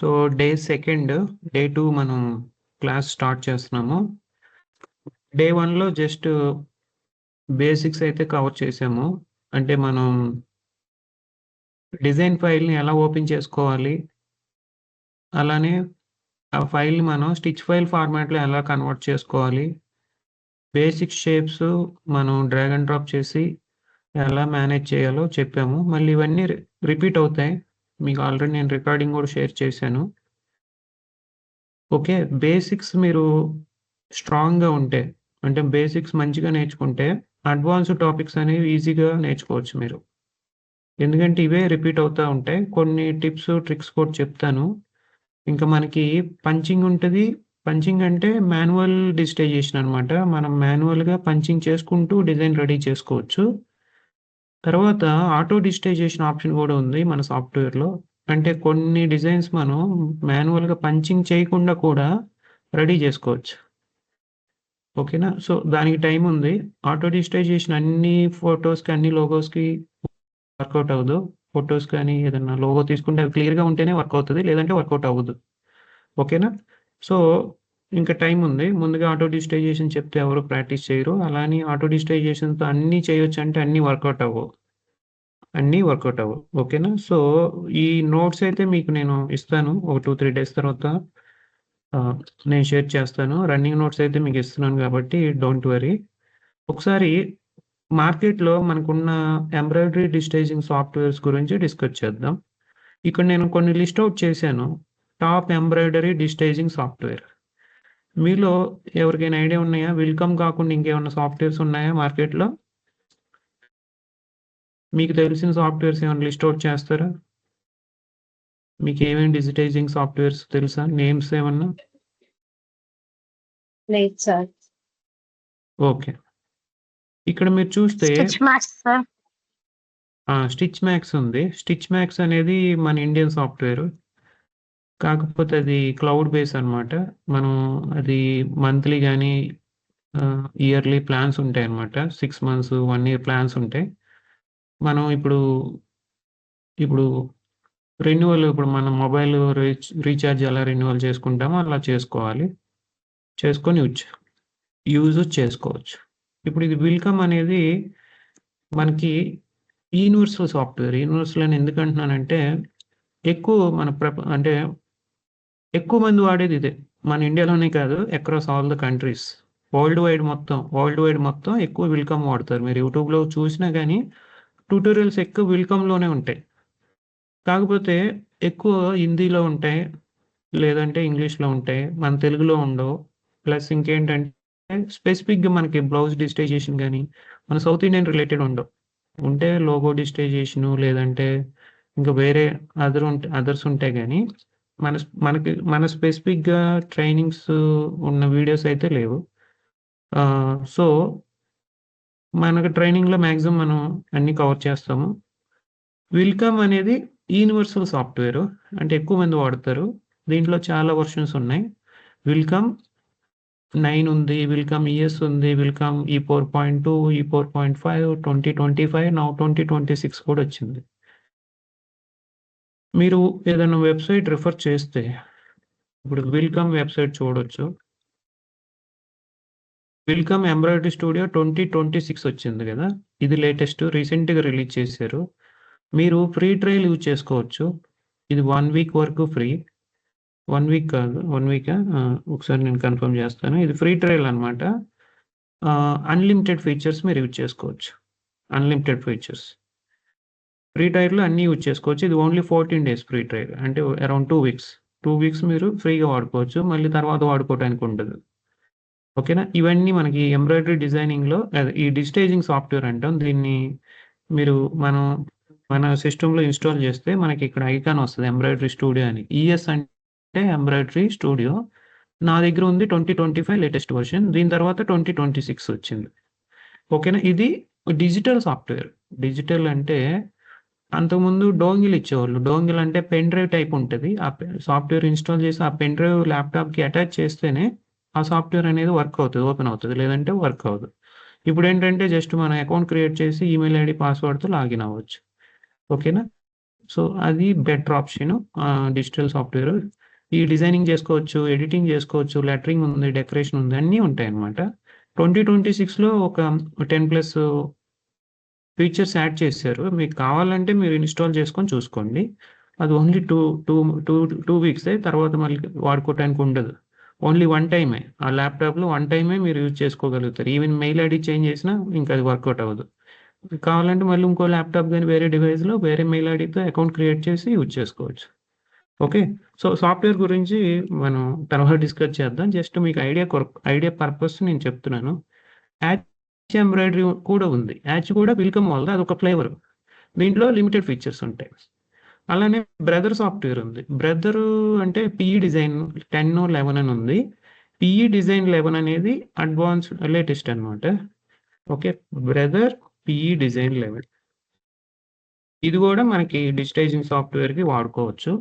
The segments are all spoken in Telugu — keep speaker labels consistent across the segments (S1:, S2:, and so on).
S1: సో డే సెకండ్, డే 2 మనం క్లాస్ స్టార్ట్ చేస్తున్నాము. డే 1లో జస్ట్ బేసిక్స్ అయితే కవర్ చేసాము. అంటే మనం డిజైన్ ఫైల్‌ని ఎలా ఓపెన్ చేసుకోవాలి, అలానే ఆ ఫైల్‌ని మనం స్టిచ్ ఫైల్ ఫార్మాట్‌లో ఎలా కన్వర్ట్ చేసుకోవాలి, బేసిక్ షేప్స్ మనం డ్రాగ్ అండ్ డ్రాప్ చేసి ఎలా మేనేజ్ చేయాలో చెప్పాము. మళ్ళీ ఇవన్నీ రిపీట్ అవుతాయి. మీకు ఆల్రెడీ నేను రికార్డింగ్ కూడా షేర్ చేశాను. ఓకే. బేసిక్స్ మీరు స్ట్రాంగ్‌గా ఉంటే, అంటే బేసిక్స్ మంచిగా నేర్చుకుంటే, అడ్వాన్స్‌డ్ టాపిక్స్ అనేవి ఈజీగా నేర్చుకోవచ్చు మీరు. ఎందుకంటే ఇవే రిపీట్ అవుతా ఉంటాయి. కొన్ని టిప్స్, ట్రిక్స్ కూడా చెప్తాను. ఇంకా మనకి పంచింగ్ ఉంటది. పంచింగ్ అంటే మాన్యువల్ డిజిటైజేషన్ అనమాట. మనం మాన్యువల్‌గా పంచింగ్ చేసుకుంటూ డిజైన్ రెడీ చేసుకోవచ్చు. తర్వాత ఆటో డిజిటైజేషన్ ఆప్షన్ గూడా ఉంది మన సాఫ్ట్‌వేర్‌లో. అంటే కొన్ని డిజైన్స్ మనం మాన్యువల్‌గా పంచింగ్ చేయకుండా కూడా రెడీ జేసుకోవచ్చు. ఓకేనా? సో, దానికి టైముంది. ఆటో డిజిటైజేషన్ అన్ని ఫోటోస్‌కి, అన్ని లోగోస్‌కి వర్కౌట్ అవ్వదు. ఫోటోస్ కానీ, ఏదన్నా లోగో తీసుకుంటే అవి క్లియర్‌గా ఉంటేనే వర్క్ అవుతది. లేదంటే వర్కౌట్ అవ్వదు. ఓకేనా? సో, ఇంకా టైముంది. ముందుగా ఆటో డిజిటైజేషన్ చెప్తే ఎవరు ప్రాక్టీస్ చేయరు. అలా అని ఆటో డిజిటైజేషన్‌తో అన్నీ చేయొచ్చంటే అన్నీ వర్కౌట్ అవ్వవు. అన్నీ వర్కౌట్ అవ్వవు. ఓకేనా? సో, ఈ నోట్స్ అయితే మీకు నేను ఇస్తాను. ఒక 2, 3 డేస్ తర్వాత ఆహ్, నేను షేర్ చేస్తాను. రన్నింగ్ నోట్స్ అయితే మీకు ఇస్తున్నాను గాబట్టి డోంట్ వరీ. ఒకసారి మార్కెట్‌లో మనకున్న ఎంబ్రాయిడరీ డిజిటైజింగ్ సాఫ్ట్‌వేర్స్ గురించి డిస్కస్ చేద్దాం. ఇక్కడ నేను కొన్ని లిస్ట్ ఔట్ చేశాను. Top embroidery డిజిటైజింగ్ software. మీలో ఎవరికైనా ఐడియా ఉన్నాయా? విల్‌కమ్ కాకుండా ఇంకేమన్నా సాఫ్ట్‌వేర్స్ ఉన్నాయా మార్కెట్‌లో? మీకు తెలిసిన సాఫ్ట్‌వేర్స్ ఏమైనా లిస్ట్ ఔట్ చేస్తారా? మీకేమేం డిజిటైజింగ్ సాఫ్ట్‌వేర్స్ తెలుసా? నేమ్స్ ఏమన్నా?
S2: లేదు సార్.
S1: ఓకే. ఇక్కడ మీరు చూస్తే
S2: stitch max sir.
S1: Stitch max ఉంది. స్టిచ్ మ్యాక్స్ అనేది మన ఇండియన్ సాఫ్ట్‌వేరు. కాకపోతే అది క్లౌడ్ బేస్ అనమాట. మనం అది మంత్లీ గాని ఇయర్‌లీ ప్లాన్స్ ఉంటాయన్నమాట. 6 మంత్స్, 1 ఇయర్ ప్లాన్స్ ఉంటాయి. మనం ఇప్పుడు ఇప్పుడు మన మొబైల్ రీచార్జ్ ఎలా రెన్యువల్ చేసుకుంటామో అలా చేసుకోవాలి. చేసుకొని యూజ్ చేసుకోవచ్చు. ఇప్పుడు ఇది విల్‌కమ్ అనేది మనకి యూనివర్సల్ సాఫ్ట్‌వేర్. యూనివర్సల్ అని ఎందుకంటున్నానంటే ఎక్కువ మన అంటే ఎక్కువ మంది వాడేది ఇదే. మన ఇండియాలోనే కాదు across all the countries. World wide మొత్తం ఎక్కువ విల్‌కమ్ వాడతారు. మీరు యూట్యూబ్‌లో చూసినా గాని ట్యుటోరియల్స్ ఎక్కువ విల్‌కమ్‌లోనే ఉంటాయి. కాకపోతే ఎక్కువ హిందీలో ఉంటాయి. లేదంటే ఇంగ్లీష్‌లో ఉంటాయి. మన తెలుగులో ఉండవు. ప్లస్ ఇంకేంటంటే స్పెసిఫిక్‌గా మనకి బ్లౌజ్ డిజిటైజేషన్ గాని, మన సౌత్ ఇండియన్ రిలేటెడ్ ఉండవు. ఉంటే లోగో డిజిటైజేషను లేదంటే ఇంకా వేరే అదర్స్ ఉంటాయి గానీ, మన స్పెసిఫిక్‌గా ట్రైనింగ్స్ ఉన్న వీడియోస్ అయితే లేవు. సో, మనకు ట్రైనింగ్‌లో మాక్సిమం మనం అన్నీ కవర్ చేస్తాము. విల్‌కమ్ అనేది యూనివర్సల్ సాఫ్ట్‌వేరు. అంటే ఎక్కువ మంది వాడతారు. దీంట్లో చాలా వెర్షన్స్ ఉన్నాయి. విల్‌కమ్ 9 ఉంది. విల్‌కమ్ ఈఎస్ ఉంది. విల్‌కమ్ ఈ 4.2, ఈ 4.5, 2025 నౌ 2026 కూడా వచ్చింది. మీరు ఏదైనా వెబ్‌సైట్ రిఫర్ చేస్తే, ఇప్పుడు విల్‌కమ్ వెబ్‌సైట్ చూడొచ్చు. విల్‌కమ్ ఎంబ్రాయిడరీ స్టూడియో 2026 వచ్చింది గదా! ఇది లేటెస్ట్ రీసెంట్‌గా రిలీజ్ చేశారు. మీరు ఫ్రీ ట్రయల్ యూజ్ చేసుకోవచ్చు. ఇది 1 వీక్ వరకు ఫ్రీ. 1 వీక్ కాదు. 1 వీకా? ఒకసారి నేను కన్ఫర్మ్ జేస్తాను. ఇది ఫ్రీ ట్రయల్ అన్నమాట. అన్‌లిమిటెడ్ ఫీచర్స్ మీరు యూజ్ చేసుకోవచ్చు. Unlimited features. ఫ్రీ ట్రయల్‌లో అన్నీ యూజ్ చేసుకోవచ్చు. ఇది ఓన్లీ 14 డేస్ ఫ్రీ ట్రయల్. అంటే అరౌండ్ 2 వీక్స్. 2 వీక్స్ మీరు ఫ్రీగా వాడుకోవచ్చు. మళ్ళీ తర్వాత వాడుకోవటానికి ఉండదు. ఓకేనా? ఇవన్నీ మనకి ఎంబ్రాయిడరీ డిజైనింగ్‌లో ఈ డిజిటైజింగ్ సాఫ్ట్‌వేర్ అంటాం. దీన్ని మీరు మనం మన సిస్టమ్‌లో ఇన్‌స్టాల్ చేస్తే మనకిక్కడ ఐకాన్ వస్తది ఎంబ్రాయిడరీ స్టూడియో అని. ఈఎస్ అంటే ఎంబ్రాయిడరీ స్టూడియో. నా దగ్గర ఉంది 2025 లేటెస్ట్ వెర్షన్. దీని తర్వాత 2026 వచ్చింది. ఓకేనా? ఇది డిజిటల్ సాఫ్ట్‌వేర్. డిజిటల్ అంటే అంతకుముందు డోంగిల్ ఇచ్చేవాళ్ళు. డోంగిల్ అంటే పెన్ డ్రైవ్ టైప్ ఉంటది. ఆ సాఫ్ట్‌వేర్ ఇన్‌స్టాల్ చేసి ఆ పెన్ డ్రైవ్ ల్యాప్‌టాప్‌కి అటాచ్ చేస్తేనే ఆ సాఫ్ట్‌వేర్ అనేది వర్క్ అవుతది. ఓపెన్ అవుతది. లేదంటే వర్క్ అవ్వదు. ఇప్పుడేంటంటే జస్ట్ మన అకౌంట్ క్రియేట్ చేసి ఈమెయిల్ ఐడీ, పాస్వర్డ్‌తో లాగిన్ అవ్వచ్చు. ఓకేనా? సో అది బెటర్ ఆప్షన్ డిజిటల్ సాఫ్ట్‌వేర్. ఈ డిజైనింగ్ చేసుకోవచ్చు, ఎడిటింగ్ చేసుకోవచ్చు, లెటరింగ్ ఉంది, డెకరేషన్ ఉంది, అన్నీ ఉంటాయన్నమాట. 2026లో ఒక 10+ ఫీచర్స్ యాడ్ చేశారు. మీకు కావాలంటే మీరు ఇన్‌స్టాల్ చేసుకొని చూసుకోండి. అది ఓన్లీ 2 వీక్సే. తర్వాత మళ్ళీ వాడుకోవటానికి ఉండదు. ఓన్లీ వన్ టైమే. ఆ ల్యాప్‌టాప్‌లో వన్ టైమే మీరు యూజ్ చేసుకోగలుగుతారు. ఈవెన్ మెయిల్ ఐడీ చేంజ్ చేసినా ఇంకా అది వర్కౌట్ అవ్వదు. కావాలంటే మళ్ళీ ఇంకో ల్యాప్‌టాప్ గాని వేరే డివైస్‌లో వేరే మెయిల్ ఐడీతో అకౌంట్ క్రియేట్ చేసి యూజ్ చేసుకోవచ్చు. ఓకే. సో, సాఫ్ట్‌వేర్ గురించి మనం తర్వాత డిస్కస్ చేద్దాం. జస్ట్ మీకు ఐడియా పర్పస్ నేను చెప్తున్నాను. హ్యాచ్ ఎంబ్రాయిడరీ కూడా ఉంది. హ్యాచ్ కూడా విల్కమ్ వాళ్ళది. అదొక ఫ్లేవర్. దీంట్లో లిమిటెడ్ ఫీచర్స్ ఉంటాయి. అలానే బ్రదర్ సాఫ్ట్‌వేర్ ఉంది. బ్రదరు అంటే పీఈ డిజైన్ 10, 11 అని ఉంది. పీఈ డిజైన్ 11 అనేది అడ్వాన్స్డ్ లేటెస్ట్ అన్నమాట. ఓకే. బ్రదర్ పీఈ డిజైన్ 11 ఇది కూడా మనకి డిజిటైజింగ్ సాఫ్ట్‌వేర్‌కి వాడుకోవచ్చు.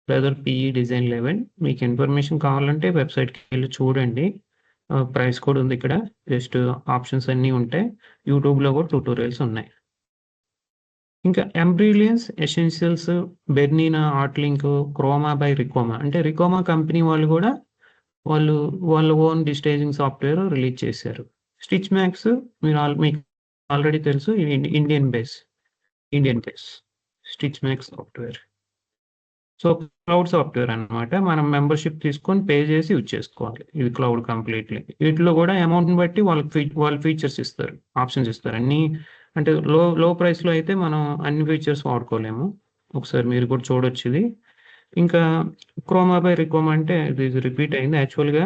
S1: బ్రదర్ పీఈ డిజైన్ 11 మీకు ఇన్ఫర్మేషన్ కావాలంటే వెబ్‌సైట్‌కెళ్ళి చూడండి. ప్రైస్ కూడా ఉంది ఇక్కడ. జస్ట్ ఆప్షన్స్ అన్నీ ఉంటాయి. యూట్యూబ్‌లో కూడా ట్యుటోరియల్స్ ఉన్నాయి. ఇంకా ఎంబ్రిలియన్స్, ఎసెన్షియల్స్, బెర్నినా, ఆర్ట్‌లింక్, క్రోమా బై రికోమా అంటే రికోమా కంపెనీ వాళ్ళు కూడా వాళ్ళు వాళ్ళ ఓన్ డిజిటైజింగ్ సాఫ్ట్‌వేర్ రిలీజ్ చేశారు. స్టిచ్ మ్యాక్స్ మీకు ఆల్రెడీ తెలుసు. ఇది Indian base stitch max software. So, cloud software అన్నమాట. మనం మెంబర్‌షిప్ తీసుకొని పే చేసి యూజ్ చేసుకోవాలి. ఇది క్లౌడ్ కంప్లీట్‌లీ. వీటిలో కూడా అమౌంట్‌ని బట్టి వాళ్ళు ఫీచర్స్ ఇస్తారు. ఆప్షన్స్ ఇస్తారు. అన్నీ అంటే లో ప్రైస్‌లో అయితే మనం అన్ని ఫీచర్స్ వాడుకోలేము. ఒకసారి మీరు కూడా చూడొచ్చిది. ఇంకా క్రోమా బై రికోమా అంటే ఇది రిపీట్ అయింది. యాక్చువల్‌గా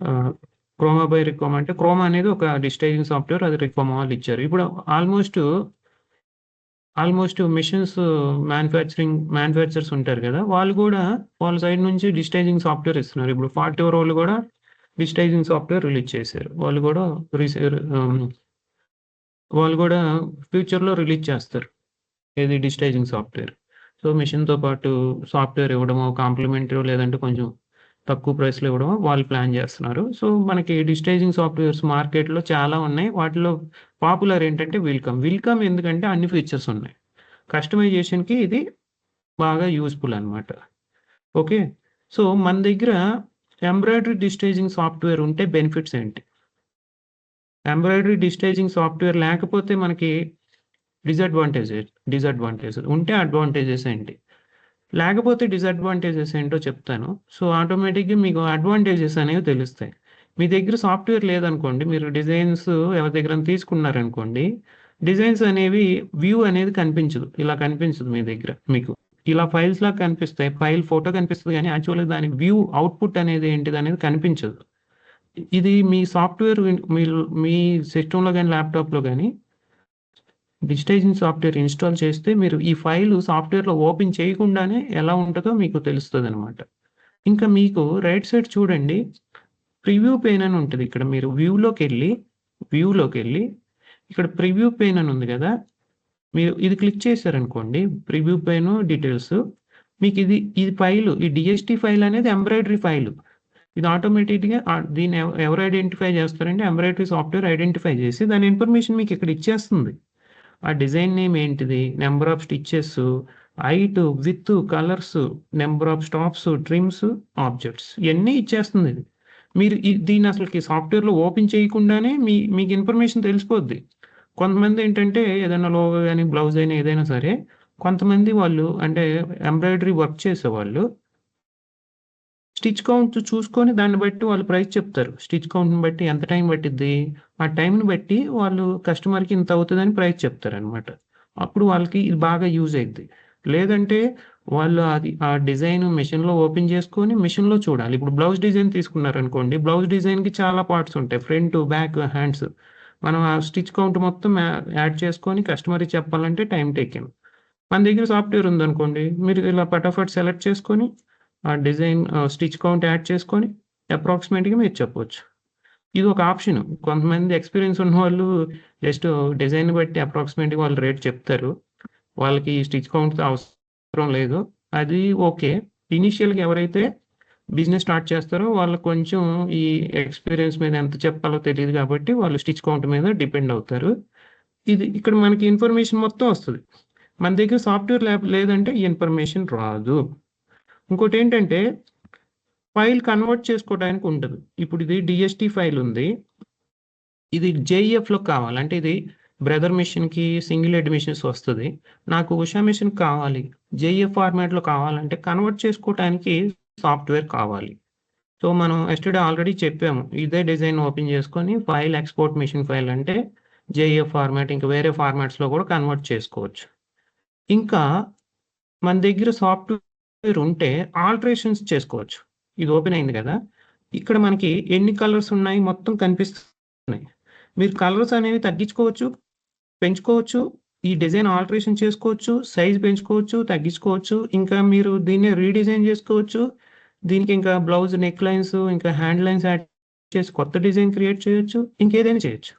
S1: ఆహ్, క్రోమా బై రికోమా అంటే క్రోమా అనేది ఒక డిజిటైజింగ్ సాఫ్ట్‌వేర్. అది రికోమా వాళ్ళు ఇచ్చారు. ఇప్పుడు ఆల్మోస్ట్ మెషిన్స్ మ్యానుఫ్యాక్చరర్స్ ఉంటారు గదా! వాళ్ళు గూడా వాళ్ళ సైడ్ నుంచి డిజిటైజింగ్ సాఫ్ట్‌వేర్ ఇస్తున్నారు. ఇప్పుడు 40 వాళ్ళు గూడా డిజిటైజింగ్ సాఫ్ట్‌వేర్ రిలీజ్ చేశారు. ఆహ్, వాళ్ళు గూడా ఫ్యూచర్‌లో రిలీజ్ చేస్తారు. ఏది డిజిటైజింగ్ సాఫ్ట్‌వేర్. సో, మెషిన్‌తో పాటు సాఫ్ట్‌వేర్ ఇవ్వడమో, కాంప్లిమెంటరీ లేదంటే కొంచెం తక్కువ ప్రైస్‌లో ఇవ్వడమో వాళ్ళు ప్లాన్ జేస్తున్నారు. సో, మనకి డిజిటైజింగ్ సాఫ్ట్‌వేర్స్ మార్కెట్‌లో చాలా ఉన్నాయి. వాటిలో పాపులర్ ఏంటంటే విల్కమ్ ఎందుకంటే అన్ని ఫీచర్స్ ఉన్నాయి. కస్టమైజేషన్‌కి ఇది బాగా యూజ్‌ఫుల్ అనమాట. ఓకే. సో, మన దగ్గర ఎంబ్రాయిడరీ డిజిటైజింగ్ సాఫ్ట్‌వేర్ ఉంటే బెనిఫిట్స్ ఏంటి? ఎంబ్రాయిడరీ డిజిటైజింగ్ సాఫ్ట్‌వేర్ లేకపోతే మనకి డిసడ్వాంటేజెస్. ఉంటే అడ్వాంటేజెస్ ఏంటి? లేకపోతే డిసడ్వాంటేజెస్ ఏంటో చెప్తాను. సో, ఆటోమేటిక్‌గా మీకు అడ్వాంటేజెస్ అనేవి తెలుస్తాయి. మీ దగ్గర సాఫ్ట్‌వేర్ లేదనుకోండి, మీరు డిజైన్స్ ఎవరి దగ్గరైనా తీసుకున్నారనుకోండి, డిజైన్స్ అనేవి వ్యూ అనేది కనిపించదు. ఇలా కనిపించదు మీ దగ్గర మీకు. ఇలా ఫైల్స్‌లాగా కనిపిస్తాయి. ఫోటో కనిపిస్తది గానీ, యాక్చువల్‌గా దాని వ్యూ అవుట్‌పుట్ అనేది ఏంటిదనేది కనిపించదు. ఇది మీ సాఫ్ట్‌వేర్ మీరు మీ సిస్టమ్‌లో గాని, ల్యాప్‌టాప్‌లో గాని డిజిటైజింగ్ సాఫ్ట్‌వేర్ ఇన్‌స్టాల్ చేస్తే మీరు ఈ ఫైలు సాఫ్ట్‌వేర్‌లో ఓపెన్ చేయకుండానే ఎలా ఉంటదో మీకు తెలుస్తదనమాట. ఇంకా మీకు రైట్ సైడ్ చూడండి ప్రివ్యూ పేన్ అని ఉంటది. ఇక్కడ మీరు వ్యూలోకెళ్ళి ఇక్కడ ప్రివ్యూ పేన్ అని ఉంది గదా! మీరు ఇది క్లిక్ చేశారనుకోండి ప్రివ్యూ పేను డీటెయిల్స్ ఇది ఫైలు ఈ డీఎస్‌టీ ఫైల్ అనేది ఎంబ్రాయిడరీ ఫైలు. ఇది ఆటోమేటిక్‌గా దీన్ని ఎవరు ఐడెంటిఫై చేస్తారంటే ఎంబ్రాయిడరీ సాఫ్ట్‌వేర్ ఐడెంటిఫై చేసి దాని ఇన్ఫర్మేషన్ మీకు ఇక్కడ ఇచ్చేస్తుంది. ఆ డిజైన్ నేమ్ ఏంటిది? Number of stitches, height, width, colours, number of stops, trims, objects ఇయన్నీ ఇచ్చేస్తుంది ఇది. మీరు దీన్ని అసలకి సాఫ్ట్‌వేర్‌లో ఓపెన్ చేయకుండానే మీకు ఇన్ఫర్మేషన్ తెలిసిపోద్ది. కొంతమందేంటంటే ఏదైనా లోగో గాని, బ్లౌజ్ అయినా ఏదైనా సరే కొంతమంది వాళ్ళు అంటే ఎంబ్రాయిడరీ వర్క్ చేసేవాళ్ళు స్టిచ్ కౌంట్ చూసుకొని దాన్ని బట్టి వాళ్ళు ప్రైస్ చెప్తారు. స్టిచ్ కౌంట్‌ని బట్టి ఎంత టైం పట్టిద్ది? ఆ టైంని బట్టి వాళ్ళు కస్టమర్‌కి ఇంత అవుతదని ప్రైస్ చెప్తారనమాట. అప్పుడు వాళ్ళకి ఇది బాగా యూజ్ అయిద్ది. లేదంటే వాళ్ళు ఆ డిజైన్ మెషిన్‌లో ఓపెన్ చేసుకొని మెషిన్‌లో చూడాలి. ఇప్పుడు బ్లౌజ్ డిజైన్ తీసుకున్నారనుకోండి. బ్లౌజ్ డిజైన్‌కి చాలా పార్ట్స్ ఉంటాయి. Front, back, hands. మనం ఆ స్టిచ్ కౌంట్ మొత్తం యాడ్ చేసుకొని కస్టమర్‌కి చెప్పాలంటే టైమ్ టేకింగ్. మన దగ్గర సాఫ్ట్‌వేర్ ఉందనుకోండి. మీరు ఇలా ఫటాఫట్ సెలెక్ట్ చేసుకొని, ఆ డిజైన్ స్టిచ్ కౌంట్ యాడ్ చేసుకొని, అప్రాక్సిమేట్‌గా మీరు చెప్పొచ్చు. ఇదొక ఆప్షను. కొంతమంది ఎక్స్‌పీరియన్స్ ఉన్నవాళ్ళు జస్ట్ డిజైన్‌ని బట్టి అప్రాక్సిమేట్‌గా వాళ్ళు రేట్ చెప్తారు. వాళ్ళకి స్టిచ్ కౌంట్ అవసరం లేదు. అది ఓకే. ఇనీషియల్‌గా ఎవరైతే బిజినెస్ స్టార్ట్ చేస్తారో వాళ్ళకి కొంచెం ఈ ఎక్స్‌పీరియన్స్ మీద ఎంత చెప్పాలో తెలీదు కాబట్టి వాళ్ళు స్టిచ్ కౌంట్ మీద డిపెండ్ అవుతారు. ఇక్కడ మనకి ఇన్ఫర్మేషన్ మొత్తం వస్తది. మన దగ్గర సాఫ్ట్‌వేర్ ల్యాబ్ లేదంటే ఈ ఇన్ఫర్మేషన్ రాదు. ఇంకోటేంటంటే ఫైల్ కన్వర్ట్ చేసుకోవడానికి ఉండదు. ఇప్పుడు ఇది డీఎస్‌టీ ఫైల్ ఉంది. ఇది జేఈఎఫ్‌లో కావాలి. అంటే ఇది బ్రదర్ మెషిన్‌కి సింగిల్ హెడ్ మెషిన్స్ వస్తది. నాకు ఉషా మెషిన్ కావాలి. జేఈఎఫ్ ఫార్మాట్‌లో కావాలంటే కన్వర్ట్ చేసుకోవటానికి సాఫ్ట్‌వేర్ కావాలి. సో, మనం యస్టర్‌డే ఆల్రెడీ చెప్పాము. ఇదే డిజైన్ ఓపెన్ చేసుకొని ఫైల్ ఎక్స్‌పోర్ట్ మెషిన్ ఫైల్ అంటే జేఈఎఫ్ ఫార్మాట్ ఇంకా వేరే ఫార్మాట్స్‌లో కూడా కన్వర్ట్ చేసుకోవచ్చు. ఇంకా మన దగ్గర సాఫ్ట్‌వేర్ ఉంటే ఆల్టరేషన్స్ చేసుకోవచ్చు. ఇది ఓపెన్ అయింది కదా! ఇక్కడ మనకి ఎన్ని కలర్స్ ఉన్నాయి మొత్తం కనిపిస్తున్నాయి. మీరు కలర్స్ అనేవి తగ్గించుకోవచ్చు, పెంచుకోవచ్చు. ఈ డిజైన్ ఆల్టరేషన్ చేసుకోవచ్చు. సైజ్ పెంచుకోవచ్చు, తగ్గించుకోవచ్చు. ఇంకా మీరు దీన్ని రీడిజైన్ చేసుకోవచ్చు. దీనికి ఇంకా బ్లౌజ్ నెక్ లైన్స్, ఇంకా హ్యాండ్ లైన్స్ యాడ్ చేసి కొత్త డిజైన్ క్రియేట్ చేయొచ్చు. ఇంకేదైనా చేయొచ్చు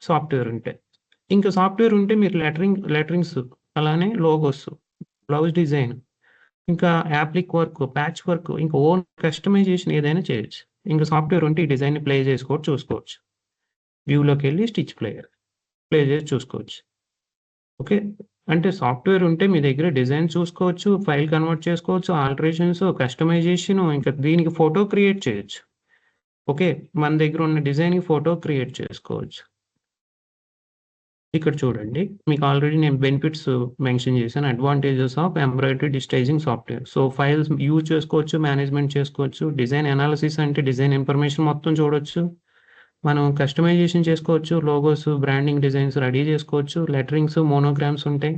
S1: సాఫ్ట్‌వేర్ ఉంటే. ఇంకా సాఫ్ట్‌వేర్ ఉంటే మీరు లెటరింగ్స్ అలానే లోగోస్, బ్లౌజ్ డిజైన్ ఇంకా యాప్లిక్ వర్క్, ప్యాచ్ వర్క్ ఇంకా ఓన్ కస్టమైజేషన్ ఏదైనా చేయొచ్చు. ఇంక సాఫ్ట్‌వేర్ ఉంటే ఈ డిజైన్‌ని ప్లే చేసుకోవచ్చు, చూసుకోవచ్చు. వ్యూలోకెళ్ళి స్టిచ్ ప్లే చేసి చూసుకోవచ్చు. ఓకే. అంటే సాఫ్ట్‌వేర్ ఉంటే మీ దగ్గర డిజైన్ చూసుకోవచ్చు, ఫైల్ కన్వర్ట్ చేసుకోవచ్చు, ఆల్టరేషన్స్, కస్టమైజేషను ఇంకా దీనికి ఫోటో క్రియేట్ చేయొచ్చు. ఓకే. మన దగ్గర ఉన్న డిజైన్‌కి ఫోటో క్రియేట్ చేసుకోవచ్చు. ఇక్కడ చూడండి. మీకు ఆల్రెడీ నేను బెనిఫిట్స్ మెన్షన్ చేశాను. Advantages of embroidery డిజిటైజింగ్ software. So, files use చేసుకోవచ్చు, మేనేజ్‌మెంట్ చేసుకోవచ్చు. డిజైన్ అనాలిసిస్ అంటే డిజైన్ ఇన్ఫర్మేషన్ మొత్తం చూడొచ్చు. మనం కస్టమైజేషన్ చేసుకోవచ్చు. లోగోస్, బ్రాండింగ్ డిజైన్స్ రెడీ చేసుకోవచ్చు. లెటరింగ్స్, మోనోగ్రామ్స్ ఉంటాయి.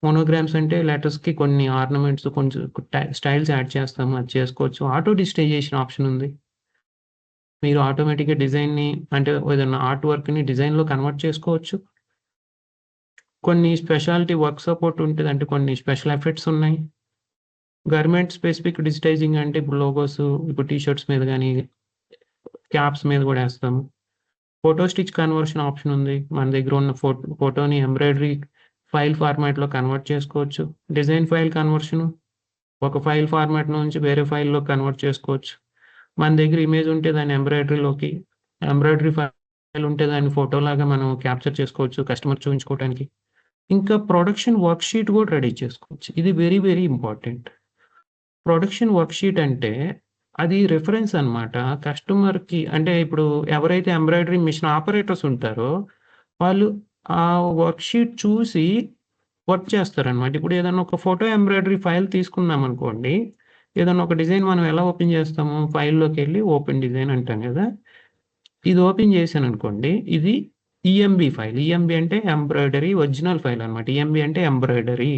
S1: మోనోగ్రామ్స్ అంటే లెటర్స్‌కి కొన్ని ఆర్నమెంట్స్ కొంచెం స్టైల్స్ యాడ్ చేస్తాము. అది చేసుకోవచ్చు. ఆటో డిజిటైజేషన్ ఆప్షన్ ఉంది. మీరు ఆటోమేటిక్‌గా డిజైన్‌ని అంటే ఏదన్నా ఆర్ట్ వర్క్‌ని డిజైన్‌లో కన్వర్ట్ చేసుకోవచ్చు. కొన్ని స్పెషాలిటీ వర్క్ సపోర్ట్ ఉంటది. అంటే కొన్ని స్పెషల్ ఎఫెక్ట్స్ ఉన్నాయి. గార్మెంట్ స్పెసిఫిక్ డిజిటైజింగ్ అంటే ఇప్పుడు లోగోస్ ఇప్పుడు టీ షర్ట్స్ మీద గాని, క్యాప్స్ మీద గూడా ఏస్తాము. ఫోటో స్టిచ్ కన్వర్షన్ ఆప్షన్ ఉంది. మన దగ్గర ఉన్న ఫోటోని ఎంబ్రాయిడరీ ఫైల్ ఫార్మాట్‌లో కన్వర్ట్ చేసుకోవచ్చు. డిజైన్ ఫైల్ కన్వర్షను ఒక ఫైల్ ఫార్మాట్ నుంచి వేరే ఫైల్‌లోకి కన్వర్ట్ చేసుకోవచ్చు. మన దగ్గర ఇమేజ్ ఉంటే దాన్ని ఎంబ్రాయిడరీ ఫైల్ ఉంటే దాన్ని ఫోటోలాగా మనం క్యాప్చర్ చేసుకోవచ్చు కస్టమర్‌కి చూయించుకోవటానికి. ఇంకా ప్రొడక్షన్ వర్క్ షీట్ గూడా రెడీ చేసుకోవచ్చు. ఇది very, very important. Production work sheet అంటే అది రిఫరెన్స్ అన్నమాట. కస్టమర్‌కి అంటే ఇప్పుడు ఎవరైతే ఎంబ్రాయిడరీ మిషన్ ఆపరేటర్స్ ఉంటారో, వాళ్ళు ఆ వర్క్ షీట్ చూసి వర్క్ చేస్తారనమాట. ఇప్పుడు ఏదన్నా ఒక ఫోటో ఎంబ్రాయిడరీ ఫైల్ తీసుకున్నామనుకోండి, ఏదన్నా ఒక డిజైన్ మనం ఎలా ఓపెన్ చేస్తాము? ఫైల్‌లోకెళ్ళి ఓపెన్ డిజైన్ అంటాం గదా! ఇది ఓపెన్ చేశాననుకోండి, ఇది ఈఎంబీ ఫైల్. ఈఎంబీ అంటే ఎంబ్రాయిడరీ ఒరిజినల్ ఫైల్ అనమాట. ఈఎంబీ అంటే ఎంబ్రాయిడరీ.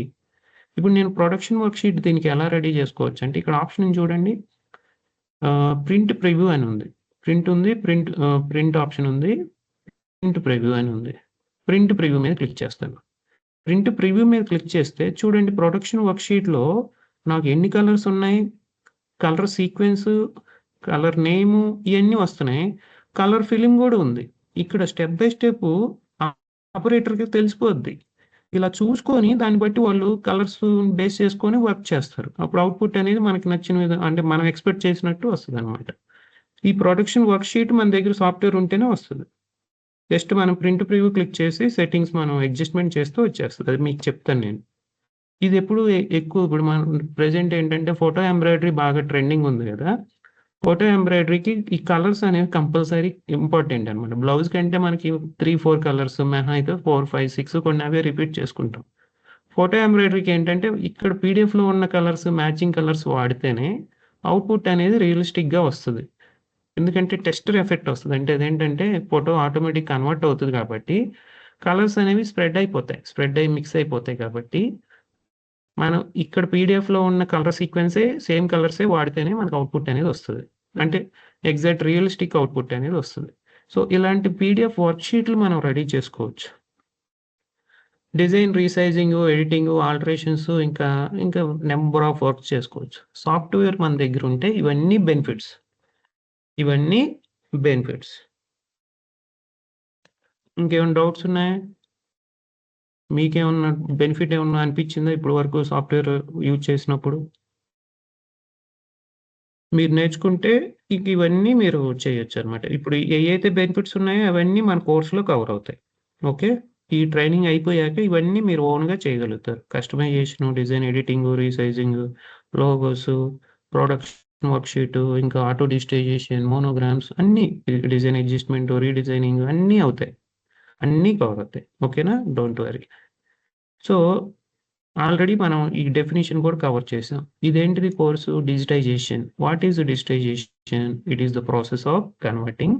S1: ఇప్పుడు నేను ప్రొడక్షన్ వర్క్ షీట్ దీనికి ఎలా రెడీ చేసుకోవచ్చంటే, ఇక్కడ ఆప్షన్ చూడండి. ప్రింట్ ప్రివ్యూ అని ఉంది. ప్రింట్ ఆప్షన్ ఉంది. ప్రింట్ ప్రివ్యూ అని ఉంది. ప్రింట్ ప్రివ్యూ మీద క్లిక్ చేస్తాను. ప్రింట్ ప్రివ్యూ మీద క్లిక్ చేస్తే చూడండి ప్రొడక్షన్ వర్క్ షీట్‌లో నాకు ఎన్ని కలర్స్ ఉన్నాయి, కలర్ సీక్వెన్సు, కలర్ నేము ఇయన్నీ వస్తున్నాయి. కలర్ ఫిల్మ్ గూడా ఉంది. ఇక్కడ స్టెప్ బై స్టెప్పు ఆపరేటర్‌కి తెలిసిపోద్ది. ఇలా చూసుకొని దాన్ని బట్టి వాళ్ళు కలర్స్ బేస్ చేసుకొని వర్క్ చేస్తారు. అప్పుడు అవుట్‌పుట్ అనేది మనకి నచ్చిన అంటే మనం ఎక్స్‌పెక్ట్ చేసినట్టు వస్తదనమాట. ఈ ప్రొడక్షన్ వర్క్ షీట్ మన దగ్గర సాఫ్ట్‌వేర్ ఉంటేనే వస్తది. జస్ట్ మనం ప్రింట్ ప్రివ్యూ క్లిక్ చేసి సెట్టింగ్స్ మనం అడ్జస్ట్‌మెంట్ చేస్తే వచ్చేస్తది. అది మీకు చెప్తాను నేను. ఇదెప్పుడు ఎక్కువ ఇప్పుడు మనం ప్రెజెంట్ ఏంటంటే ఫోటో ఎంబ్రాయిడరీ బాగా ట్రెండింగ్ ఉంది గదా! ఫోటో ఎంబ్రాయిడరీకి ఈ కలర్స్ అనేవి కంపల్సరీ ఇంపార్టెంట్ అనమాట. బ్లౌజ్ కంటే మనకి 3, 4 కలర్స్ మహా అయితే 4, 5, 6 కొన్ని అవే రిపీట్ చేసుకుంటాం. ఫోటో ఎంబ్రాయిడరీకి ఏంటంటే ఇక్కడ పీడీఎఫ్‌లో ఉన్న కలర్స్ మ్యాచింగ్ కలర్స్ వాడితేనే అవుట్‌పుట్ అనేది రియలిస్టిక్‌గా వస్తది. ఎందుకంటే టెక్స్చర్ ఎఫెక్ట్ వస్తది. అంటే అదేంటంటే ఫోటో ఆటోమేటిక్ కన్వర్ట్ అవుతది కాబట్టి కలర్స్ అనేవి స్ప్రెడ్ అయిపోతాయి. స్ప్రెడ్ అయ్యి మిక్స్ అయిపోతాయి కాబట్టి మనం ఇక్కడ పీడీఎఫ్‌లో ఉన్న కలర్ సీక్వెన్సే సేమ్ కలర్సే వాడితేనే మనకు అవుట్‌పుట్ అనేది వస్తది. అంటే ఎగ్జాక్ట్ రియలిస్టిక్ అవుట్‌పుట్ అనేది వస్తది. సో, ఇలాంటి పీడీఎఫ్ వర్క్ షీట్‌లు మనం రెడీ చేసుకోవచ్చు. డిజైన్ రీసైజింగు, ఎడిటింగు, ఆల్టరేషన్స్ ఇంకా నంబర్ ఆఫ్ వర్క్స్ చేసుకోవచ్చు. సాఫ్ట్‌వేర్ మన దగ్గరుంటే ఇవన్నీ బెనిఫిట్స్. ఇవన్నీ బెనిఫిట్స్. ఇంకేమైనా డౌట్స్ ఉన్నాయా? మీకేమన్నా బెనిఫిట్ ఏమన్నా అనిపిచ్చిందా ఇప్పటి వరకు సాఫ్ట్‌వేర్ యూజ్ చేసినప్పుడు? మీరు నేర్చుకుంటే ఇక ఇవన్నీ మీరు చేయొచ్చనమాట. ఇప్పుడు ఏయైతే బెనిఫిట్స్ ఉన్నాయో అవన్నీ మన కోర్స్‌లో కవర్ అవుతాయి. ఓకే. ఈ ట్రైనింగ్ అయిపోయాక ఇవన్నీ మీరు ఓన్‌గా చేయగలుగుతారు. కస్టమైజేషను, డిజైన్ ఎడిటింగు, రీసైజింగు, లోగోసు, ప్రొడక్షన్ వర్క్‌షీటు, ఇంకా ఆటో డిజిటైజేషన్, మోనోగ్రామ్స్ అన్నీ డిజైన్ అడ్జస్ట్‌మెంటు, రీడిజైనింగ్ అన్నీ అవుతాయి. అన్నీ కవర్ అవుతాయి. ఓకేనా? Don't worry. సో, ఆల్రెడీ మనం ఈ డెఫినిషన్ కూడా కవర్ చేసాం. ఇదేంటిది course digitisation. What is digitisation? It is the process of converting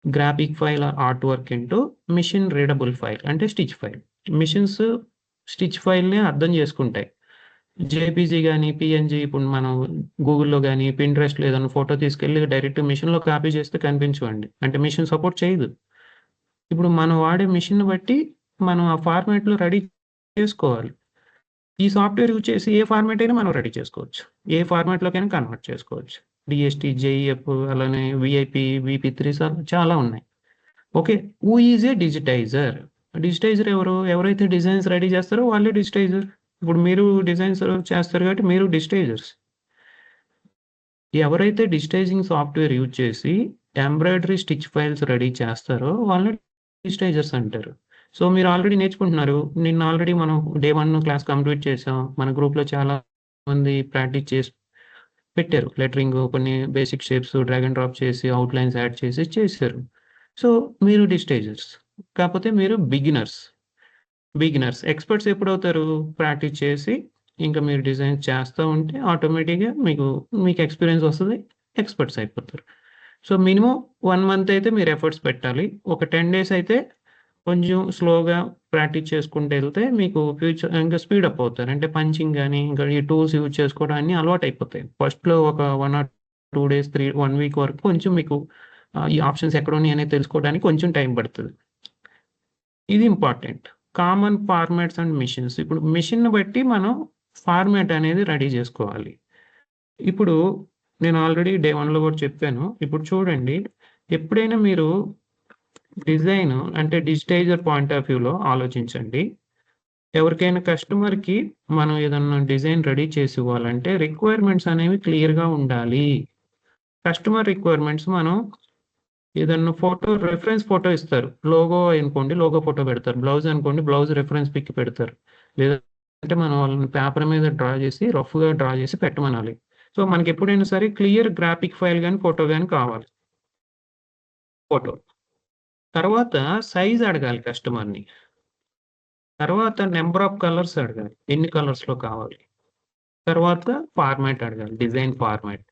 S1: graphic file or art work into machine readable file అంటే స్టిచ్ ఫైల్. మెషిన్స్ స్టిచ్ ఫైల్‌ని అర్థం చేసుకుంటాయి. జేపీజీ గాని, పీఎన్‌జీ ఇప్పుడు మనం గూగుల్‌లో గాని, పింట్రెస్ట్‌లో ఏదైనా ఫోటో తీసుకెళ్ళి డైరెక్ట్ మెషిన్‌లో కాపీ చేస్తే కనిపించవండి. అంటే మెషిన్ సపోర్ట్ చేయదు. ఇప్పుడు మనం వాడే మెషిన్‌ని బట్టి మనం ఆ ఫార్మాట్‌లో రెడీ చేసుకోవాలి. ఈ సాఫ్ట్‌వేర్ యూజ్ చేసి ఏ ఫార్మాట్ అయినా మనం రెడీ చేసుకోవచ్చు. ఏ ఫార్మాట్‌లోకైనా కన్వర్ట్ చేసుకోవచ్చు. డీఎస్‌టీ, జేఈఎఫ్ అలానే వీఐపీ, వీపీ3 చాలా ఉన్నాయి. Okay. Who is a digitiser? Digitiser ఎవరు? ఎవరైతే డిజైన్స్ రెడీ చేస్తారో వాళ్ళే డిజిటైజర్. ఇప్పుడు మీరు డిజైన్స్ చేస్తారు కాబట్టి మీరు డిజిటైజర్స్. ఎవరైతే డిజిటైజింగ్ సాఫ్ట్‌వేర్ యూజ్ చేసి ఎంబ్రాయిడరీ స్టిచ్ ఫైల్స్ రెడీ చేస్తారో వాళ్ళని డిజిటైజర్స్ అంటారు. సో, మీరు ఆల్రెడీ నేర్చుకుంటున్నారు. నిన్న ఆల్రెడీ మనం డే 1 క్లాస్ కంప్లీట్ చేసాం. మన గ్రూప్‌లో చాలా మంది ప్రాక్టీస్ చేసి పెట్టారు. లెటరింగ్ కొన్ని basic shapes drag and drop చేసి అవుట్‌లైన్స్ యాడ్ చేసి చేశారు. సో, మీరు డిజిటైజర్స్. కాపోతే మీరు బిగినర్స్. బిగినర్స్. ఎక్స్‌పర్ట్స్ ఎప్పుడవుతారు? ప్రాక్టీస్ చేసి ఇంకా మీరు డిజైన్ చేస్తా ఉంటే ఆటోమేటిక్‌గా మీకు ఎక్స్‌పీరియన్స్ వస్తది. ఎక్స్‌పర్ట్స్ అయిపోతారు. సో, మినిమమ్ 1 మంత్ అయితే మీరు ఎఫర్ట్స్ పెట్టాలి. ఒక 10 డేస్ అయితే కొంచెం స్లోగా ప్రాక్టీస్ చేసుకుంటూ ఎళ్తే మీకు ఫ్యూచర్ ఇంకా స్పీడప్ అవుతారు. అంటే పంచింగ్ గాని, ఇంకా ఈ టూల్స్ యూజ్ చేసుకోవడం అన్నీ అలవాటయిపోతాయి. ఫస్ట్‌లో ఒక 1 ఆర్ 2 డేస్, 1 వీక్ వరకు కొంచెం మీకు ఈ ఆప్షన్స్ ఎక్కడున్నాయనేది తెలుసుకోవడానికి కొంచెం టైం పడతది. ఇది important. Common formats and machines. ఇప్పుడు మెషిన్‌ని బట్టి మనం ఫార్మాట్ అనేది రెడీ జేసుకోవాలి. ఇప్పుడు నేను ఆల్రెడీ డే 1లో గూడా చెప్పాను. ఇప్పుడు చూడండి, ఎప్పుడైనా మీరు డిజైన్ అంటే డిజిటైజర్ పాయింట్ ఆఫ్ వ్యూలో ఆలోచించండి. ఎవరికైనా కస్టమర్‌కి మనం ఏదన్నా డిజైన్ రెడీ చేసి ఇవ్వాలంటే రిక్వైర్మెంట్స్ అనేవి క్లియర్‌గా ఉండాలి. కస్టమర్ రిక్వైర్మెంట్స్ మనం ఏదన్నా రిఫరెన్స్ ఫోటో ఇస్తారు. లోగో అనుకోండి, లోగో ఫోటో పెడతారు. బ్లౌజ్ అనుకోండి, బ్లౌజ్ రిఫరెన్స్ పిక్ పెడతారు. లేదంటే మనం వాళ్ళని పేపర్ మీద రఫ్‌గా డ్రా చేసి పెట్టమనాలి. సో, మనకెప్పుడైనా సరే క్లియర్ గ్రాఫిక్ ఫైల్ గాని, ఫోటో గాని కావాలి. ఫోటో. తర్వాత సైజ్ అడగాలి కస్టమర్‌ని. తర్వాత నంబర్ ఆఫ్ కలర్స్ అడగాలి. ఎన్ని కలర్స్‌లో కావాలి. తర్వాత ఫార్మాట్ అడగాలి. Design format.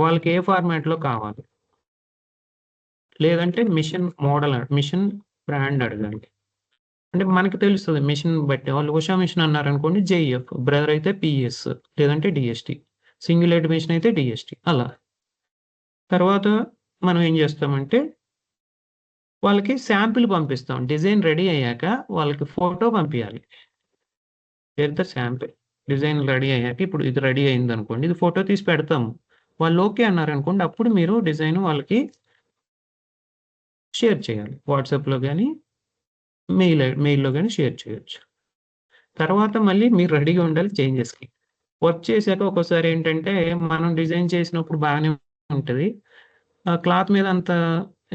S1: వాళ్ళకి ఏ ఫార్మాట్‌లో కావాలి. లేదంటే మిషన్ బ్రాండ్ అడగాలి. అంటే మనకు తెలుస్తది మెషిన్ బట్టి. వాళ్ళు ఉషా మెషిన్ అన్నారనుకోండి జేఈఎఫ్, బ్రదర్ అయితే పీఎస్ లేదంటే డీఎస్‌టీ. సింగిల్ హెడ్ మెషిన్ అయితే డీఎస్‌టీ అలా. తర్వాత మనం ఏం చేస్తామంటే వాళ్ళకి శాంపిల్ పంపిస్తాం. డిజైన్ రెడీ అయ్యాక వాళ్ళకి ఫోటో పంపియాలి. Share the sample. Design ready అయ్యాక ఇప్పుడు ఇది రెడీ అయిందనుకోండి. ఇది ఫోటో తీసి పెడతాము. వాళ్ళు ఓకే అన్నారనుకోండి అప్పుడు మీరు డిజైన్ వాళ్ళకి షేర్ చేయాలి. వాట్సాప్‌లో గాని, మెయిల్‌లో గాని షేర్ చేయొచ్చు. తర్వాత మళ్ళీ మీరు రెడీగా ఉండాలి చేంజెస్‌కి. వర్క్ చేశాక ఒక్కోసారి ఏంటంటే, మనం డిజైన్ చేసినప్పుడు బాగానే ఉంటది. క్లాత్ మీద అంత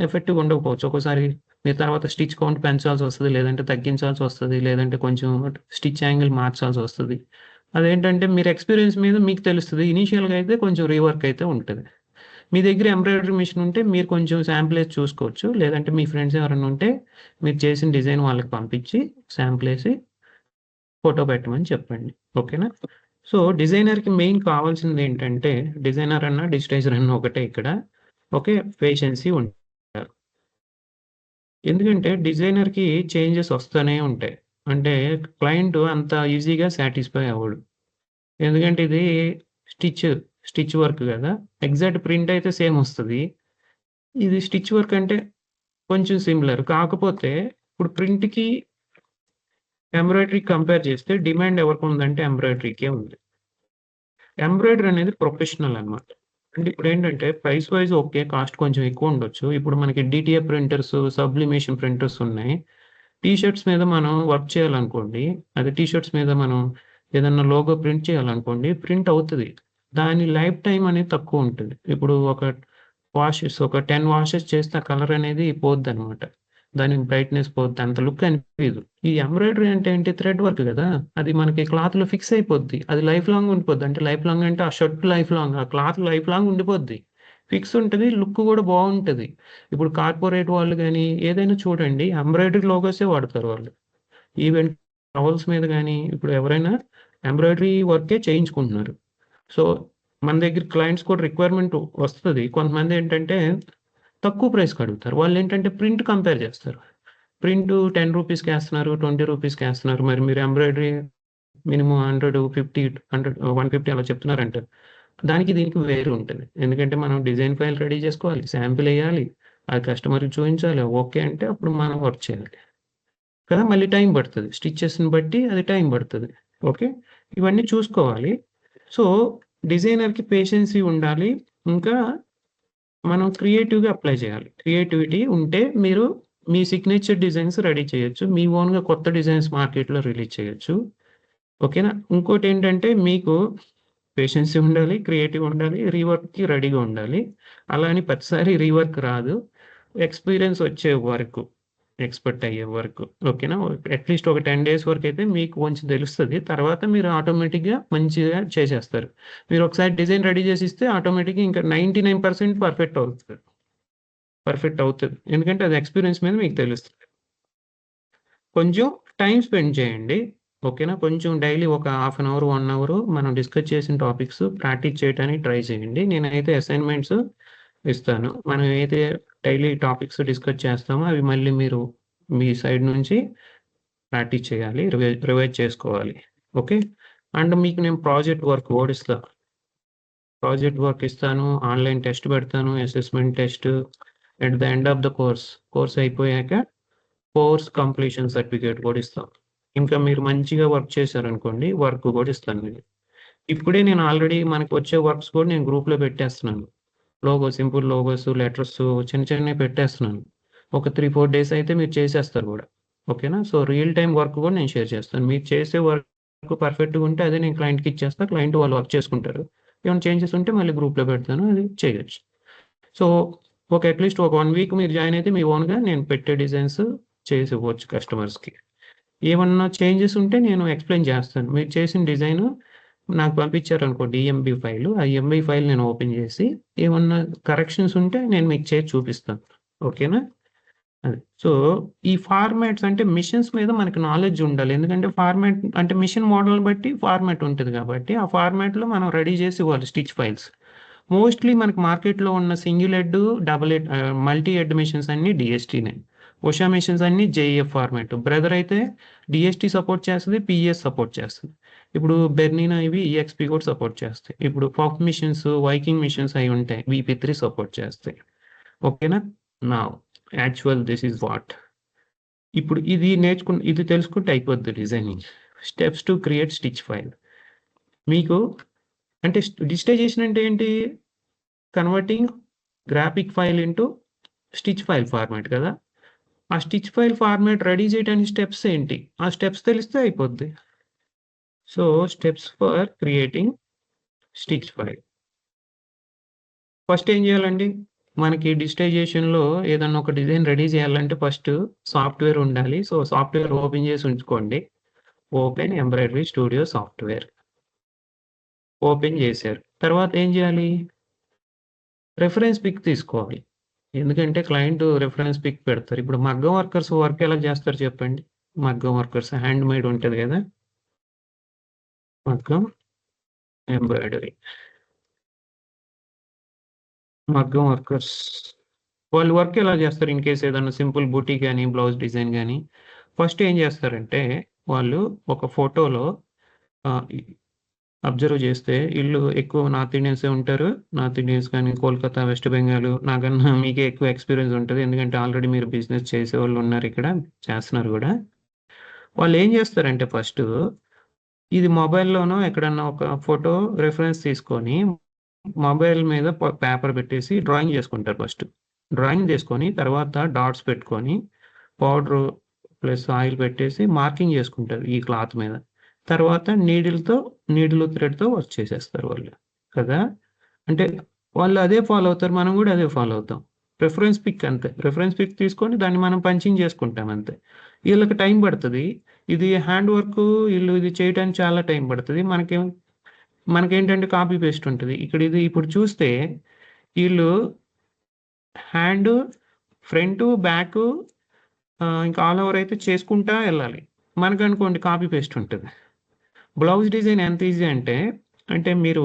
S1: ఎఫెక్టివ్‌గా ఉండకపోవచ్చు. ఒక్కోసారి మీరు తర్వాత స్టిచ్ కౌంట్ పెంచాల్సొస్తది. లేదంటే తగ్గించాల్సొస్తది. లేదంటే కొంచెం స్టిచ్ యాంగిల్ మార్చాల్సొస్తది. అదేంటంటే మీరు ఎక్స్‌పీరియన్స్ మీద మీకు తెలుస్తది. ఇనీషియల్‌గా అయితే కొంచెం రీవర్క్ అయితే ఉంటది. మీ దగ్గర ఎంబ్రాయిడరీ మెషిన్ ఉంటే మీరు కొంచెం శాంపిల్ ఏసి చూసుకోవచ్చు. లేదంటే మీ ఫ్రెండ్స్ ఎవరైనా ఉంటే మీరు చేసిన డిజైన్ వాళ్ళకి పంపించి శాంపిల్ ఏసి ఫోటో పెట్టమని చెప్పండి. ఓకేనా? సో, డిజైనర్‌కి మెయిన్ కావాల్సిందేంటంటే, డిజైనర్ అన్నా, డిజిటైజర్ అన్నా ఒకటే ఇక్కడ. ఓకే. పేషెన్సీ ఉండాలి. ఎందుకంటే డిజైనర్‌కి చేంజెస్ వస్తానే ఉంటాయి. అంటే క్లయింట్ అంత ఈజీగా సాటిస్ఫై అవ్వడు. ఎందుకంటే ఇది స్టిచ్, స్టిచ్ వర్క్ గదా! ఎగ్జాక్ట్ ప్రింట్ అయితే సేమ్ వస్తది. ఇది స్టిచ్ వర్క్ అంటే కొంచెం సిమిలర్. కాకపోతే ఇప్పుడు ప్రింట్‌కి, ఎంబ్రాయిడరీకి కంపేర్ చేస్తే డిమాండ్ ఎవరికుందంటే ఎంబ్రాయిడరీకే ఉంది. ఎంబ్రాయిడరీ అనేది ప్రొఫెషనల్ అన్నమాట. అంటే ఇప్పుడేంటంటే ప్రైస్ వైస్ ఓకే. కాస్ట్ కొంచెం ఎక్కువుండొచ్చు. ఇప్పుడు మనకి డీటీఎఫ్ ప్రింటర్స్, సబ్లిమేషన్ ప్రింటర్స్ ఉన్నాయి. టీ షర్ట్స్ మీద మనం వర్క్ చేయాలనుకోండి, అదే టీ షర్ట్స్ మీద మనం ఏదన్నా లోగో ప్రింట్ చేయాలనుకోండి, ప్రింట్ అవుతది. దాని లైఫ్ టైమ్ అనేది తక్కువుంటది. ఇప్పుడు ఒక 10 వాషెస్ చేస్తే ఆ కలర్ అనేది పోద్దనమాట. దాని బ్రైట్‌నెస్ పోద్ది. అంత లుక్ అనిపియదు. ఈ ఎంబ్రాయిడరీ అంటే ఏంటి థ్రెడ్ వర్క్ గదా! అది మనకి క్లాత్‌లో ఫిక్స్ అయిపోద్ది. అది లైఫ్ లాంగ్ ఉండిపోద్ది. అంటే లైఫ్ లాంగ్ అంటే ఆ షర్ట్ లైఫ్ లాంగ్, ఆ క్లాత్ లైఫ్ లాంగ్ ఉండిపోద్ది. ఫిక్స్ ఉంటది. లుక్ గూడా బావుంటది. ఇప్పుడు కార్పొరేట్ వాళ్ళు గాని, ఏదైనా చూడండి ఎంబ్రాయిడరీ లోగోసే వాడతారు వాళ్ళు. ఈవెన్ టవల్స్ మీద గాని, ఇప్పుడు ఎవరైనా ఎంబ్రాయిడరీ వర్కే చేయించుకుంటున్నారు. సో, మన దగ్గర క్లయింట్స్ కూడా రిక్వైర్మెంట్ వస్తది. కొంతమందేంటంటే తక్కువ ప్రైస్‌కి అడుగుతారు. వాళ్ళేంటంటే ప్రింట్ కంపేర్ చేస్తారు. ప్రింటు రూ. 10కేస్తున్నారు, రూ. 20కేస్తున్నారు. మరి మీరు ఎంబ్రాయిడరీ మినిమమ్ 100, 50, 100, 150 అలా చెప్తున్నారంటారు. దానికి దీనికి వేరు ఉంటది. ఎందుకంటే మనం డిజైన్ ఫైల్ రెడీ చేసుకోవాలి, శాంపిల్ ఎయ్యాలి, అది కస్టమర్‌కి చూయించాలి. ఓకే అంటే అప్పుడు మనం వర్క్ చేయాలి. కదా! మళ్ళీ టైం పడతది. స్టిచెస్‌ని బట్టి అది టైం పడతది. ఓకే. ఇవన్నీ చూసుకోవాలి. సో, డిజైనర్‌కి పేషెన్సీ ఉండాలి. ఇంకా మనం క్రియేటివ్‌గా అప్లై చేయాలి. క్రియేటివిటీ ఉంటే మీరు మీ సిగ్నేచర్ డిజైన్స్ రెడీ చేయొచ్చు. మీ ఓన్‌గా కొత్త డిజైన్స్ మార్కెట్‌లో రిలీజ్ చేయొచ్చు. ఓకేనా? ఇంకోటేంటంటే మీకు పేషెన్సీ ఉండాలి, క్రియేటివ్ ఉండాలి, రీవర్క్‌కి రెడీగా ఉండాలి. అలా అని ప్రతిసారి రీవర్క్ రాదు. ఎక్స్‌పీరియన్స్ వచ్చే వరకు, ఎక్స్‌పర్ట్ అయ్యే వరకు. ఓకేనా? అట్‌లీస్ట్ ఒక 10 డేస్ వరకైతే మీకు కొంచెం తెలుస్తది. తర్వాత మీరు ఆటోమేటిక్‌గా మంచిగా చేసేస్తారు. మీరు ఒకసారి డిజైన్ రెడీ చేసి ఇస్తే ఆటోమేటిక్‌గా ఇంకా 99% పర్ఫెక్ట్ అవుతది. పర్ఫెక్ట్ అవుతది. ఎందుకంటే అది ఎక్స్‌పీరియన్స్ మీద మీకు తెలుస్తది. కొంచెం టైమ్ స్పెండ్ చేయండి. ఓకేనా? కొంచెం డైలీ ఒక హాఫ్ అన్ అవర్, 1 అవర్ మనం డిస్కస్ చేసిన టాపిక్స్ ప్రాక్టీస్ చేయడానికి ట్రై చేయండి. నేనైతే అసైన్‌మెంట్స్ ఇస్తాను. మనం ఏదైతే డైలీ టాపిక్స్ డిస్కస్ చేస్తామో అవి మళ్ళీ మీరు మీ సైడ్ నుంచి ప్రాక్టీస్ చేయాలి. రివైజ్ చేసుకోవాలి. ఓకే. అండ్ మీకు నేను ప్రాజెక్ట్ వర్క్ కూడా ఇస్తా. ప్రాజెక్ట్ వర్క్ ఇస్తాను. ఆన్‌లైన్ టెస్ట్ పెడతాను. Assessment test at the end of the course అయిపోయాక కోర్స్ కంప్లీషన్ సర్టిఫికేట్ కూడా ఇస్తాం. ఇంకా మీరు మంచిగా వర్క్ చేశారనుకోండి, వర్క్ కూడా ఇస్తాను నేను. ఇప్పుడే నేను ఆల్రెడీ మనకు వచ్చే వర్క్స్ కూడా నేను గ్రూప్‌లో పెట్టేస్తున్నాను. సింపుల్ లోగోస్, లెటర్స్ చిన్న చిన్నవి పెట్టేస్తున్నాను. ఒక 3, 4 డేస్ అయితే మీరు చేసేస్తారు గూడా. ఓకేనా? సో, రియల్ టైమ్ వర్క్ గూడా నేను షేర్ చేస్తాను. మీరు చేసే వర్క్ పర్ఫెక్ట్‌గా ఉంటే అదే నేను క్లయింట్‌కి ఇచ్చేస్తా. క్లయింట్ వాళ్ళు వర్క్ చేసుకుంటారు. ఏమైనా చేంజెస్ ఉంటే మళ్ళీ గ్రూప్‌లో పెడతాను. అది చేయొచ్చు. సో, అట్‌లీస్ట్ ఒక 1 వీక్ మీరు జాయిన్ అయితే మీ ఓన్‌గా నేను పెట్టే డిజైన్స్ చేసివ్వచ్చు కస్టమర్స్‌కి. ఏమన్నా చేంజెస్ ఉంటే నేను ఎక్స్‌ప్లెయిన్ చేస్తాను. మీరు చేసిన డిజైను నాకు పంపించారనుకోండి ఈఎంబీ ఫైలు. ఆ ఈఎంబీ ఫైల్ నేను ఓపెన్ చేసి ఏమన్నా కరెక్షన్స్ ఉంటే నేను మీకు చేసి చూపిస్తాను. ఓకేనా? అది. సో, ఈ ఫార్మాట్స్ అంటే మిషన్స్ మీద మనకి నాలెడ్జ్ ఉండాలి. ఎందుకంటే ఫార్మాట్ అంటే మిషన్ మోడల్‌ని బట్టి ఫార్మాట్ ఉంటది కాబట్టి, ఆ ఫార్మాట్‌లో మనం రెడీ చేసి ఇవ్వాలి స్టిచ్ ఫైల్స్. మోస్ట్‌లీ మనకి మార్కెట్‌లో ఉన్న single head, multi head machines అన్నీ డీఎస్‌టీనే. ఉషా మెషిన్స్ అన్నీ జేఈఎఫ్ ఫార్మాట్. బ్రదర్ అయితే డీఎస్‌టీ సపోర్ట్ చేస్తది. పీఈఎస్ సపోర్ట్ చేస్తది. ఇప్పుడు బెర్నినా ఇవి ఈఎక్స్‌పీ కూడా సపోర్ట్ చేస్తాయి. ఇప్పుడు పఫ్ మెషిన్స్, వైకింగ్ మెషిన్స్ అయి ఉంటాయి. వీపీ3 సపోర్ట్ చేస్తాయి. ఓకేనా? Now this is what. ఇప్పుడు ఇది తెలుసుకుంటే అయిపోద్ది designing. Steps to create stitch file. మీకు అంటే డిజిటైజేషన్ అంటే ఏంటి? Converting graphic file into stitch file format కదా! ఆ స్టిచ్ ఫైల్ ఫార్మాట్ రెడీ చేయడానికి స్టెప్స్ ఏంటి? ఆ స్టెప్స్ తెలిస్తే అయిపోద్ది. So, steps for creating stitch file. First ఏం చేయాలండి? మనకి డిజిటైజేషన్‌లో ఏదన్నా ఒక డిజైన్ రెడీ చేయాలంటే ఫస్ట్ సాఫ్ట్‌వేర్ ఉండాలి. సో, సాఫ్ట్‌వేర్ ఓపెన్ చేసి ఉంచుకోండి. Open embroidery studio software. Open చేశారు. తర్వాత ఏం చేయాలి? రిఫరెన్స్ పిక్ తీసుకోవాలి. ఎందుకంటే క్లయింట్ రిఫరెన్స్ పిక్ పెడతారు. ఇప్పుడు మగ్గం వర్కర్స్ వర్క్ ఎలా చేస్తారో చెప్పండి? మగ్గం వర్కర్స్ హ్యాండ్‌మేడ్ ఉంటది గదా! మగ్గం ఎంబ్రాయిడరీ. మగ్గం వర్కర్స్. వాళ్ళు వర్క్ ఎలా చేస్తారు? ఇన్ కేస్ ఏదన్నా సింపుల్ బుటీక్ గాని, బ్లౌజ్ డిజైన్ గాని, ఫస్ట్ ఏం చేస్తారంటే, వాళ్ళు ఒక ఫోటోలో ఆహ్, అబ్జర్వ్ చేస్తే ఈళ్ళు ఎక్కువ నార్త్ ఇండియన్సే ఉంటారు. నార్త్ ఇండియన్స్ కానీ, కోల్‌కతా, వెస్ట్ బెంగాల్ నాకన్నా మీకే ఎక్కువ ఎక్స్‌పీరియన్స్ ఉంటది. ఎందుకంటే ఆల్రెడీ మీరు బిజినెస్ చేసేవాళ్ళున్నారిక్కడ. చేస్తున్నారు గూడా. వాళ్ళేం జేస్తారంటే ఫస్టు, ఇది మొబైల్‌లోనో ఎక్కడన్నా ఒక ఫోటో రిఫరెన్స్ తీసుకొని, మొబైల్ మీద పేపర్ పెట్టేసి డ్రాయింగ్ జేసుకుంటారు ఫస్ట్. డ్రాయింగ్ జేసుకొని, తర్వాత డాట్స్ పెట్టుకొని, పౌడరు ప్లస్ ఆయిల్ పెట్టేసి మార్కింగ్ జేసుకుంటారు ఈ క్లాత్ మీద. తర్వాత నీడిల్, థ్రెడ్‌తో వర్క్ చేసేస్తారు వాళ్ళు. కదా! అంటే వాళ్ళు అదే ఫాలో అవుతారు. మనం గూడా అదే ఫాలో అవుతాం. రిఫరెన్స్ పిక్ అంతే. రిఫరెన్స్ పిక్ తీసుకొని దాన్ని మనం పంచింగ్ చేసుకుంటాం అంతే. వీళ్ళకి టైం పడుతుంది. ఇది హ్యాండ్ వర్క్, వీళ్ళు ఇది చేయడానికి చాలా టైం పడుతుంది. మనకేంటంటే కాపీ పేస్ట్ ఉంటుంది. ఇది ఇప్పుడు చూస్తే వీళ్ళు హ్యాండ్, ఫ్రంట్, బ్యాక్ ఇంకా ఆల్ ఓవర్ అయితే చేసుకుంటా వెళ్ళాలి. మనకనుకోండి కాపీ పేస్ట్ ఉంటుంది. బ్లౌజ్ డిజైన్ ఎంత ఈజీ అంటే మీరు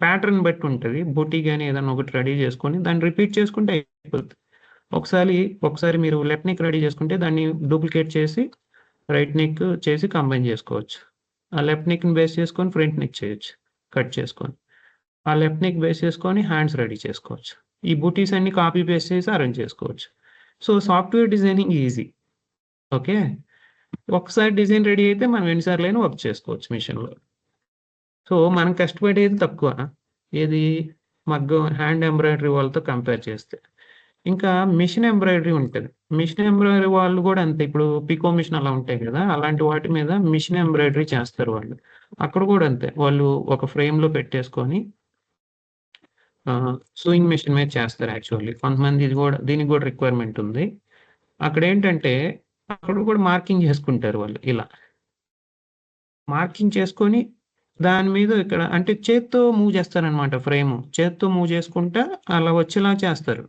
S1: ప్యాటర్న్ బట్టి ఉంటుంది. బుటీ కానీ ఏదైనా ఒకటి రెడీ చేసుకొని దాన్ని రిపీట్ చేసుకుంటే అయిపోతుంది. ఒకసారి మీరు లెఫ్ట్ నెక్ రెడీ చేసుకుంటే దాన్ని డూప్లికేట్ చేసి రైట్ నెక్ చేసి కంబైన్ చేసుకోవచ్చు. ఆ లెఫ్ట్ నెక్ని బేస్ చేసుకొని ఫ్రంట్ నెక్ చేయొచ్చు కట్ చేసుకొని. ఆ లెఫ్ట్ నెక్ బేస్ చేసుకొని హ్యాండ్స్ రెడీ చేసుకోవచ్చు. ఈ బూటీస్ అన్ని కాపీ పేస్ట్ చేసి అరేంజ్ చేసుకోవచ్చు. So software designing easy. Okay, ఒకసారి డిజైన్ రెడీ అయితే మనం ఎన్నిసార్లైనా వర్క్ చేసుకోవచ్చు మిషన్లో. సో మనం కష్టపడేది తక్కువ, ఏది మగ్గం హ్యాండ్ ఎంబ్రాయిడరీ వాళ్ళతో కంపేర్ చేస్తే. ఇంకా మిషన్ ఎంబ్రాయిడరీ ఉంటుంది. మిషన్ ఎంబ్రాయిడరీ వాళ్ళు కూడా అంతే. ఇప్పుడు పికో మిషన్ అలా ఉంటాయి కదా, అలాంటి వాటి మీద మిషన్ ఎంబ్రాయిడరీ చేస్తారు వాళ్ళు. అక్కడ కూడా అంతే, వాళ్ళు ఒక ఫ్రేమ్లో పెట్టేసుకొని సూయింగ్ మిషన్ మీద చేస్తారు. యాక్చువల్లీ కొంతమంది దీనికి కూడా రిక్వైర్మెంట్ ఉంది. అక్కడ ఏంటంటే అక్కడ కూడా మార్కింగ్ చేసుకుంటారు వాళ్ళు. ఇలా మార్కింగ్ చేసుకొని దాని మీద ఇక్కడ అంటే చేత్తో మూవ్ చేస్తారనమాట. ఫ్రేమ్ చేత్తో మూవ్ చేసుకుంటా అలా వచ్చేలా చేస్తారు.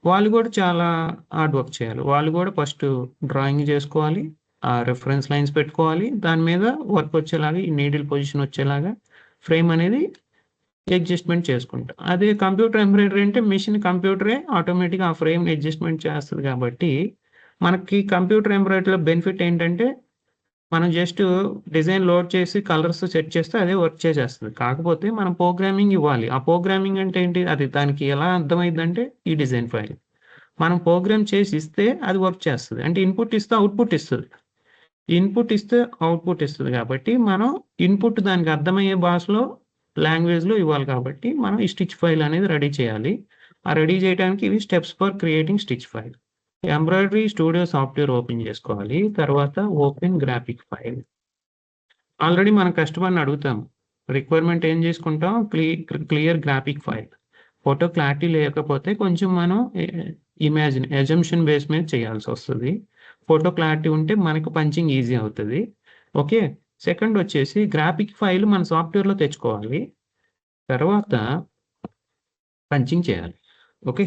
S1: వాళ్ళు కూడా చాలా హార్డ్ వర్క్ చేయాలి. వాళ్ళు కూడా ఫస్ట్ డ్రాయింగ్ చేసుకోవాలి, ఆ రెఫరెన్స్ లైన్స్ పెట్టుకోవాలి, దాని మీద వర్క్ వచ్చేలాగా ఈ నీడిల్ పొజిషన్ వచ్చేలాగా ఫ్రేమ్ అనేది అడ్జస్ట్మెంట్ చేసుకుంటాం. అదే కంప్యూటర్ ఎంబ్రాయిడరీ అంటే మిషన్ కంప్యూటరే ఆటోమేటిక్గా ఆ ఫ్రేమ్ని అడ్జస్ట్మెంట్ చేస్తుంది. కాబట్టి మనకి కంప్యూటర్ ఎంబ్రాయిడరీలో బెనిఫిట్ ఏంటంటే మనం జస్ట్ డిజైన్ లోడ్ చేసి కలర్స్ సెట్ చేస్తే అదే వర్క్ చేసేస్తుంది. కాకపోతే మనం ప్రోగ్రామింగ్ ఇవ్వాలి. ఆ ప్రోగ్రామింగ్ అంటే ఏంటి, అది దానికి ఎలా అర్థమైందంటే ఈ డిజైన్ ఫైల్ మనం ప్రోగ్రామ్ చేసి ఇస్తే అది వర్క్ చేస్తుంది. అంటే ఇన్పుట్ ఇస్తే అవుట్పుట్ ఇస్తుంది, ఇన్పుట్ ఇస్తే అవుట్పుట్ ఇస్తుంది. కాబట్టి మనం ఇన్పుట్ దానికి అర్థమయ్యే భాషలో లాంగ్వేజ్లో ఇవ్వాలి. కాబట్టి మనం ఈ స్టిచ్ ఫైల్ అనేది రెడీ చేయాలి. ఆ రెడీ చేయడానికి ఇవి steps for creating stitch file. Embroidery studio software open చేసుకోవాలి. తర్వాత ఓపెన్ గ్రాఫిక్ ఫైల్. ఆల్రెడీ మనం కస్టమర్ని అడుగుతాం, రిక్వైర్మెంట్ ఏం చేసుకుంటాం, clear graphic file. Photo clarity లేకపోతే కొంచెం మనం అజంప్షన్ బేస్ మీద చేయాల్సి వస్తుంది. ఫోటో క్లారిటీ ఉంటే మనకు పంచింగ్ ఈజీ అవుతుంది. ఓకే, సెకండ్ వచ్చేసి గ్రాఫిక్ ఫైల్ మన సాఫ్ట్వేర్లో తెచ్చుకోవాలి. తర్వాత పంచింగ్ చేయాలి. Okay,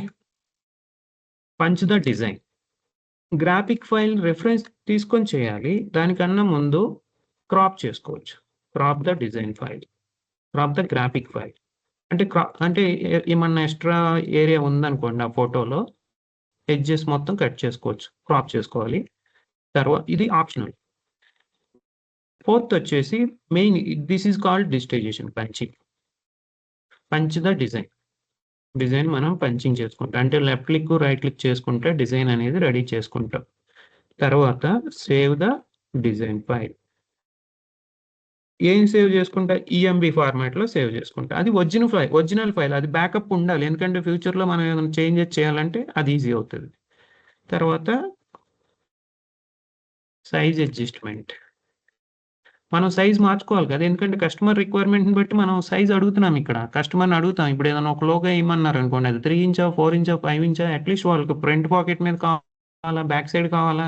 S1: punch the design. Graphic file reference తీసుకొని చేయాలి. దానికన్నా ముందు క్రాప్ చేసుకోవచ్చు. Crop the design file, crop the graphic file. అంటే ఏమన్నా ఎక్స్ట్రా ఏరియా ఉందనుకోండి ఆ ఫోటోలో, ఎడ్జెస్ మొత్తం కట్ చేసుకోవచ్చు, క్రాప్ చేసుకోవాలి. తర్వాత ఇది ఆప్షనల్. ఫోర్త్ వచ్చేసి main, this is called digitisation, punching. Punch the design మనం పంచింగ్ చేసుకుంటాం. అంటే లెఫ్ట్ క్లిక్ రైట్ క్లిక్ చేసుకుంటే డిజైన్ అనేది రెడీ చేసుకుంటాం. తర్వాత సేవ్ ద డిజైన్ ఫైల్. ఏం సేవ్ చేసుకుంటా, ఈఎంబి ఫార్మాట్లో సేవ్ చేసుకుంటా. అది ఒరిజినల్ ఫైల్, అది బ్యాకప్ ఉండాలి. ఎందుకంటే ఫ్యూచర్లో మనం ఏదైనా చేంజెస్ చేయాలంటే అది ఈజీ అవుతుంది. తర్వాత సైజ్ అడ్జస్ట్మెంట్. మనం సైజ్ మార్చుకోవాలి కదా, ఎందుకంటే కస్టమర్ రిక్వైర్మెంట్ని బట్టి మనం సైజ్ అడుగుతున్నాం. ఇక్కడ కస్టమర్ని అడుగుతాం. ఇప్పుడు ఏదైనా ఒక లోగో ఇమ్మన్నారు అనుకోండి, అది 3 ఇంచా 4 ఇంచా 5 ఇంచా, అట్లీస్ట్ వాళ్ళకి ఫ్రంట్ పాకెట్ మీద కావాలా, బ్యాక్ సైడ్ కావాలా.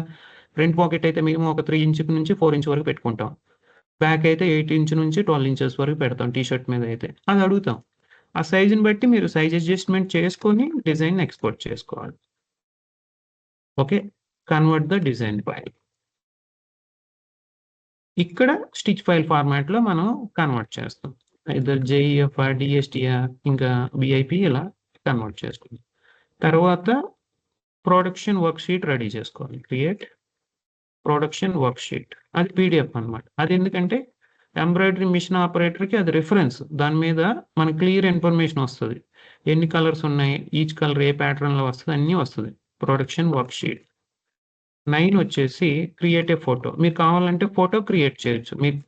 S1: ఫ్రంట్ పాకెట్ అయితే మినిమం ఒక 3 ఇంచ్ నుంచి 4 ఇంచ్ వరకు పెట్టుకుంటాం. బ్యాక్ అయితే 8 ఇంచ్ నుంచి 12 ఇంచెస్ వరకు పెడతాం టీషర్ట్ మీద అయితే. అది అడుగుతాం. ఆ సైజుని బట్టి మీరు సైజ్ అడ్జస్ట్మెంట్ చేసుకొని డిజైన్ ఎక్స్పోర్ట్ చేసుకోవాలి. Okay, convert the design file. ఇక్కడ స్టిచ్ ఫైల్ ఫార్మాట్లో మనం కన్వర్ట్ చేస్తాం. ఇద్దరు జేఈఎఫ్, డిఎస్టిఆర్, ఇంకా విఐపి ఇలా కన్వర్ట్ చేసుకుంటాం. తర్వాత ప్రొడక్షన్ వర్క్ షీట్ రెడీ చేసుకోవాలి. Create production work sheet. అది పీడిఎఫ్ అనమాట. అది ఎందుకంటే ఎంబ్రాయిడరీ మిషన్ ఆపరేటర్కి అది రిఫరెన్స్. దాని మీద మనకు క్లియర్ ఇన్ఫర్మేషన్ వస్తుంది. ఎన్ని కలర్స్ ఉన్నాయి, ఈచ్ కలర్ ఏ ప్యాటర్న్లో వస్తుంది, అన్నీ వస్తుంది. Production work sheet. 9 వచ్చేసి క్రియేట్ ఏ ఫోటో. మీరు కావాలంటే ఫోటో క్రియేట్ చేయొచ్చు. మీరు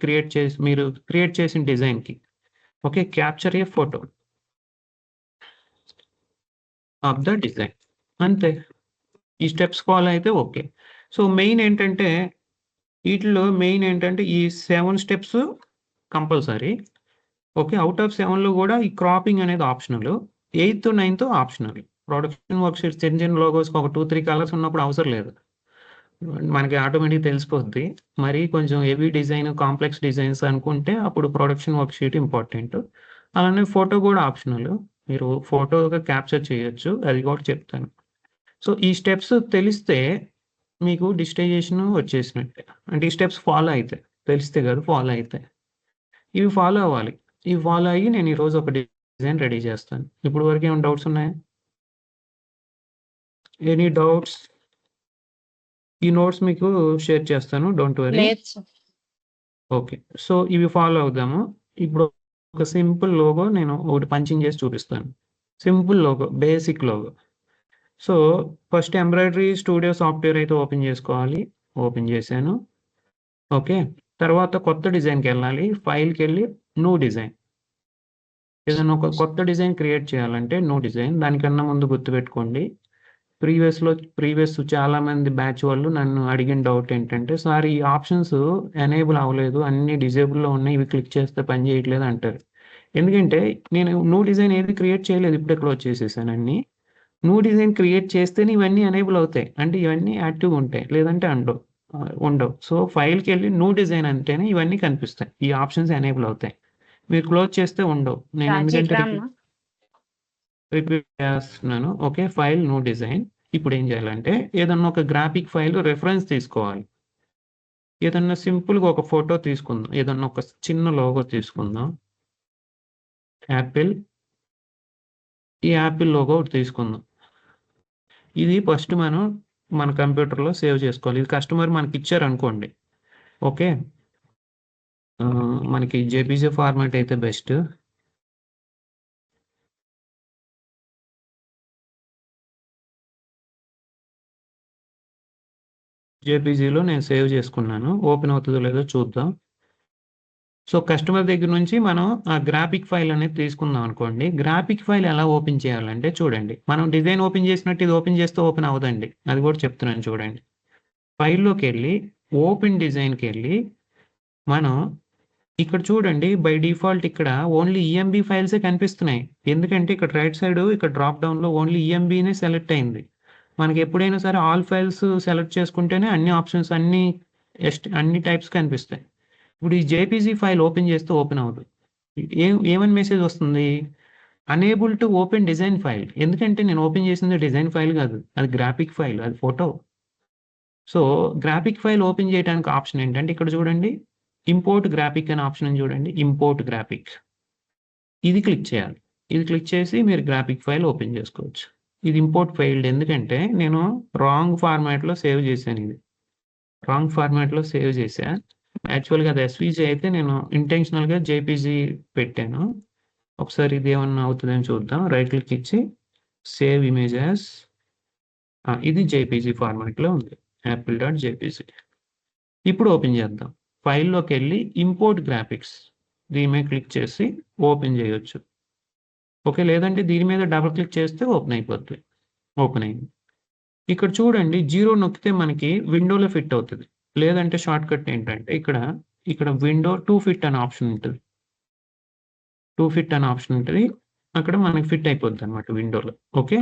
S1: క్రియేట్ చేసిన డిజైన్కి. Okay, capture a photo of the design. అంతే, ఈ స్టెప్స్ ఫాలో అయితే ఓకే. సో మెయిన్ ఏంటంటే ఈ 7 steps compulsory. Okay, out of 7లో కూడా ఈ క్రాపింగ్ అనేది optional. 8th 9th optional. Production work sheets చిన్న చిన్న లోగోస్కి ఒక 2-3 కలర్స్ ఉన్నప్పుడు అవసరం లేదు. మనకి ఆటోమేటిక్ తెలిసిపోద్ది. మరి కొంచెం హెవీ డిజైన్, కాంప్లెక్స్ డిజైన్స్ అనుకుంటే అప్పుడు ప్రొడక్షన్ వర్క్ షీట్ ఇంపార్టెంట్. అలానే ఫోటో కూడా ఆప్షనల్. మీరు ఫోటోగా క్యాప్చర్ చేయొచ్చు. అది కూడా చెప్తాను. సో ఈ స్టెప్స్ తెలిస్తే మీకు డిజిటైజేషన్ వచ్చేసినట్టే. అంటే ఈ స్టెప్స్ ఫాలో అయితే తెలిస్తే కాదు, ఫాలో అయితే ఇవి ఫాలో అవ్వాలి. ఇవి ఫాలో అయ్యి నేను ఈరోజు ఒక డిజైన్ రెడీ చేస్తాను. ఇప్పుడు వరకు ఏమైనా డౌట్స్ ఉన్నాయా? Any doubts? ఈ నోట్స్ మీకు షేర్ చేస్తాను. Don't worry.
S2: లేదు సార్.
S1: ఓకే. సో ఇవి ఫాలో అవుదాము. ఇప్పుడు ఒక సింపుల్ లోగో నేను ఒకటి పంచింగ్ చేసి చూపిస్తాను. Simple logo, basic logo. So first embroidery studio software అయితే ఓపెన్ చేసుకోవాలి. ఓపెన్ చేశాను. ఓకే. తర్వాత కొత్త డిజైన్‌కెళ్ళాలి. ఫైల్‌కెళ్ళి న్యూ డిజైన్. ఏదైనా ఒక కొత్త డిజైన్ క్రియేట్ చేయాలంటే న్యూ డిజైన్. దానికన్నా ముందు గుర్తుపెట్టుకోండి. ప్రీవియస్ చాలా మంది బ్యాచ్ వాళ్ళు నన్ను అడిగిన డౌట్ ఏంటంటే, సార్ ఈ ఆప్షన్స్ ఎనేబుల్ అవ్వలేదు. అన్నీ డిజేబుల్‌లో ఉన్నాయి. ఇవి క్లిక్ చేస్తే పని చేయట్లేదు అంటారు. ఎందుకంటే నేను న్యూ డిజైన్ ఏది క్రియేట్ చేయలేదు. ఇప్పుడే క్లోజ్ చేసేసాను అన్నీ. న్యూ డిజైన్ క్రియేట్ చేస్తేనే ఇవన్నీ ఎనేబుల్ అవుతాయి. అంటే ఇవన్నీ యాక్టివ్‌గా ఉంటాయి. లేదంటే ఉండవు. సో ఫైల్‌కెళ్ళి న్యూ డిజైన్ అంటేనే ఇవన్నీ కనిపిస్తాయి. ఈ ఆప్షన్స్ ఎనేబుల్ అవుతాయి. మీరు క్లోజ్ చేస్తే ఉండవు. నేను ఎందుకంటే రిపీట్ చేస్తున్నాను. ఓకే. File new design. ఇప్పుడు ఏం చేయాలంటే ఏదన్నా ఒక గ్రాఫిక్ ఫైల్ రిఫరెన్స్ తీసుకోవాలి. ఏదన్నా సింపుల్‌గా ఒక ఫోటో తీసుకుందాం. ఏదన్నా ఒక చిన్న లోగో తీసుకుందాం. యాపిల్. ఈ యాపిల్ లోగో ఒకటి తీసుకుందాం. ఇది ఫస్ట్ మనం మన కంప్యూటర్‌లో సేవ్ చేసుకోవాలి. ఇది కస్టమర్ మనకిచ్చారనుకోండి. ఓకే. మనకి జేపీజీ ఫార్మాట్ అయితే బెస్ట్. జేపీజీలో నేను సేవ్ చేసుకున్నాను. ఓపెన్ అవుతుందో లేదో చూద్దాం. సో కస్టమర్ దగ్గర నుంచి మనం ఆ గ్రాఫిక్ ఫైల్ అనేది తీసుకుందాం అనుకోండి. గ్రాఫిక్ ఫైల్ ఎలా ఓపెన్ చేయాలంటే చూడండి. మనం డిజైన్ ఓపెన్ చేసినట్టు ఇది ఓపెన్ చేస్తే ఓపెన్ అవ్వదండి. అది కూడా చెప్తున్నాను చూడండి. ఫైల్‌లోకెళ్ళి ఓపెన్ డిజైన్‌కెళ్ళి మనం ఇక్కడ చూడండి బై డిఫాల్ట్ ఇక్కడ ఓన్లీ ఈఎంబీ ఫైల్సే కనిపిస్తున్నాయి. ఎందుకంటే ఇక్కడ రైట్ సైడ్ ఇక్కడ డ్రాప్ డౌన్‌లో ఓన్లీ ఈఎంబీనే సెలెక్ట్ అయింది. మనకి ఎప్పుడైనా సరే ఆల్ ఫైల్స్ సెలెక్ట్ చేసుకుంటేనే అన్ని ఆప్షన్స్ అన్ని టైప్స్ కనిపిస్తాయి. ఇప్పుడు ఈ జేపీజీ ఫైల్ ఓపెన్ చేస్తే ఓపెన్ అవ్వదు. ఏమని మెసేజ్ వస్తుంది? Unable to open design file. ఎందుకంటే నేను ఓపెన్ చేసింది డిజైన్ ఫైల్ కాదు. అది గ్రాఫిక్ ఫైల్. అది photo. So graphic file open చేయడానికి ఆప్షన్ ఏంటంటే ఇక్కడ చూడండి. ఇంపోర్ట్ గ్రాఫిక్ అనే ఆప్షన్ చూడండి. Import graphic. ఇది క్లిక్ చేయాలి. ఇది క్లిక్ చేసి మీరు గ్రాఫిక్ ఫైల్ ఓపెన్ చేసుకోవచ్చు. ఇది ఇంపోర్ట్ ఫైల్డ్ ఎందుకంటే నేను రాంగ్ ఫార్మాట్‌లో సేవ్ చేశాను ఇది. రాంగ్ ఫార్మాట్‌లో సేవ్ చేశా. యాక్చువల్‌గా అది ఎస్‌వీజీ అయితే నేను ఇంటెన్షనల్‌గా జేపీజీ పెట్టాను. ఒకసారి ఇది ఏమన్నా అవుతదని చూద్దాం. రైట్ క్లిక్ ఇచ్చి సేవ్ ఇమేజ్ యాస్. ఇది జేపీజీ ఫార్మాట్‌లో ఉంది. apple.jpg. ఇప్పుడు ఓపెన్ చేద్దాం. ఫైల్‌లోకెళ్ళి ఇంపోర్ట్ గ్రాఫిక్స్ దీని మీద క్లిక్ చేసి ఓపెన్ చేయొచ్చు. ఓకే. లేదంటే దీని మీద డబుల్ క్లిక్ చేస్తే ఓపెన్ అయిపోద్ది. ఓపెన్ అయింది. ఇక్కడ చూడండి 0 నొక్కితే మనకి విండోలో ఫిట్ అవుతది. లేదంటే షార్ట్‌కట్ ఏంటంటే ఇక్కడ విండో 2 ఫిట్ అనే ఆప్షన్ ఉంటది. 2 ఫిట్ అనే ఆప్షన్ ఉంటది. అక్కడ మనకి ఫిట్ అయిపోద్దనమాట విండోలో. ఓకే.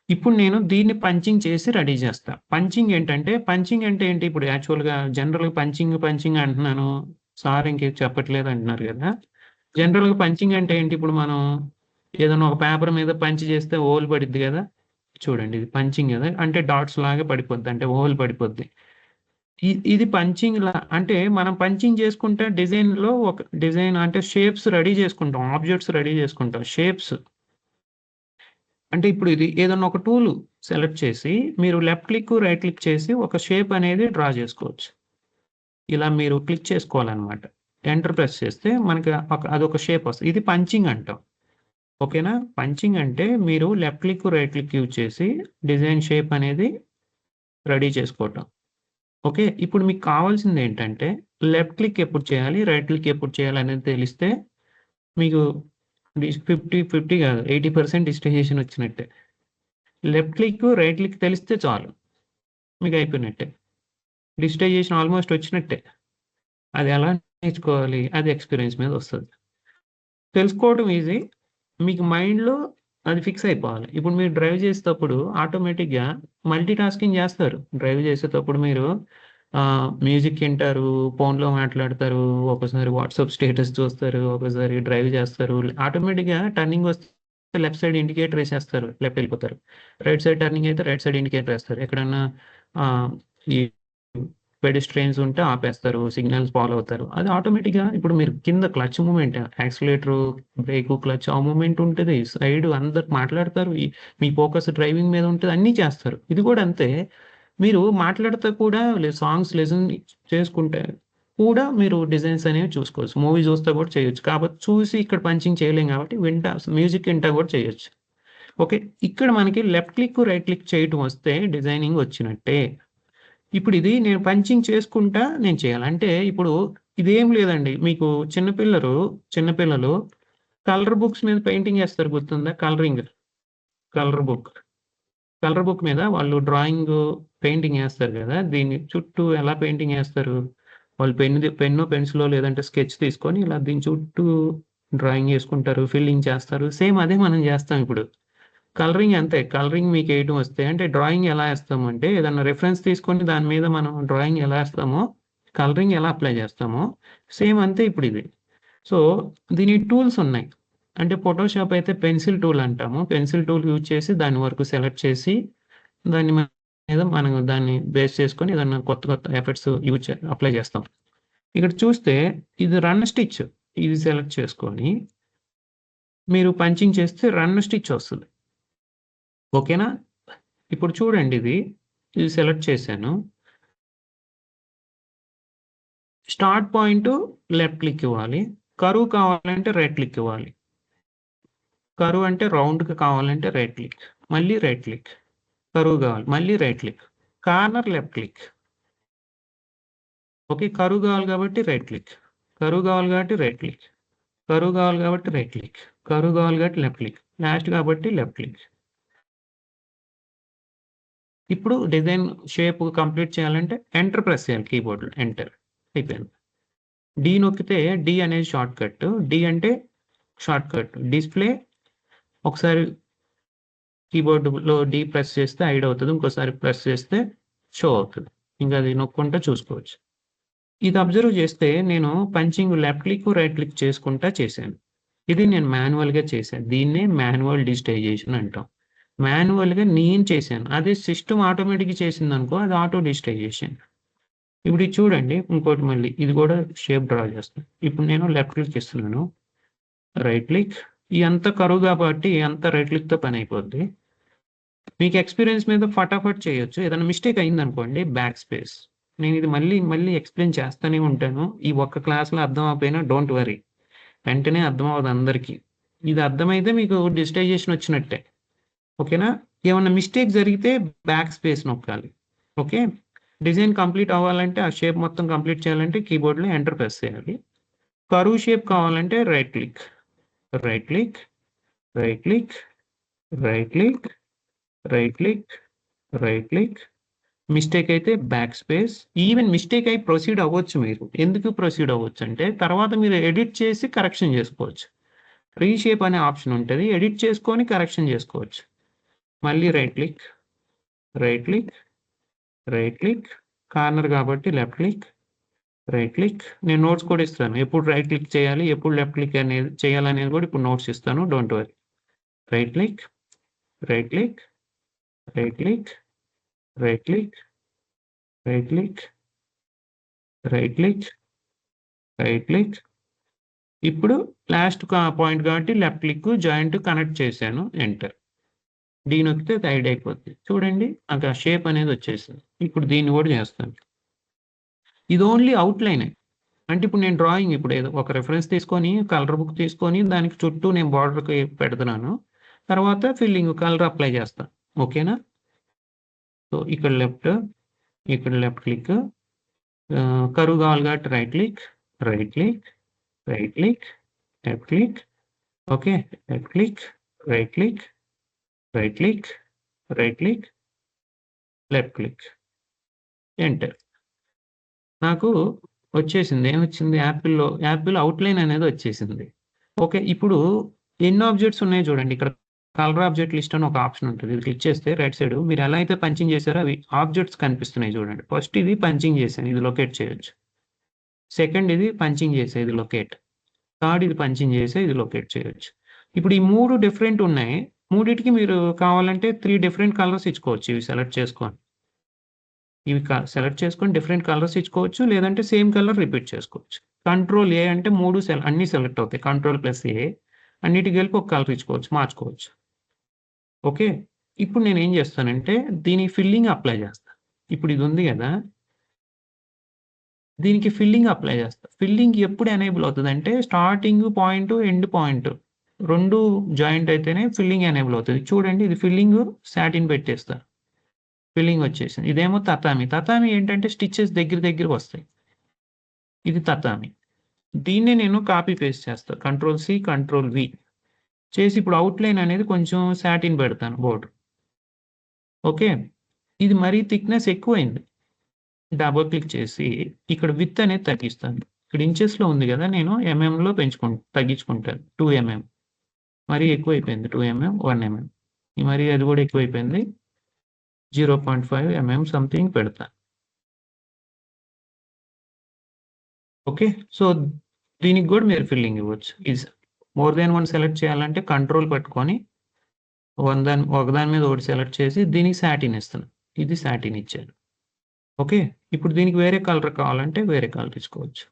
S1: ఇప్పుడు నేను దీన్ని పంచింగ్ చేసి రెడీ చేస్తా. పంచింగ్ అంటే ఏంటి? ఇప్పుడు యాక్చువల్‌గా జనరల్‌గా పంచింగ్ అంటున్నాను. సార్ ఇంకేం చెప్పట్లేదు అంటున్నారు గదా! జనరల్‌గా పంచింగ్ అంటే ఏంటి? ఇప్పుడు మనం ఏదైనా ఒక పేపర్ మీద పంచ్ చేస్తే హోల్ పడిద్ది గదా! చూడండి ఇది పంచింగ్ గదా! అంటే డాట్స్ లాగా పడిపోద్ది. అంటే హోల్ పడిపోద్ది. ఇది పంచింగ్‌లా అంటే మనం పంచింగ్ చేసుకుంటే డిజైన్‌లో ఒక డిజైన్ అంటే షేప్స్ రెడీ చేసుకుంటాం. ఆబ్జెక్ట్స్ రెడీ చేసుకుంటాం. షేప్స్. అంటే ఇప్పుడు ఇది ఏదన్నా ఒక టూల్ సెలెక్ట్ చేసి మీరు లెఫ్ట్ క్లిక్, రైట్ క్లిక్ చేసి ఒక షేప్ అనేది డ్రా చేసుకోవచ్చు. ఇలా మీరు క్లిక్ చేసుకోవాలన్నమాట. ఎంటర్ ప్రెస్ చేస్తే మనకి అదొక షేప్ వస్తది. ఇది పంచింగ్ అంటాం. ఓకేనా? పంచింగ్ అంటే మీరు left click, right click use చేసి డిజైన్ షేప్ అనేది రెడీ చేసుకోవటం. ఓకే. ఇప్పుడు మీకు కావాల్సిందేంటంటే లెఫ్ట్ క్లిక్ ఎప్పుడు చేయాలి? రైట్ క్లిక్ ఎప్పుడు చేయాలి అనేది తెలిస్తే మీకు 50 కాదు 80% డిజిటైజేషన్ వచ్చినట్టే. లెఫ్ట్ క్లిక్, రైట్ క్లిక్ తెలిస్తే చాలు. మీకు అయిపోయినట్టే. డిజిటైజేషన్ ఆల్మోస్ట్ వచ్చినట్టే. అది ఎలా నేర్చుకోవాలి? అది ఎక్స్‌పీరియన్స్ మీద వస్తది. తెలుసుకోవడం ఈజీ. మీకు మైండ్‌లో అది ఫిక్స్ అయిపోవాలి. ఇప్పుడు మీరు డ్రైవ్ చేసేటప్పుడు ఆటోమేటిక్‌గా మల్టీ టాస్కింగ్ చేస్తారు. డ్రైవ్ చేసేటప్పుడు మీరు మ్యూజిక్ ఇంటారు, ఫోన్‌లో మాట్లాడతారు, ఒక్కోసారి వాట్సాప్ స్టేటస్ చూస్తారు, ఒక్కోసారి డ్రైవ్ చేస్తారు. ఆటోమేటిక్‌గా టర్నింగ్ వస్తే లెఫ్ట్ సైడ్ ఇండికేటర్ ఏసేస్తారు. లెఫ్ట్ ఎళ్ళిపోతారు. రైట్ సైడ్ టర్నింగ్ అయితే రైట్ సైడ్ ఇండికేటర్ ఏస్తారు. ఎక్కడన్నా ఆహ్, ఈ పెడెస్ట్రియన్స్ ఉంటే ఆపేస్తారు. సిగ్నల్స్ ఫాలో అవుతారు. అది ఆటోమేటిక్‌గా ఇప్పుడు మీరు కింద clutch movement, accelerator, break, clutch ఆ మూవ్‌మెంట్ ఉంటది. సైడ్ అందరూ మాట్లాడతారు. మీ ఫోకస్ డ్రైవింగ్ మీద ఉంటది. అన్నీ చేస్తారు. ఇది కూడా అంతే. మీరు మాట్లాడుతూ కూడా సాంగ్స్ లిజన్ చేసుకుంటే కూడా మీరు డిజైన్స్ అనేవి చూసుకోవచ్చు. మూవీ చూస్తా కూడా చేయొచ్చు. కాపోతే చూసి ఇక్కడ పంచింగ్ చేయలేం కాబట్టి మ్యూజిక్ వింటా కూడా చేయొచ్చు. ఓకే. ఇక్కడ మనకి లెఫ్ట్ క్లిక్, రైట్ క్లిక్ చేయటం వస్తే డిజైనింగ్ వచ్చినట్టే. ఇప్పుడు ఇది నేను పంచింగ్ చేసుకుంటా నేను చేయాలి. అంటే ఇప్పుడు ఇదేం లేదండి. మీకు చిన్నపిల్లలు కలర్ బుక్స్ మీద పెయింటింగ్ ఏస్తారు గుర్తుందా? Colour book. కలర్ బుక్ మీద వాళ్ళు పెయింటింగ్ ఏస్తారు గదా! దీని చుట్టూ ఎలా పెయింటింగ్ ఏస్తారు? వాళ్ళు పెన్నో, పెన్సిలో లేదంటే స్కెచ్ తీసుకొని ఇలా దీని చుట్టూ డ్రాయింగ్ ఏసుకుంటారు. ఫిల్లింగ్ చేస్తారు. సేమ్ అదే మనం జేస్తాం ఇప్పుడు. కలరింగ్ అంతే. కలరింగ్ మీకేయటం వస్తే అంటే డ్రాయింగ్ ఎలా ఏస్తామంటే ఏదన్నా రిఫరెన్స్ తీసుకొని దాని మీద మనం డ్రాయింగ్ ఎలా ఏస్తామో, కలరింగ్ ఎలా అప్లై జేస్తామో సేమ్ అంతే ఇప్పుడిది. సో, దీనికి టూల్స్ ఉన్నాయి. అంటే ఫోటోషాప్ అయితే పెన్సిల్ టూల్ అంటాము. పెన్సిల్ టూల్ యూజ్ చేసి దాని వరకు సెలెక్ట్ చేసి దాని మీద మనం దాన్ని బేస్ చేసుకొని ఏదన్నా కొత్త ఎఫెక్ట్స్ అప్లై చేస్తాం. ఇక్కడ చూస్తే ఇది రన్ స్టిచ్. ఇది సెలెక్ట్ చేసుకొని మీరు పంచింగ్ చేస్తే రన్ స్టిచ్ వస్తది. ఓకేనా? ఇప్పుడు చూడండి ఇది సెలెక్ట్ చేశాను. స్టార్ట్ పాయింట్ లెఫ్ట్ క్లిక్ ఇవ్వాలి. కర్వ్ కావాలంటే రైట్ క్లిక్ ఇవ్వాలి. కర్వ్ అంటే రౌండ్‌గా కావాలంటే రైట్ క్లిక్. మళ్ళీ రైట్ క్లిక్. కర్వ్ కావాలి. మళ్ళీ right click. Corner left click. Okay. Curve కావాలి కాబట్టి రైట్ క్లిక్. కర్వ్ కావాలి కాబట్టి రైట్ క్లిక్. కర్వ్ కావాలి కాబట్టి రైట్ క్లిక్. కర్వ్ కావాలి కాబట్టి లెఫ్ట్ క్లిక్. లాస్ట్ కాబట్టి లెఫ్ట్ క్లిక్. ఇప్పుడు డిజైన్ షేప్ కంప్లీట్ చేయాలంటే ఎంటర్ ప్రెస్ చేయాలి కీబోర్డ్‌లో. ఎంటర్ అయిపోయింది. డి నొక్కితే డి అనేది షార్ట్‌కట్. డి అంటే షార్ట్‌కట్. డిస్‌ప్లే ఒకసారి కీబోర్డ్‌లో డి ప్రెస్ చేస్తే హైడ్ అవుతది. ఇంకోసారి ప్రెస్ చేస్తే షో అవుతది. ఇంక అది నొక్కుంటా చూసుకోవచ్చు. ఇది అబ్జర్వ్ చేస్తే నేను punching left click, right click చేసుకుంటా చేశాను. ఇది నేను మాన్యువల్‌గా చేశాను. దీన్నే మాన్యువల్ డిజిటైజేషన్ అంటాం. మాన్యువల్‌గా నేను చేశాను. అదే సిస్టమ్ ఆటోమేటిక్‌గా చేసిందనుకో అది ఆటో డిజిటైజేషన్. ఇప్పుడు ఇది చూడండి ఇంకోటి మళ్ళీ ఇది కూడా షేప్ డ్రా చేస్తాను. ఇప్పుడు నేను లెఫ్ట్ క్లిక్ ఇస్తున్నాను. రైట్ క్లిక్ ఇయంతా కర్వ్ కాబట్టి అంతా రైట్ క్లిక్‌తో పనైపోద్ది. మీకు ఎక్స్‌పీరియన్స్ మీద ఫటాఫట్ చేయొచ్చు. ఏదైనా మిస్టేక్ అయిందనుకోండి బ్యాక్ స్పేస్. నేనిది మళ్ళీ ఎక్స్‌ప్లెయిన్ చేస్తూనే ఉంటాను. ఈ ఒక్క క్లాస్‌లో అర్థం అవ్వకపోయినా డోంట్ వర్రీ. వెంటనే అర్థమవ్వదు అందరికి. ఇది అర్థమైతే మీకు డిజిటైజేషన్ వచ్చినట్టే. ఓకేనా? ఏమన్నా మిస్టేక్ జరిగితే బ్యాక్ స్పేస్ నొక్కాలి. ఓకే. డిజైన్ కంప్లీట్ అవ్వాలంటే ఆ షేప్ మొత్తం కంప్లీట్ చేయాలంటే కీబోర్డ్‌లో ఎంటర్ ప్రెస్ చేయాలి. కర్వ్ షేప్ కావాలంటే right click. Right click, right click, right click, right click, right click. Mistake అయితే బ్యాక్ స్పేస్. ఈవెన్ మిస్టేక్ అయి ప్రొసీడ్ అవ్వచ్చు మీరు. ఎందుకు ప్రొసీడ్ అవ్వచ్చంటే తర్వాత మీరు ఎడిట్ చేసి కరెక్షన్ చేసుకోవచ్చు. రీషేప్ అనే ఆప్షన్ ఉంటది. ఎడిట్ చేసుకొని కరెక్షన్ చేసుకోవచ్చు. మళ్ళీ right click, right click, right click, corner కాబట్టి లెఫ్ట్ క్లిక్, రైట్ క్లిక్. నేను నోట్స్ కూడా ఇస్తాను. ఎప్పుడు రైట్ క్లిక్ చేయాలి, ఎప్పుడు లెఫ్ట్ క్లిక్ అనేది చేయాలనేది కూడా ఇప్పుడు నోట్స్ ఇస్తాను. Don't worry. Right click, right click, right click, right click, right click, right click, right click. ఇప్పుడు లాస్ట్ పాయింట్ కాబట్టి లెఫ్ట్ క్లిక్ జాయింట్ కనెక్ట్ చేశాను. ఎంటర్. డి నొక్కితే అది హైడ్ అయిపోద్ది. చూడండి నాకు ఆ షేప్ అనేది వచ్చేసింది. ఇప్పుడు దీన్ని కూడా చేస్తాను. ఇది ఓన్లీ ఔట్‌లైనే. అంటే ఇప్పుడు నేను డ్రాయింగ్ ఇప్పుడు ఏదో ఒక రిఫరెన్స్ తీసుకొని కలర్ బుక్ తీసుకొని దానికి చుట్టూ నేను బోర్డర్‌కి పెడుతున్నాను. తర్వాత ఫిల్లింగ్ కలర్ అప్లై చేస్తా. ఓకేనా? సో, ఇక్కడ లెఫ్ట్ క్లిక్ కర్వ్ కావాలి కాబట్టి right click, right click, right click, left click. Okay. Left click, right click, right click, right click, left click. Enter. నాకు వచ్చేసింది. ఏమొచ్చింది? యాపిల్ ఔట్‌లైన్ అనేది వచ్చేసింది. ఓకే. ఇప్పుడు ఎన్ని ఆబ్జెక్ట్స్ ఉన్నాయో చూడండి ఇక్కడ కలర్ ఆబ్జెక్ట్ లిస్ట్ అని ఒక ఆప్షన్ ఉంటుంది. ఇది క్లిక్ చేస్తే రైట్ సైడ్ మీరు ఎలా అయితే పంచింగ్ చేశారో అవి ఆబ్జెక్ట్స్ కనిపిస్తున్నాయి చూడండి. ఫస్ట్ ఇది పంచింగ్ చేశాను, ఇది లొకేట్ చేయొచ్చు. సెకండ్ ఇది పంచింగ్ చేసే, ఇది లొకేట్. థర్డ్ ఇది పంచింగ్ చేసే, ఇది లొకేట్ చేయొచ్చు. ఇప్పుడు ఈ 3 డిఫరెంట్ ఉన్నాయి. మూడిటికి మీరు కావాలంటే 3 డిఫరెంట్ కలర్స్ ఇచ్చుకోవచ్చు. ఇవి సెలెక్ట్ చేసుకొని. ఇవి సెలెక్ట్ చేసుకొని డిఫరెంట్ కలర్స్ ఇచ్చుకోవచ్చు. లేదంటే సేమ్ కలర్ రిపీట్ చేసుకోవచ్చు. కంట్రోల్ ఏ అంటే 3 అన్నీ సెలెక్ట్ అవుతాయి. కంట్రోల్+A అన్నిటికి కలిపి ఒక కలర్ ఇచ్చుకోవచ్చు, మార్చుకోవచ్చు. ఓకే. ఇప్పుడు నేనేం చేస్తానంటే దీని ఫిల్లింగ్ అప్లై చేస్తా. ఇప్పుడు ఇది ఉంది కదా, దీనికి ఫిల్లింగ్ అప్లై చేస్తా. ఫిల్లింగ్ ఎప్పుడు ఎనేబుల్ అవుతుందంటే starting point, end point 2 joint అయితేనే ఫిల్లింగ్ ఎనేబుల్ అవుతుంది. చూడండి ఇది ఫిల్లింగ్ సాటిన్ పెట్టేస్తా. ఫిల్లింగ్ వచ్చేసింది. ఇదేమో తతామి. తతామి ఏంటంటే స్టిచెస్ దగ్గర వస్తాయి. ఇది తతామి. దీన్నే నేను కాపీ పేస్ట్ చేస్తా. కంట్రోల్+C, కంట్రోల్+V చేసి ఇప్పుడు అవుట్లైన్ అనేది కొంచెం సాటిన్ పెడతాను బోర్డర్. ఓకే. ఇది మరీ థిక్నెస్ ఎక్కువైంది. డబుల్ క్లిక్ చేసి ఇక్కడ విడ్త్ అనేది తగ్గిస్తాను. ఇక్కడ ఇంచెస్‌లో ఉంది కదా, నేను ఎంఎంలో తగ్గించుకుంటాను. 2 ఎంఎం. మరీ ఎక్కువైపోయింది. 2 ఎంఎం, 1 ఎంఎం. మరి అది కూడా ఎక్కువైపోయింది. 0.5 ఎంఎం సంథింగ్ పెడతా. ఓకే. సో దీనికి కూడా మీరు ఫిల్లింగ్ ఇవ్వచ్చు. ఇది మోర్ దాన్ 1 సెలెక్ట్ చేయాలంటే కంట్రోల్ పట్టుకొని ఒకదాని మీద ఒకటి సెలెక్ట్ చేసి దీనికి సాటిన్ ఇస్తాను. ఇది సాటిన్ ఇచ్చాను. ఓకే. ఇప్పుడు దీనికి వేరే కలర్ కావాలంటే వేరే కలర్ ఇచ్చుకోవచ్చు.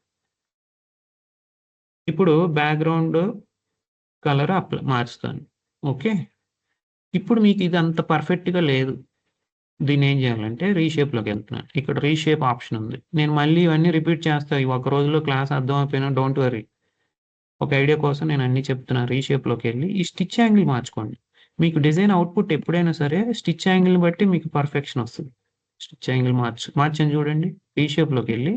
S1: ఇప్పుడు బ్యాక్‌గ్రౌండ్ కలర్ మార్చుతాను. ఓకే. ఇప్పుడు మీకు ఇది అంత పర్ఫెక్ట్‌గా లేదు. దీన్ని ఏం చేయాలంటే రీషేప్‌లోకి వెళ్తున్నాను. ఇక్కడ రీషేప్ ఆప్షన్ ఉంది. నేను మళ్ళీ ఇవన్నీ రిపీట్ చేస్తా. ఈ ఒక రోజులో క్లాస్ అర్థమైపోయినా డోంట్ వర్రీ. ఒక ఐడియా కోసం నేను అన్నీ చెప్తున్నా. రీషేప్‌లోకి వెళ్ళి ఈ స్టిచ్ యాంగిల్ మార్చుకోండి. మీకు డిజైన్ అవుట్‌పుట్ ఎప్పుడైనా సరే స్టిచ్ యాంగిల్‌ని బట్టి మీకు పర్ఫెక్షన్ వస్తుంది. స్టిచ్ యాంగిల్ మార్చాను చూడండి. రీషేప్‌లోకి వెళ్ళి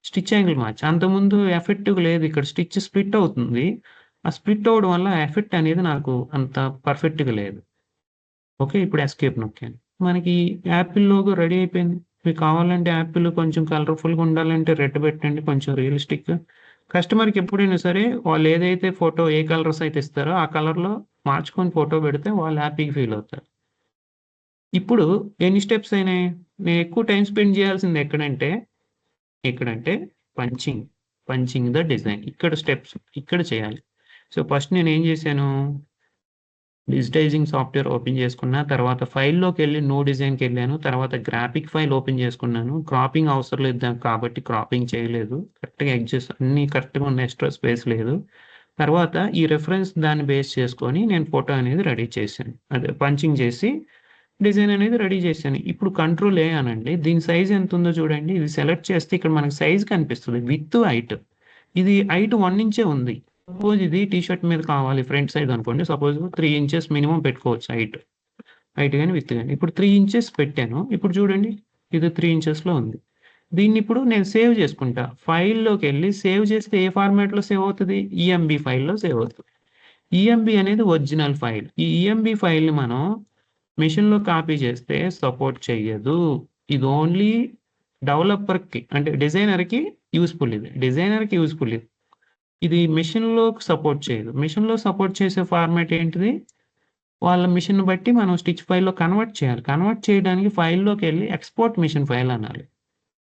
S1: స్టిచ్ యాంగిల్ మార్చా. అంతకుముందు ఎఫెక్టివ్ లేదు. ఇక్కడ స్టిచ్ స్ప్లిట్ అవుతుంది. ఆ స్ప్లిట్ అవ్వడం వల్ల ఎఫెక్ట్ అనేది నాకు అంత పర్ఫెక్ట్‌గా లేదు. ఓకే. ఇప్పుడు ఎస్కేప్ నొక్కాను. మనకి యాపిల్ లోగో రెడీ అయిపోయింది. మీకు కావాలంటే యాపిల్ కొంచెం కలర్‌ఫుల్‌గా ఉండాలంటే రెడ్ పెట్టండి. కొంచెం రియలిస్టిక్‌గా. కస్టమర్‌కి ఎప్పుడైనా సరే వాళ్ళు ఏదైతే ఫోటో ఏ కలర్స్ అయితే ఇస్తారో ఆ కలర్‌లో మార్చుకొని ఫోటో పెడితే వాళ్ళు హ్యాపీగా ఫీల్ అవుతారు. ఇప్పుడు ఎన్ని స్టెప్స్ అయినాయి? నేను ఎక్కువ టైమ్ స్పెండ్ చేయాల్సింది ఎక్కడంటే పంచింగ్ ద డిజైన్. ఇక్కడ స్టెప్స్ ఇక్కడ చేయాలి. సో ఫస్ట్ నేనేం చేశాను, డిజిటైజింగ్ సాఫ్ట్‌వేర్ ఓపెన్ చేసుకున్నా. తర్వాత ఫైల్‌లోకెళ్ళి నో డిజైన్‌కెళ్ళాను. తర్వాత గ్రాఫిక్ ఫైల్ ఓపెన్ చేసుకున్నాను. క్రాపింగ్ అవసరం లేదు కాబట్టి క్రాపింగ్ చేయలేదు. కరెక్ట్‌గా అడ్జస్ట్ అన్నీ కరెక్ట్‌గా ఉన్నాయి. ఎక్స్‌ట్రా స్పేస్ లేదు. తర్వాత ఈ రిఫరెన్స్ దాన్ని బేస్ చేసుకొని నేను ఫోటో అనేది రెడీ చేశాను. అదే పంచింగ్ చేసి డిజైన్ అనేది రెడీ చేశాను. ఇప్పుడు కంట్రోల్+A అనండి. దీని సైజ్ ఎంతుందో చూడండి. ఇది సెలెక్ట్ చేస్తే ఇక్కడ మనకు సైజ్ కనిపిస్తది. Width, height. ఇది హైట్ 1 ఇంచే ఉంది. సపోజ్ ఇది టీ షర్ట్ మీద కావాలి ఫ్రంట్ సైడ్ అనుకోండి. సపోజ్ 3 ఇంచెస్ మినిమం పెట్టుకోవచ్చు హైట్ గాని, విడ్త్ గాని. ఇప్పుడు 3 ఇంచెస్ పెట్టాను. ఇప్పుడు చూడండి ఇది 3 ఇంచెస్‌లో ఉంది. దీన్ని ఇప్పుడు నేను సేవ్ చేసుకుంటా. ఫైల్‌లోకెళ్ళి సేవ్ చేస్తే ఏ ఫార్మాట్‌లో సేవ్ అవుతది? ఈఎంబీ ఫైల్‌లో సేవ్ అవుతది. ఈఎంబీ అనేది ఒరిజినల్ ఫైల్. ఈ ఈఎంబీ ఫైల్‌ని మనం మెషిన్‌లో కాపీ చేస్తే సపోర్ట్ చెయ్యదు. ఇది ఓన్లీ డెవలపర్‌కి అంటే డిజైనర్‌కి యూజ్‌ఫుల్ ఇది. డిజైనర్‌కి యూజ్‌ఫుల్ ఇది. ఇది మెషిన్‌లో సపోర్ట్ చేయదు. మెషిన్‌లో సపోర్ట్ చేసే ఫార్మాట్ ఏంటిది? వాళ్ళ మెషిన్‌ని బట్టి మనం స్టిచ్ ఫైల్‌లో కన్వర్ట్ చేయాలి. కన్వర్ట్ చేయడానికి ఫైల్‌లోకెళ్ళి ఎక్స్‌పోర్ట్ మెషిన్ ఫైల్ అనాలి.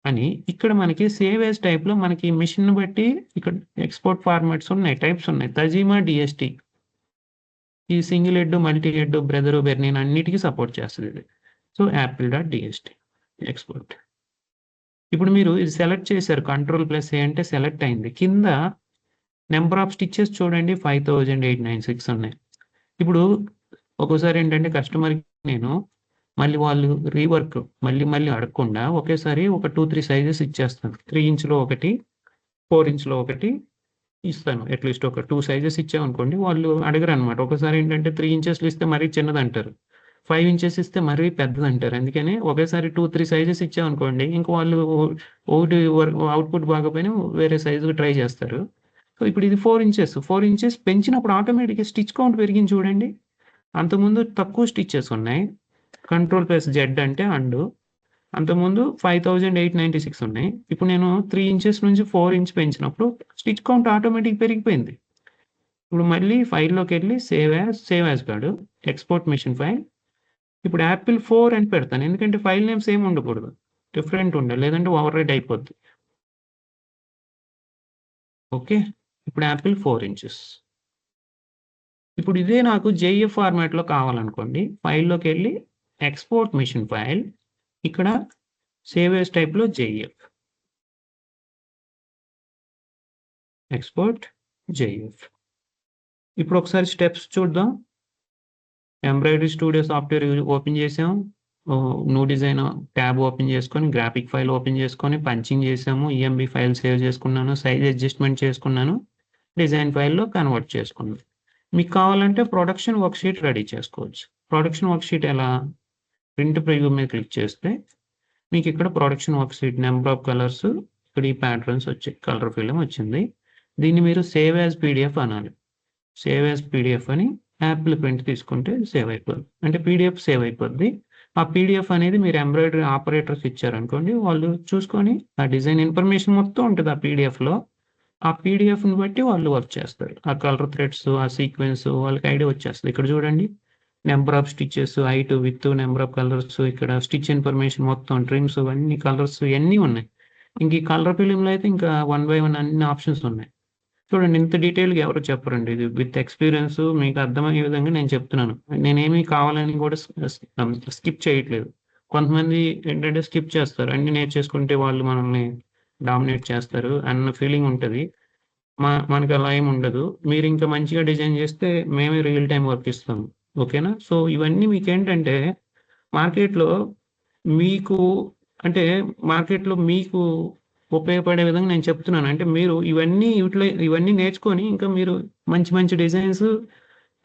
S1: అని ఇక్కడ మనకి సేవ్ యాస్ టైప్‌లో మనకి మెషిన్‌ని బట్టి ఇక్కడ ఎక్స్‌పోర్ట్ ఫార్మాట్స్ ఉన్నాయి. టైప్స్ ఉన్నాయి. Tajima, DST. ఈ single head, multi head, brother Bernina అన్నిటికి సపోర్ట్ చేస్తది ఇది. So apple.dst export. ఇప్పుడు మీరు ఇది సెలెక్ట్ చేశారు. కంట్రోల్+A అంటే సెలెక్ట్ అయింది. కింద నంబర్ ఆఫ్ స్టిచెస్ చూడండి 5896 ఉన్నాయి. ఇప్పుడు ఒక్కోసారి ఏంటంటే కస్టమర్‌కి నేను మళ్ళీ వాళ్ళు రీవర్క్ మళ్ళీ అడగకుండా ఒకేసారి ఒక 2, 3 సైజెస్ ఇచ్చేస్తాను. 3 ఇంచ్‌లో ఒకటి, 4 ఇంచ్‌లో ఒకటి ఇస్తాను. అట్‌లీస్ట్ ఒక 2 సైజెస్ ఇచ్చామనుకోండి వాళ్ళు అడగరనమాట. ఒకసారి ఏంటంటే 3 ఇంచెస్‌లో ఇస్తే మరీ చిన్నదంటారు. 5 ఇంచెస్ ఇస్తే మరీ పెద్దదంటారు. అందుకని ఒకేసారి 2, 3 సైజెస్ ఇచ్చామనుకోండి ఇంక వాళ్ళు ఒకటి అవుట్‌పుట్ బాగోపోయినా వేరే సైజ్‌కి ట్రై చేస్తారు. సో ఇప్పుడు ఇది 4 ఇంచెస్. 4 ఇంచెస్ పెంచినప్పుడు ఆటోమేటిక్‌గా స్టిచ్ కౌంట్ పెరిగింది చూడండి. అంతకుముందు తక్కువ స్టిచెస్ ఉన్నాయి. కంట్రోల్+Z అంటే అండు. అంతకుముందు 5896 ఉన్నాయి. ఇప్పుడు నేను 3 ఇంచెస్ నుంచి 4 ఇంచ్ పెంచినప్పుడు స్టిచ్ కౌంట్ ఆటోమేటిక్ పెరిగిపోయింది. ఇప్పుడు మళ్ళీ ఫైల్‌లోకి వెళ్ళి సేవ్ యాజ్ కాదు. Export machine file. ఇప్పుడు యాపిల్ 4 అని పెడతాను. ఎందుకంటే ఫైల్ నేమ్ సేమ్ ఉండకూడదు. డిఫరెంట్ ఉండాలి. లేదంటే ఓవర్ రైట్ అయిపోద్ది. ఓకే. ఇప్పుడు యాపిల్ 4 ఇంచెస్. ఇప్పుడు ఇదే నాకు జేఈఎఫ్ ఫార్మాట్‌లో కావాలనుకోండి. ఫైల్‌లోకెళ్ళి ఎక్స్‌పోర్ట్ మెషిన్ ఫైల్. ఇక్కడ సేవ్ యాజ్ టైప్‌లో జేఈఎఫ్. ఎక్స్‌పోర్ట్ జేఈఎఫ్. ఇప్పుడు ఒకసారి స్టెప్స్ చూద్దాం. ఎంబ్రాయిడరీ స్టూడియో సాఫ్ట్‌వేర్ ఓపెన్ చేసాం. న్యూ డిజైన్ ట్యాబ్ ఓపెన్ చేసుకొని, గ్రాఫిక్ ఫైల్ ఓపెన్ చేసుకొని, పంచింగ్ చేసాము. ఈఎంబీ ఫైల్ సేవ్ చేసుకున్నాను. సైజ్ అడ్జస్ట్‌మెంట్ చేసుకున్నాను. డిజైన్ ఫైల్‌లో కన్వర్ట్ చేసుకున్నాను. మీకు కావాలంటే ప్రొడక్షన్ వర్క్‌షీట్ రెడీ చేసుకోవచ్చు. ప్రొడక్షన్ వర్క్‌షీట్ ఎలా? ప్రింట్ ప్రివ్యూ మీద క్లిక్ చేస్తే మీకు ఇక్కడ production worksheet number of colours ఇక్కడ ఈ ప్యాటర్న్స్ వచ్చాయి. కలర్ ఫిల్మ్ వచ్చింది. దీన్ని మీరు సేవ్ యాజ్ పీడీఎఫ్ అనాలి. సేవ్ యాజ్ పీడీఎఫ్ అని యాపిల్ ప్రింట్ తీసుకుంటే సేవ్ అయిపోద్ది. అంటే పీడీఎఫ్ సేవ్ అయిపోద్ది. ఆ పీడీఎఫ్ అనేది మీరు ఎంబ్రాయిడరీ ఆపరేటర్స్ ఇచ్చారనుకోండి, వాళ్ళు చూసుకొని ఆ డిజైన్ ఇన్ఫర్మేషన్ మొత్తం ఉంటది ఆ పీడీఎఫ్‌లో. ఆ పీడీఎఫ్‌ని బట్టి వాళ్ళు వర్క్ చేస్తారు. ఆ కలర్ థ్రెడ్స్, ఆ సీక్వెన్స్ వాళ్ళకి ఐడియా వచ్చేస్తది. ఇక్కడ చూడండి. Number of stitches, height, width, number of colours, ఇక్కడ స్టిచ్ ఇన్ఫర్మేషన్ మొత్తం ట్రిమ్స్ అన్ని కలర్స్ ఇయన్నీ ఉన్నాయి. ఇంక ఈ కలర్ ఫిల్మ్‌లో అయితే ఇంకా వన్ బై వన్ అన్ని ఆప్షన్స్ ఉన్నాయి. చూడండి ఇంత డీటెయిల్‌గా ఎవరు చెప్పరండి. ఇది విత్ ఎక్స్‌పీరియన్స్ మీకు అర్థమయ్యే విధంగా నేను చెప్తున్నాను. నేనేమి కావాలని కూడా స్కిప్ చేయట్లేదు. కొంతమంది ఏంటంటే స్కిప్ చేస్తారు. అన్నీ నేర్చేసుకుంటే వాళ్ళు మనల్ని డామినేట్ చేస్తారు అన్న ఫీలింగ్ ఉంటది. మనకలా ఏమి ఉండదు. మీరింకా మంచిగా డిజైన్ చేస్తే మేమే రియల్ టైమ్ వర్క్ ఇస్తాం. ఓకేనా? సో, ఇవన్నీ మీకేంటంటే మార్కెట్‌లో మీకు అంటే మార్కెట్‌లో మీకు ఉపయోగపడే విధంగా నేను చెప్తున్నాను. అంటే మీరు ఇవన్నీ నేర్చుకొని ఇంకా మీరు మంచి మంచి డిజైన్స్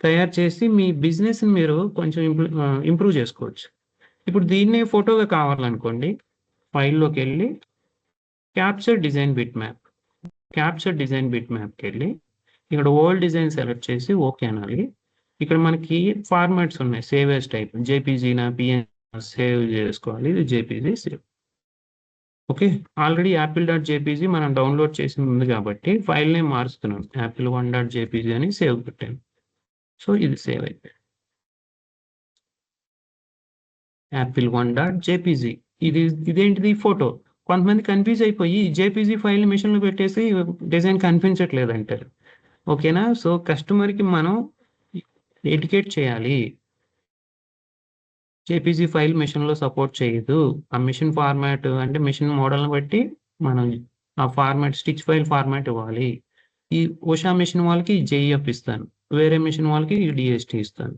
S1: తయారు చేసి మీ బిజినెస్‌ని మీరు కొంచెం ఇంప్రూవ్ చేసుకోవచ్చు. ఇప్పుడు దీన్నే ఫోటోగా కావాలనుకోండి. ఫైల్‌లోకెళ్ళి క్యాప్చర్ డిజైన్ బిట్ మ్యాప్‌కెళ్ళి ఇక్కడ ఓల్డ్ డిజైన్ సెలెక్ట్ చేసి ఓకే అనాలి. ఇక్కడ మనకి ఫార్మాట్స్ ఉన్నాయి. సేవ్ యాజ్ టైప్ జేపీజీనా, పీఎన్‌జీనా సేవ్ చేసుకోవాలి. ఇది JPG save. Okay. Already apple dot JPG మనం డౌన్‌లోడ్ చేసింది ఉంది కాబట్టి ఫైల్ నేమ్ మారుస్తున్నాను. యాపిల్ 1 డాట్ జేపీజీ అని సేవ్ పెట్టాను. సో, ఇది సేవ్ అయిపోయింది. యాపిల్ 1 డాట్ జేపీజీ ఇదేంటిది ఫోటో. కొంతమంది కన్‌ఫ్యూజ్ అయిపోయి జేపీజీ ఫైల్‌ని మెషిన్‌లో పెట్టేసి డిజైన్ కనిపించట్లేదంటారు. ఓకేనా? సో, కస్టమర్‌కి మనం ఎడ్యుకేట్ చేయాలి. జేపీజీ ఫైల్ మెషిన్‌లో సపోర్ట్ చేయదు. ఆ మెషిన్ ఫార్మాట్ అంటే మెషిన్ మోడల్‌ని బట్టి మనం ఆ ఫార్మాట్ స్టిచ్ ఫైల్ ఫార్మాట్ ఇవ్వాలి. ఈ ఉషా మెషిన్ వాళ్ళకి జేఈఎఫ్ ఇస్తాను. వేరే మెషిన్ వాళ్ళకి డీఎస్టీ ఇస్తాను.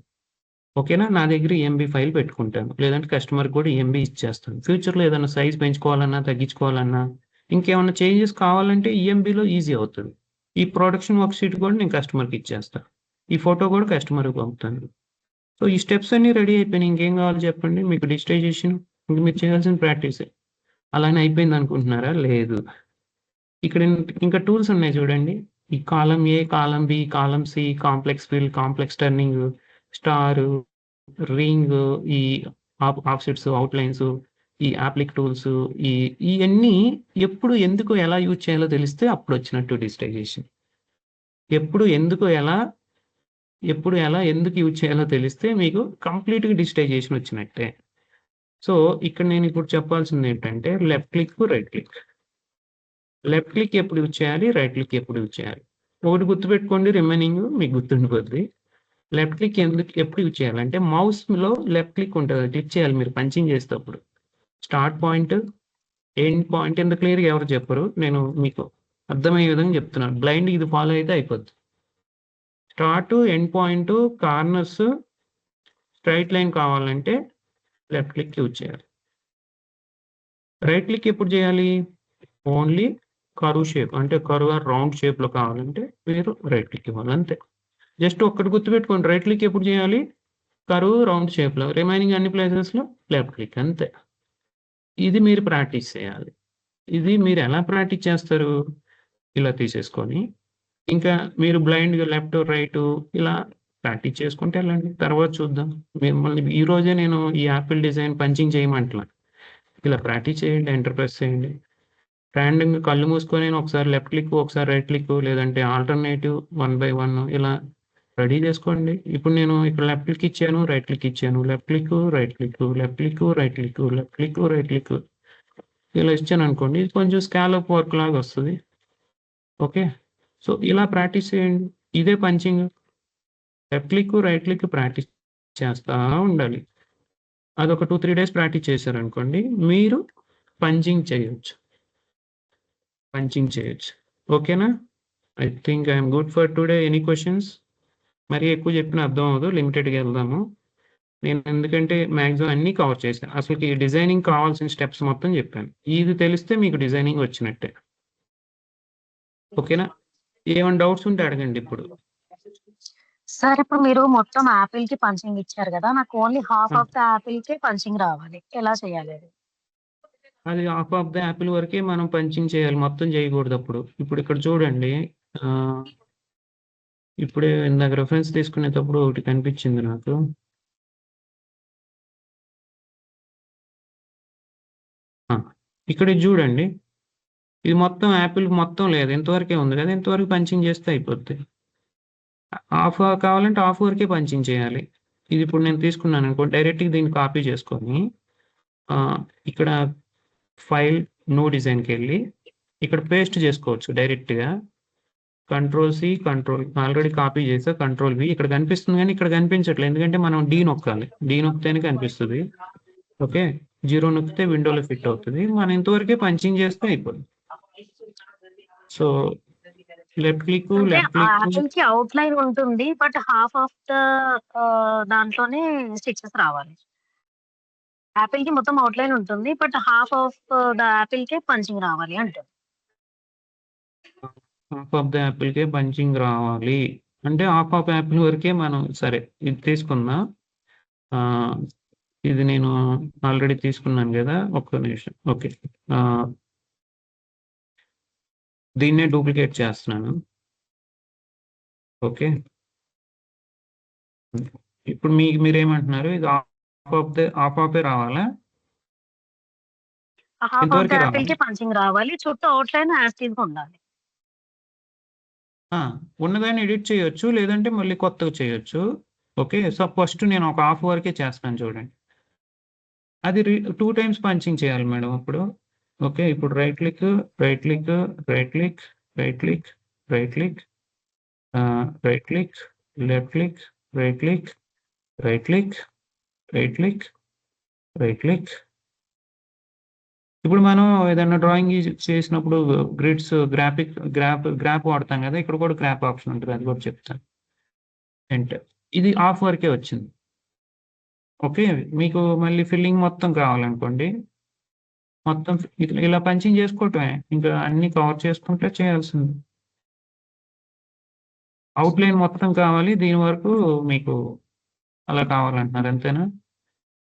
S1: ఓకేనా? నా దగ్గర ఈఎంబీ ఫైల్ పెట్టుకుంటాను. లేదంటే కస్టమర్‌కి కూడా ఈఎంబీ ఇచ్చేస్తాను. ఫ్యూచర్‌లో ఏదైనా సైజ్ పెంచుకోవాలన్నా, తగ్గించుకోవాలన్నా, ఇంకేమన్నా చేంజెస్ కావాలంటే ఈఎంబీలో ఈజీ అవుతది. ఈ ప్రొడక్షన్ వర్క్ షీట్ కూడా నేను కస్టమర్‌కి ఇచ్చేస్తా. ఈ ఫోటో కూడా కస్టమర్‌కి పంపుతాను. సో, ఈ స్టెప్స్ అన్నీ రెడీ అయిపోయినాయి. ఇంకేం కావాలో చెప్పండి? మీకు డిజిటైజేషన్ ఇంక మీరు చేయాల్సిన ప్రాక్టీసే. అలానే అయిపోయిందనుకుంటున్నారా? లేదు. ఇక్కడ ఇంకా టూల్స్ ఉన్నాయి చూడండి. ఈ column A, column B, column C, complex fill, complex turning, star, ring, ఈ ఆఫ్‌సెట్స్, ఔట్‌లైన్స్, ఈ అప్లిక్ టూల్స్ ఈ ఇయన్నీ ఎప్పుడు, ఎందుకు, ఎలా యూజ్ చేయాలో తెలిస్తే అప్పుడొచ్చినట్టు డిజిటైజేషన్. ఎప్పుడు, ఎందుకు, ఎలా, ఎందుకు యూజ్ చేయాలో తెలిస్తే మీకు కంప్లీట్‌గా డిజిటైజేషన్ వచ్చినట్టే. సో, ఇక్కడ నేనిప్పుడు చెప్పాల్సిందేంటంటే left click, right click. Left click ఎప్పుడు యూజ్ చేయాలి? రైట్ క్లిక్ ఎప్పుడు యూజ్ చేయాలి? ఒకటి గుర్తుపెట్టుకోండి రిమైనింగ్ మీకు గుర్తుండిపోద్ది. లెఫ్ట్ క్లిక్ ఎప్పుడు యూజ్ చేయాలంటే మౌస్‌లో లెఫ్ట్ క్లిక్ ఉంటది. క్లిక్ చేయాలి మీరు పంచింగ్ చేసేటప్పుడు. స్టార్ట్ పాయింట్, ఎండ్ పాయింట్ ఇంత క్లియర్‌గా ఎవరు చెప్పరు. నేను మీకు అర్థమయ్యే విధంగా చెప్తున్నాను. బ్లైండ్‌గా ఇది ఫాలో అయితే అయిపోద్ది. Start, end point, corners, straight line కావాలంటే లెఫ్ట్ క్లిక్ యూజ్ చేయాలి. రైట్ క్లిక్ ఎప్పుడు చేయాలి? ఓన్లీ కర్వ్ షేప్ అంటే కర్వ్ ఆర్ రౌండ్ షేప్‌లో కావాలంటే మీరు రైట్ క్లిక్ ఇవ్వాలి అంతే. జస్ట్ ఒక్కటి గుర్తుపెట్టుకోండి. రైట్ క్లిక్ ఎప్పుడు చేయాలి? కర్వ్ రౌండ్ షేప్‌లో. రిమైనింగ్ అన్ని ప్లేసెస్‌లో లెఫ్ట్ క్లిక్ అంతే. ఇది మీరు ప్రాక్టీస్ చేయాలి. ఇది మీరు ఎలా ప్రాక్టీస్ చేస్తారు? ఇలా తీసేసుకొని, ఇంకా మీరు బ్లైండ్‌గా లెఫ్ట్, రైటు ఇలా ప్రాక్టీస్ చేసుకుంటూ ఎళ్ళండి. తర్వాత చూద్దాం. మిమ్మల్ని ఈరోజే నేను ఈ యాపిల్ డిజైన్ పంచింగ్ చేయమంటలా. ఇలా ప్రాక్టీస్ చేయండి. ఎంటర్ ప్రెస్ చేయండి. ర్యాండమ్‌గా కళ్ళు మూసుకొని ఒకసారి లెఫ్ట్ క్లిక్, ఒకసారి రైట్ క్లిక్ లేదంటే ఆల్టర్‌నేటివ్ 1 బై 1 ఇలా రెడీ చేసుకోండి. ఇప్పుడు నేను ఇక్కడ లెఫ్ట్ క్లిక్ ఇచ్చాను, రైట్ క్లిక్ ఇచ్చాను. Left click, right click, left click, right click, left click, right click ఇలా ఇచ్చాననుకోండి. ఇది కొంచెం స్కాలప్ వర్క్ లాగా వస్తది. ఓకే. సో, ఇలా ప్రాక్టీస్ చేయండి. ఇదే punching. Left click, right click practice చేస్తా ఉండాలి. అదొక 2, 3 డేస్ ప్రాక్టీస్ చేశారనుకోండి, మీరు పంచింగ్ చేయొచ్చు. ఓకేనా? I think I am good for today. Any questions? మరీ ఎక్కువ చెప్పినా అర్థం అవ్వదు. లిమిటెడ్‌గా వెళ్దాము. నేను ఎందుకంటే మాక్సిమం అన్నీ కవర్ చేశాను. అసలుకి డిజైనింగ్ కావాల్సిన స్టెప్స్ మొత్తం చెప్పాను. ఇది తెలిస్తే మీకు డిజైనింగ్ వచ్చినట్టే. ఓకేనా? ఏమైనా డౌట్స్ ఉంటే అడగండి ఇప్పుడు.
S2: సార్ ఇప్పుడు మీరు మొత్తం యాపిల్‌కి పంచింగ్ ఇచ్చారు గదా! నాకు ఓన్లీ హాఫ్ ఆఫ్ ద యాపిల్‌కే పంచింగ్ రావాలి. ఎలా చేయాలి అది?
S1: అది హాఫ్ ఆఫ్ ద యాపిల్ వరకే మనం పంచింగ్ చేయాలి. మొత్తం చేయకూడదప్పుడు. ఇప్పుడు ఇక్కడ చూడండి. ఇప్పుడే ఇందాక రిఫరెన్స్ తీసుకునేటప్పుడు ఒకటి కనిపించింది నాకు. ఇక్కడ ఇది చూడండి. ఇది మొత్తం యాపిల్ మొత్తం లేదు. ఇంతవరకే ఉంది కదా! ఇంతవరకు పంచింగ్ చేస్తే అయిపోద్ది. హాఫ్ కావాలంటే హాఫ్ వరకే పంచింగ్ చేయాలి. ఇది ఇప్పుడు నేను తీసుకున్నాను అనుకో డైరెక్ట్‌గా దీన్ని కాపీ చేసుకొని ఇక్కడ ఫైల్ న్యూ డిజైన్‌కెళ్ళి ఇక్కడ పేస్ట్ చేసుకోవచ్చు డైరెక్ట్‌గా. కంట్రోల్-సి, ఆల్రెడీ కాపీ చేసా. కంట్రోల్-వి ఇక్కడ కనిపిస్తుంది గానీ ఇక్కడ కనిపించట్లేదు. ఎందుకంటే మనం డి నొక్కాలి. డి నొక్కితేనే కనిపిస్తది. ఓకే. 0 నొక్కితే విండోలో ఫిట్ అవుతది. మనం ఇంతవరకే పంచింగ్ చేస్తే అయిపోద్ది. సో, లెఫ్ట్ క్లిక్,
S2: అంటే
S1: లెఫ్ట్ క్లిక్
S2: యాపిల్‌కి అవుట్‌లైన్ ఉంటుంది. బట్ హాఫ్ ఆఫ్ ద దాంట్లోనే స్టిచెస్ రావాలి. యాపిల్‌కి మొత్తం అవుట్‌లైన్ ఉంటుంది. బట్ హాఫ్ ఆఫ్ ద యాపిల్‌కే పంచింగ్ రావాలి అంటారు.
S1: హాఫ్ ఆఫ్ ద యాపిల్‌కే పంచింగ్ రావాలి. అంటే హాఫ్ ఆఫ్ యాపిల్ వరకే మనం సరే ఇది తీసుకుందాం. ఇది నేను ఆల్రెడీ తీసుకున్నాను గదా! ఒక్క నిమిషం. ఓకే. దీన్నే డూప్లికేట్ చేస్తున్నాను. ఓకే. ఇప్పుడు మీరేమంటున్నారు? ఇది హాఫ్ ఆఫే రావాలా?
S2: హాఫ్ ఆఫ్ ద
S1: ఇంతవరకే రావాలా?
S2: యాపిల్‌కి పంచింగ్ రావాలి. చుట్టూ అవుట్‌లైన్ యాజ్ టీజ్‌గా ఉండాలి.
S1: ఉన్నదాన్ని ఎడిట్ చేయొచ్చు. లేదంటే మళ్ళీ కొత్తగా చేయొచ్చు. ఓకే. సో, ఫస్ట్ నేను ఒక హాఫ్ వరకే చేస్తాను చూడండి. అది 2 టైమ్స్ పంచింగ్ చేయాలి మేడం ఇప్పుడు. ఓకే. ఇప్పుడు right click, right click, right click, right click, right click, right click, left click, right click, right click, right click, right click. ఇప్పుడు మనం ఏదైనా డ్రాయింగ్ చేసినప్పుడు గ్రిడ్స్, గ్రాఫ్ వాడతాం కదా! ఇక్కడ కూడా గ్రాఫ్ ఆప్షన్ ఉంటది. అది కూడా చెప్తాను. ఎంటర్. ఇది హాఫ్ వరకే వచ్చింది. ఓకే. మీకు మళ్ళీ ఫిల్లింగ్ మొత్తం కావాలనుకోండి. మొత్తం ఇలా పంచింగ్ చేసుకోవటమే. ఇంకా అన్నీ కవర్ చేసుకుంటే చేయాల్సింది. అవుట్‌లైన్ మొత్తం కావాలి. దీని వరకు మీకు అలా కావాలంటున్నారు అంతేనా?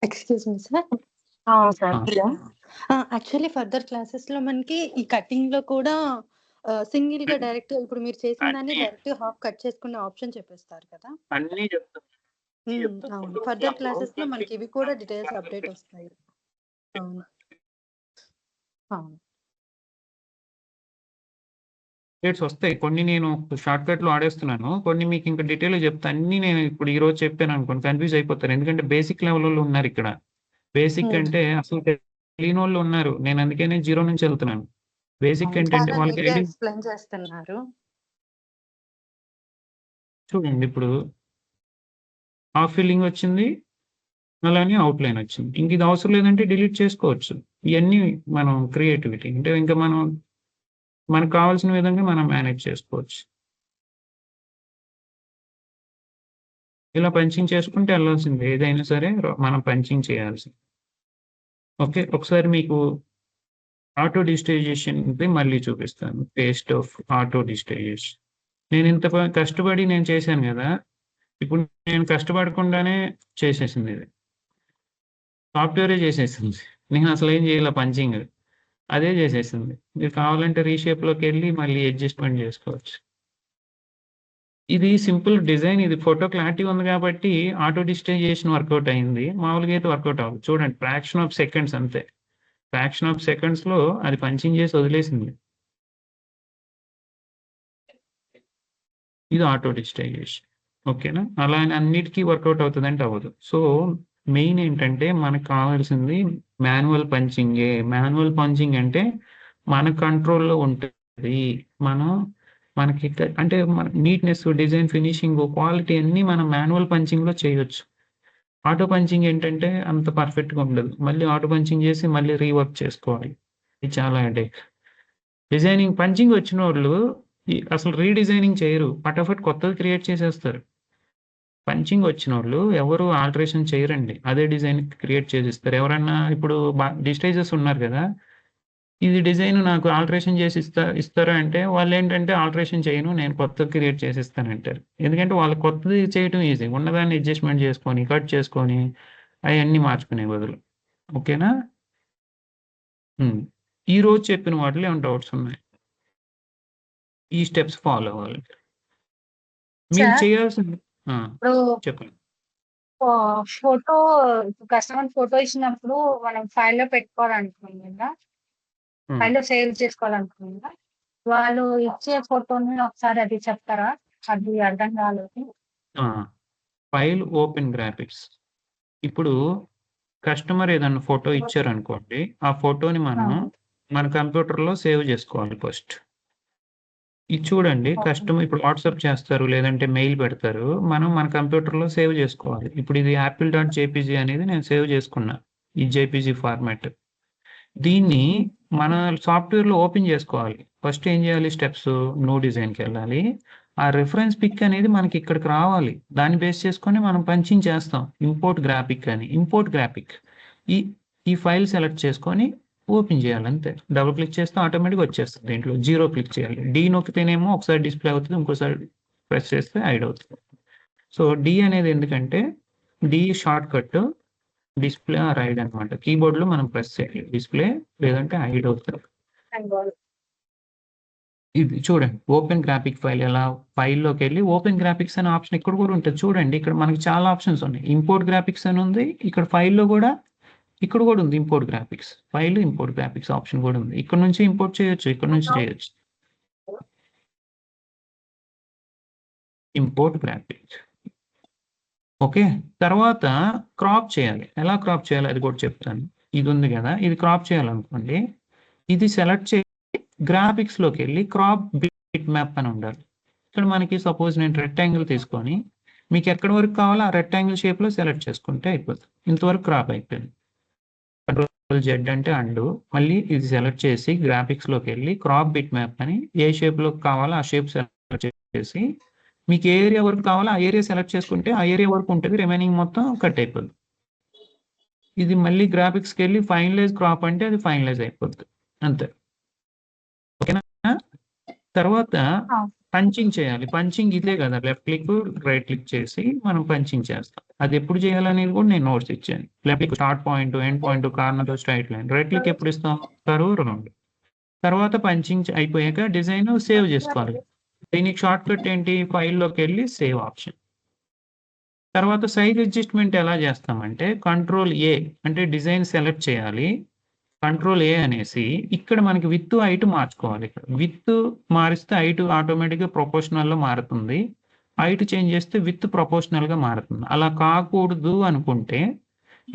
S3: Excuse me sir.
S2: అవును సార్.
S3: యాక్చువల్లీ ఫర్దర్ క్లాసెస్‌లో మనకి ఈ కటింగ్‌లో కూడా సింగిల్‌గా డైరెక్ట్ ఇప్పుడు మీరు చేసిన దాన్ని డైరెక్ట్ హాఫ్ కట్ చేసుకునే ఆప్షన్ చెప్పేస్తారు కదా!
S1: అన్నీ చెప్తాను.
S3: అవును. ఫర్దర్ క్లాసెస్‌లో మనకి ఇవి కూడా డీటెయిల్స్ అప్డేట్ వస్తాయి. అవును. అవును.
S1: అప్డేట్స్ వస్తాయి. కొన్ని నేను షార్ట్‌కట్‌లో వాడేస్తున్నాను. కొన్ని మీకు ఇంకా డీటెయిల్‌గా చెప్తా. అన్నీ నేను ఇప్పుడు ఈరోజు చెప్పాననుకోండి కన్‌ఫ్యూజ్ అయిపోతారు. ఎందుకంటే బేసిక్ లెవెలోళ్ళు ఉన్నారిక్కడ. బేసిక్ అంటే అసలు తెలియనోళ్ళు ఉన్నారు. నేను అందుకనే 0 నుంచి వెళ్తున్నాను. బేసిక్ ఏంటంటే
S3: చాలా
S1: వాళ్ళకి
S3: నీట్‌గా ఎక్స్‌ప్లెయిన్ చేస్తున్నారు.
S1: చూడండి ఇప్పుడు హాఫ్ ఫిల్లింగ్ వచ్చింది. అలానే అవుట్‌లైన్ వచ్చింది. ఇంక ఇది అవసరం లేదంటే డిలీట్ చేసుకోవచ్చు. ఇయన్నీ మనం క్రియేటివిటీ. అంటే ఇంకా మనకు కావాల్సిన విధంగా మనం మేనేజ్ చేసుకోవచ్చు. ఇలా పంచింగ్ చేసుకుంటే వెళ్ళాల్సిందే. ఏదైనా సరే మనం పంచింగ్ చేయాల్సిందే. ఓకే. ఒకసారి మీకు ఆటో డిజిటైజేషన్‌ది మళ్ళీ చూపిస్తాను. Paste of auto digitization. నేను ఇంత కష్టపడి నేను చేశాను గదా! ఇప్పుడు నేను కష్టపడకుండానే చేసేసింది ఇది. సాఫ్ట్‌వేరే చేసేసింది. నేను అసలేం చేయలే పంచింగ్. అదే చేసేసింది. మీరు కావాలంటే రీషేప్‌లోకెళ్ళి మళ్ళీ అడ్జస్ట్‌మెంట్ చేసుకోవచ్చు. ఇది సింపుల్ డిజైన్. ఇది ఫోటో క్లారిటీ ఉంది కాబట్టి ఆటో డిజిటైజేషన్ వర్కౌట్ అయింది. మామూలుగా అయితే వర్కౌట్ అవ్వదు. చూడండి ఫ్రాక్షన్ ఆఫ్ సెకండ్స్ అంతే. ఫ్రాక్షన్ ఆఫ్ సెకండ్స్లో అది పంచింగ్ చేసి వదిలేసింది. ఇది ఆటో డిజిటైజేషన్. ఓకేనా? అలా అని అన్నిటికీ వర్కౌట్ అవుతుందంటే అవ్వదు. సో మెయిన్ ఏంటంటే మనకు కావాల్సింది మాన్యువల్ పంచింగే. మాన్యువల్ పంచింగ్ అంటే మన కంట్రోల్లో ఉంటుంది. మనకి అంటే మన నీట్నెస్, డిజైన్, ఫినిషింగ్, క్వాలిటీ అన్నీ మనం మాన్యువల్ పంచింగ్లో చేయొచ్చు. ఆటో పంచింగ్ ఏంటంటే అంత పర్ఫెక్ట్గా ఉండదు. మళ్ళీ ఆటో పంచింగ్ చేసి మళ్ళీ రీవర్క్ చేసుకోవాలి. ఇది చాలా హెడేక్. డిజైనింగ్ పంచింగ్ వచ్చిన వాళ్ళు అసలు రీడిజైనింగ్ చేయరు. ఫటాఫట్ కొత్తది క్రియేట్ చేసేస్తారు. పంచింగ్ వచ్చిన వాళ్ళు ఎవరు ఆల్టరేషన్ చేయరండి. అదే డిజైన్ క్రియేట్ చేసిస్తారు. ఎవరన్నా ఇప్పుడు డిజిటైజర్స్ ఉన్నారు కదా, ఇది డిజైన్ నాకు ఆల్టరేషన్ చేసి ఇస్తారా అంటే వాళ్ళు ఏంటంటే ఆల్టరేషన్ చేయను, నేను కొత్తది క్రియేట్ చేసిస్తానంటారు. ఎందుకంటే వాళ్ళు కొత్తది చేయటం ఈజీ. ఉన్నదాన్ని అడ్జస్ట్మెంట్ చేసుకొని కట్ చేసుకొని అవన్నీ మార్చుకునే బదులు. ఓకేనా? ఈ రోజు చెప్పిన వాటిలో ఏమైనా డౌట్స్ ఉన్నాయి? ఈ స్టెప్స్ ఫాలో అవ్వాలి. మీరు
S2: సార్
S1: చేయాల్సింది
S2: ఇప్పుడు
S1: చెప్పండి.
S2: ఫోటో కస్టమర్ ఫోటో ఇచ్చినప్పుడు మనం ఫైల్లో పెట్టుకోవాలనుకున్నాం కదా, ఫైల్లో సేవ్ చేసుకోవాలనుకున్నాం కదా, వాళ్ళు ఇచ్చే ఫోటోని ఒకసారి అది చెప్తారా? అది అర్థం కాలేదు.
S1: File open graphics. ఇప్పుడు కస్టమర్ ఏదన్నా ఫోటో ఇచ్చారనుకోండి, ఆ ఫోటోని మనం మన కంప్యూటర్లో సేవ్ చేసుకోవాలి ఫస్ట్. ఇది చూడండి, కస్టమర్ ఇప్పుడు వాట్సాప్ చేస్తారు, లేదంటే మెయిల్ పెడతారు, మనం మన కంప్యూటర్లో సేవ్ చేసుకోవాలి. ఇప్పుడు ఇది apple.jpg అనేది నేను సేవ్ చేసుకున్నా, ఈ జేపీజీ ఫార్మాట్. దీన్ని మన సాఫ్ట్వేర్లో ఓపెన్ చేసుకోవాలి. ఫస్ట్ ఏం చేయాలి? స్టెప్స్ న్యూ డిజైన్కి వెళ్ళాలి. ఆ రిఫరెన్స్ పిక్ అనేది మనకి ఇక్కడికి రావాలి. దాన్ని బేస్ చేసుకొని మనం పంచింగ్ చేస్తాం. ఇంపోర్ట్ గ్రాఫిక్ అని. ఇంపోర్ట్ గ్రాఫిక్ ఈ ఫైల్ సెలెక్ట్ చేసుకొని ఓపెన్ చేయాలి అంతే. డబుల్ క్లిక్ చేస్తే ఆటోమేటిక్గా వచ్చేస్తుంది. దీంట్లో 0 క్లిక్ చేయాలి. డి నొక్కితేనేమో ఒకసారి డిస్ప్లే అవుతుంది, ఇంకోసారి ప్రెస్ చేస్తే హైడ్ అవుతుంది. సో డి అనేది ఎందుకంటే D shortcut, display hide అనమాట. కీబోర్డ్లో మనం ప్రెస్ చేయాలి, డిస్ప్లే లేదంటే హైడ్ అవుతుంది. ఇది చూడండి, ఓపెన్ గ్రాఫిక్ ఫైల్. ఎలా ఫైల్లోకి వెళ్ళి ఓపెన్ గ్రాఫిక్స్ అనే ఆప్షన్ ఇక్కడ కూడా ఉంటుంది. చూడండి, ఇక్కడ మనకి చాలా ఆప్షన్స్ ఉన్నాయి. ఇంపోర్ట్ గ్రాఫిక్స్ అని ఉంది ఇక్కడ ఫైల్లో కూడా. ఇక్కడ కూడా ఉంది import graphics file, import graphics option కూడా ఉంది. ఇక్కడ నుంచి ఇంపోర్ట్ చేయొచ్చు, ఇక్కడ నుంచి చేయొచ్చు. Import graphics. ఓకే, తర్వాత క్రాప్ చేయాలి. ఎలా క్రాప్ చేయాలి అది కూడా చెప్తాను. ఇది ఉంది కదా, ఇది క్రాప్ చేయాలనుకోండి, ఇది సెలెక్ట్ చేసి గ్రాఫిక్స్లోకి వెళ్ళి క్రాప్ బిట్ మ్యాప్ అని ఉండాలి. ఇక్కడ మనకి సపోజ్ నేను రెక్టాంగిల్ తీసుకొని మీకు ఎక్కడి వరకు కావాలో ఆ రెక్టాంగిల్ షేప్లో సెలెక్ట్ చేసుకుంటే అయిపోతుంది. ఇంతవరకు క్రాప్ అయిపోయింది. కంట్రోల్ జెడ్ అంటే అండు. మళ్ళీ ఇది సెలెక్ట్ చేసి గ్రాఫిక్స్లోకి వెళ్ళి క్రాప్ బిట్ మ్యాప్ అని ఏ షేప్లో కావాలో ఆ షేప్ సెలెక్ట్ చేసి మీకు ఏ ఏరియా వరకు కావాలో ఆ ఏరియా సెలెక్ట్ చేసుకుంటే ఆ ఏరియా వరకు ఉంటుంది, రిమైనింగ్ మొత్తం కట్ అయిపోతుంది. ఇది మళ్ళీ గ్రాఫిక్స్కి వెళ్ళి ఫైనలైజ్ క్రాప్ అంటే అది ఫైనలైజ్ అయిపోతుంది అంతే. ఓకేనా? తర్వాత పంచింగ్ చేయాలి. పంచింగ్ ఇదే కదా, లెఫ్ట్ క్లిక్ రైట్ క్లిక్ చేసి మనం పంచింగ్ చేస్తాం. అది ఎప్పుడు చేయాలనేది కూడా నేను నోట్స్ ఇచ్చాను. Left click start point, end point, corner, straight line. Right click ఎప్పుడు ఇస్తాం? రౌండ్. తర్వాత పంచింగ్ అయిపోయాక డిజైన్ సేవ్ చేసుకోవాలి. దీనికి షార్ట్ కట్ ఏంటి? ఫైల్లోకి వెళ్ళి సేవ్ ఆప్షన్. తర్వాత సైజ్ అడ్జస్ట్మెంట్ ఎలా చేస్తామంటే కంట్రోల్ ఏ అంటే డిజైన్ సెలెక్ట్ చేయాలి. కంట్రోల్ ఏ అనేసి ఇక్కడ మనకి విత్ హైట్ మార్చుకోవాలి. ఇక్కడ విత్ మారిస్తే హైట్ ఆటోమేటిక్గా ప్రొపోర్షనల్లో మారుతుంది. హైట్ చేంజ్ చేస్తే విత్ ప్రొపోర్షనల్గా మారుతుంది. అలా కాకూడదు అనుకుంటే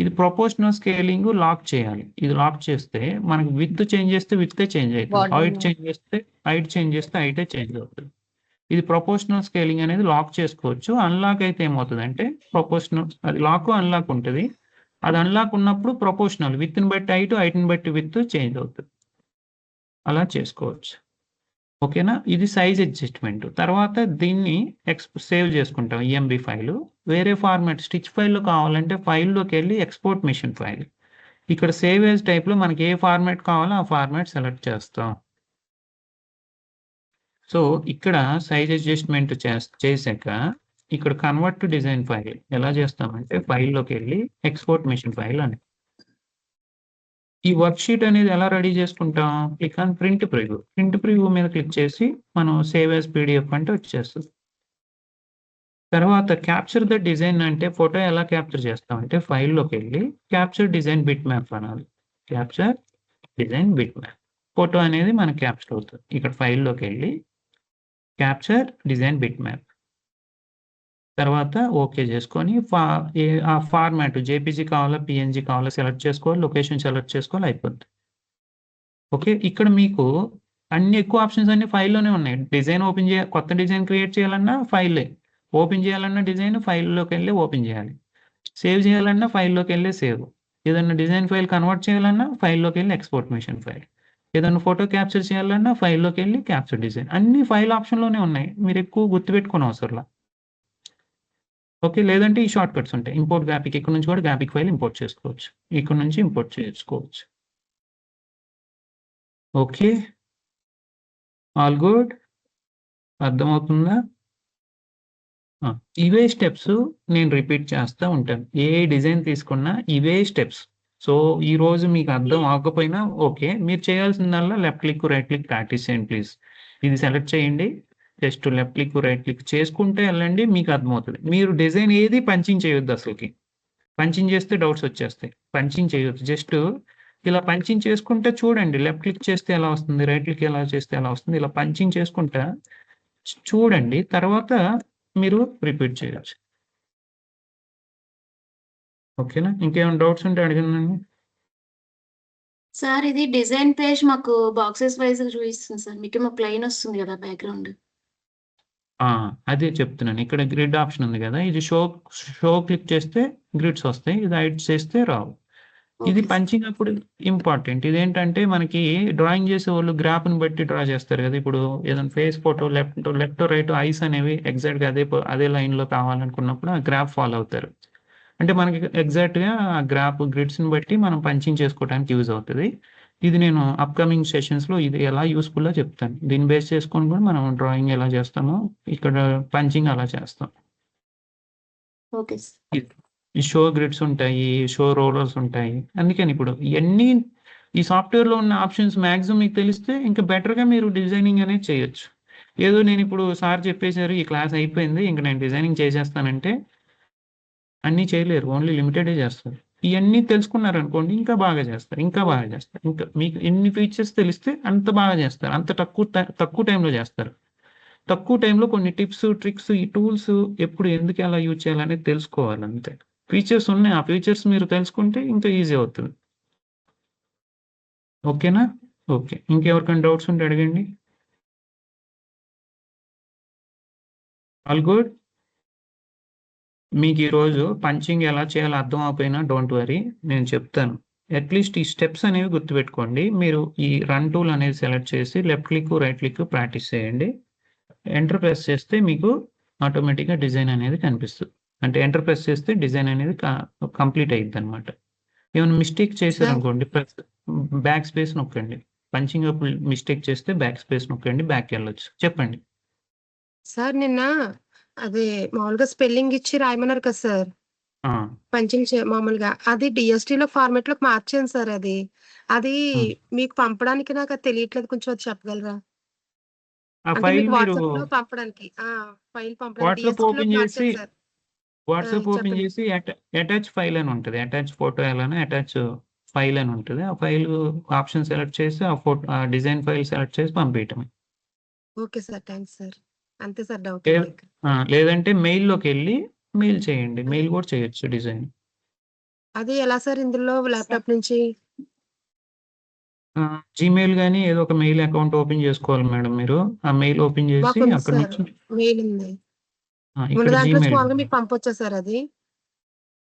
S1: ఇది ప్రొపోర్షనల్ స్కేలింగ్ లాక్ చేయాలి. ఇది లాక్ చేస్తే మనకి విత్ చేంజ్ చేస్తే విత్తే చేంజ్ అవుతుంది, హైట్ చేంజ్ చేస్తే హైటే చేంజ్ అవుతుంది. ఇది ప్రొపోర్షనల్ స్కేలింగ్ అనేది లాక్ చేసుకోవచ్చు. అన్లాక్ అయితే ఏమవుతుందంటే ప్రొపోర్షనల్, అది లాక్ అన్లాక్ ఉంటుంది. అది అన్లాక్ ఉన్నప్పుడు ప్రొపోర్షనల్ విత్ని బట్టి హైట్ని బట్టి విత్ చేంజ్ అవుతుంది. అలా చేసుకోవచ్చు. ఓకేనా? ఇది సైజ్ అడ్జస్ట్మెంట్. తర్వాత దీన్ని సేవ్ చేసుకుంటాం ఈఎంబి ఫైల్. వేరే ఫార్మాట్ స్టిచ్ ఫైల్లో కావాలంటే ఫైల్లోకి వెళ్ళి ఎక్స్పోర్ట్ మిషన్ ఫైల్. ఇక్కడ సేవ్ యాజ్ టైప్లో మనకి ఏ ఫార్మాట్ కావాలో ఆ ఫార్మాట్ సెలెక్ట్ చేస్తాం. సో ఇక్కడ సైజ్ అడ్జస్ట్మెంట్ చేశాక ఇక్కడ కన్వర్ట్ టు డిజైన్ ఫైల్ ఎలా చేస్తామంటే ఫైల్లోకి వెళ్ళి ఎక్స్పోర్ట్ మిషన్ ఫైల్ అని. ఈ వర్క్ షీట్ అనేది ఎలా రెడీ చేసుకుంటాం? Click on print preview. Print preview మీద క్లిక్ చేసి మనం సేవ్ యాజ్ పీడిఎఫ్ అంటే వచ్చేస్తుంది. తర్వాత క్యాప్చర్ ద డిజైన్ అంటే ఫోటో ఎలా క్యాప్చర్ చేస్తామంటే ఫైల్లోకి వెళ్ళి క్యాప్చర్ డిజైన్ బిట్ మ్యాప్ అనాలి. Capture design bit map. Photo అనేది మనకి క్యాప్చర్ అవుతుంది. ఇక్కడ ఫైల్‌లోకి వెళ్ళి క్యాప్చర్ డిజైన్ బిట్ మ్యాప్. తర్వాత ఓకే చేసుకొని ఆ ఫార్మాట్ జేపీజీ కావాలా, పీఎన్జీ కావాలా సెలెక్ట్ చేసుకోవాలి. లొకేషన్ సెలెక్ట్ చేసుకోవాలి. అయిపోద్ది. ఓకే. ఇక్కడ మీకు అన్ని ఎక్కువ ఆప్షన్స్ అన్ని ఫైల్‌లోనే ఉన్నాయి. డిజైన్ కొత్త డిజైన్ క్రియేట్ చేయాలన్నా ఫైలే. ఓపెన్ చేయాలన్నా డిజైన్ ఫైల్‌లోకెళ్ళి ఓపెన్ చేయాలి. సేవ్ చేయాలన్నా ఫైల్‌లోకెళ్ళి సేవ్. ఏదన్నా డిజైన్ ఫైల్ కన్వర్ట్ చేయాలన్నా ఫైల్‌లోకెళ్ళి ఎక్స్‌పోర్ట్ మిషన్ ఫైల్. ఏదన్నా ఫోటో క్యాప్చర్ చేయాలన్నా ఫైల్‌లోకెళ్ళి క్యాప్చర్ డిజైన్. అన్నీ ఫైల్ ఆప్షన్‌లోనే ఉన్నాయి. మీరు ఎక్కువ గుర్తుపెట్టుకోనవసరంలా. ఓకే. లేదంటే ఈ షార్ట్ కట్స్ ఉంటాయి. ఇంపోర్ట్ గ్రాఫిక్ ఇక్కడ నుంచి కూడా గ్రాఫిక్ ఫైల్ ఇంపోర్ట్ చేసుకోవచ్చు. ఇక్కడ నుంచి ఇంపోర్ట్ చేసుకోవచ్చు. ఓకే. All good. అర్థమవుతుందా? ఇవే స్టెప్స్ నేను రిపీట్ చేస్తా ఉంటాను. ఏ డిజైన్ తీసుకున్నా ఇవే స్టెప్స్. సో, ఈరోజు మీకు అర్థం అవ్వకపోయినా ఓకే. మీరు చేయాల్సిందల్లా left click, right click practice చేయండి ప్లీజ్. ఇది సెలెక్ట్ చేయండి. Just left click, right click చేసుకుంటే వెళ్ళండి. మీకు అర్థమవుతది. మీరు డిజైన్ ఏది పంచింగ్ చేయొద్దు అసలకి. పంచింగ్ చేస్తే డౌట్స్ వచ్చేస్తాయి. పంచింగ్ చేయొద్దు. జస్ట్ ఇలా పంచింగ్ చేసుకుంటే చూడండి. లెఫ్ట్ క్లిక్ చేస్తే ఎలా వస్తుంది, రైట్ క్లిక్ ఎలా చేస్తే ఎలా వస్తుంది. ఇలా పంచింగ్ చేసుకుంటా చూడండి. తర్వాత మీరు రిపీట్ చేయొచ్చు. ఓకేనా? ఇంకేమైనా డౌట్స్ ఉంటే అడగండి.
S4: సార్ ఇది డిజైన్ పేజ్ మాకు బాక్సెస్ వైజ్ చూపిస్తుంది సార్. మీకు మాకు ప్లెయిన్ వస్తుంది కదా బ్యాక్గ్రౌండ్.
S1: అదే చెప్తున్నాను. ఇక్కడ గ్రిడ్ ఆప్షన్ ఉంది కదా! ఇది షో క్లిక్ చేస్తే గ్రిడ్స్ వస్తాయి. ఇది హైడ్ చేస్తే రావు. ఇది
S4: ఓకే సార్.
S1: పంచింగ్ అప్పుడు ఇంపార్టెంట్. ఇదేంటంటే మనకి డ్రాయింగ్ చేసేవాళ్ళు గ్రాఫ్‌ని బట్టి డ్రా చేస్తారు కదా! ఇప్పుడు ఏదైనా face photo left right ice అనేవి ఎగ్జాక్ట్‌గా అదే లైన్‌లో కావాలనుకున్నప్పుడు ఆ గ్రాఫ్ ఫాలో అవుతారు. అంటే మనకి ఎగ్జాక్ట్‌గా ఆ గ్రాఫ్ గ్రిడ్స్‌ని బట్టి మనం పంచింగ్ చేసుకోవడానికి యూజ్ అవుతది. ఇది నేను అప్‌కమింగ్ సెషన్స్‌లో ఇది ఎలా యూజ్‌ఫుల్లో చెప్తాను. దీన్ని బేస్ చేసుకొని కూడా మనం డ్రాయింగ్ ఎలా చేస్తామో ఇక్కడ పంచింగ్ అలా చేస్తాం.
S4: Okay sir.
S1: ఈ షో గ్రిడ్స్ ఉంటాయి. షో రోలర్స్ ఉంటాయి. అందుకని ఇప్పుడు ఇయన్నీ ఈ సాఫ్ట్‌వేర్‌లో ఉన్న ఆప్షన్స్ మాక్సిమం మీకు తెలిస్తే ఇంకా బెటర్‌గా మీరు డిజైనింగ్ అనేది చేయొచ్చు. ఏదో నేనిప్పుడు సార్ చెప్పేసారు. ఈ క్లాస్ అయిపోయింది. ఇంక నేను డిజైనింగ్ చేసేస్తానంటే అన్నీ చేయలేరు. ఓన్లీ లిమిటెడే చేస్తారు. ఇయన్నీ తెలుసుకున్నారనుకోండి ఇంకా బాగా చేస్తారు. ఇంకా బాగా చేస్తారు. ఇంకా మీకు ఎన్ని ఫీచర్స్ తెలిస్తే అంత బాగా చేస్తారు. అంత తక్కువ టైంలో చేస్తారు. తక్కువ టైంలో కొన్ని టిప్స్, ట్రిక్స్ ఈ టూల్స్ ఎప్పుడు ఎందుకు ఎలా యూజ్ చేయాలనేది తెలుసుకోవాలి అంతే. ఫీచర్స్ ఉన్నాయి. ఆ ఫీచర్స్ మీరు తెలుసుకుంటే ఇంకా ఈజీ అవుతుంది. ఓకేనా? ఓకే. ఇంకెవరికైనా డౌట్స్ ఉంటే అడగండి. All good. మీకు ఈరోజు పంచింగ్ ఎలా చేయాలో అర్థం అవ్వకపోయినా డోంట్ వరీ. నేను చెప్తాను. అట్‌లీస్ట్ ఈ స్టెప్స్ అనేవి గుర్తుపెట్టుకోండి. మీరు ఈ రన్ టూల్ అనేది సెలెక్ట్ చేసి left click, right click practice చేయండి. ఎంటర్ ప్రెస్ చేస్తే మీకు ఆటోమేటిక్‌గా డిజైన్ అనేది కనిపిస్తది. అంటే ఎంటర్ ప్రెస్ చేస్తే డిజైన్ అనేది కంప్లీట్ అయ్యిద్దనమాట. ఏమైనా మిస్టేక్
S5: సార్
S1: చేశారనుకోండి బ్యాక్ స్పేస్ నొక్కండి. పంచింగ్ అప్పుడు మిస్టేక్ చేస్తే బ్యాక్ స్పేస్ నొక్కండి. బ్యాక్‌కెళ్ళొచ్చు. చెప్పండి.
S5: సార్ నిన్న అది మామూలుగా స్పెల్లింగ్ ఇచ్చి రాయమన్నారు కదా సార్.
S1: ఆ!
S5: పంచింగ్ మామూలుగా అది డిఎస్టీలో ఫార్మాట్‌లోకి మార్చాను సార్ అది. అది
S1: హ్మ్.
S5: మీకు పంపడానికి నాకు అది తెలియట్లేదు. కొంచెం అది చెప్పగలరా?
S1: ఆ
S5: అంటే
S1: ఫైల్
S5: మీకు
S1: మీరు
S5: వాట్సాప్‌లో పంపడానికి. ఫైల్ పంపడానికి
S1: వాట్సాప్ ఓపెన్
S5: డిఎస్టీలోకి
S1: చేసి
S5: మార్చాను సార్. చెప్పండి.
S1: అటాచ్ ఫైల్ అని ఉంటది. అటాచ్ ఫోటో ఎలానో అటాచ్ ఫైల్ అని ఉంటది. ఆ ఫైల్ ఆప్షన్ సెలెక్ట్ చేసి ఆ డిజైన్ ఫైల్ సెలెక్ట్ చేసి పంపియటమే.
S5: Okay sir. Thanks sir. అంతే సార్ డౌట్ ఉంది ఇంకా.
S1: లేదంటే మెయిల్‌లోకెళ్ళి మెయిల్ చేయండి. మెయిల్ కూడా చేయొచ్చు డిజైన్.
S5: అది ఎలా సార్ ఇందులో ల్యాప్‌టాప్ నుంచి?
S1: జీమెయిల్ గాని ఏదో ఒక మెయిల్ అకౌంట్ ఓపెన్ చేసుకోవాలి మేడం మీరు. ఆ మెయిల్ ఓపెన్ చేసి
S5: మాకుంది
S1: అక్కడి
S5: సార్.
S1: నుంచి
S5: మెయిల్ ఉంది. ఉన్న
S1: ఇక్కడ
S5: దాంట్లో నుంచి
S1: జీమెయిల్
S5: మామూలుగా మీకు పంపొచ్చా సార్ అది?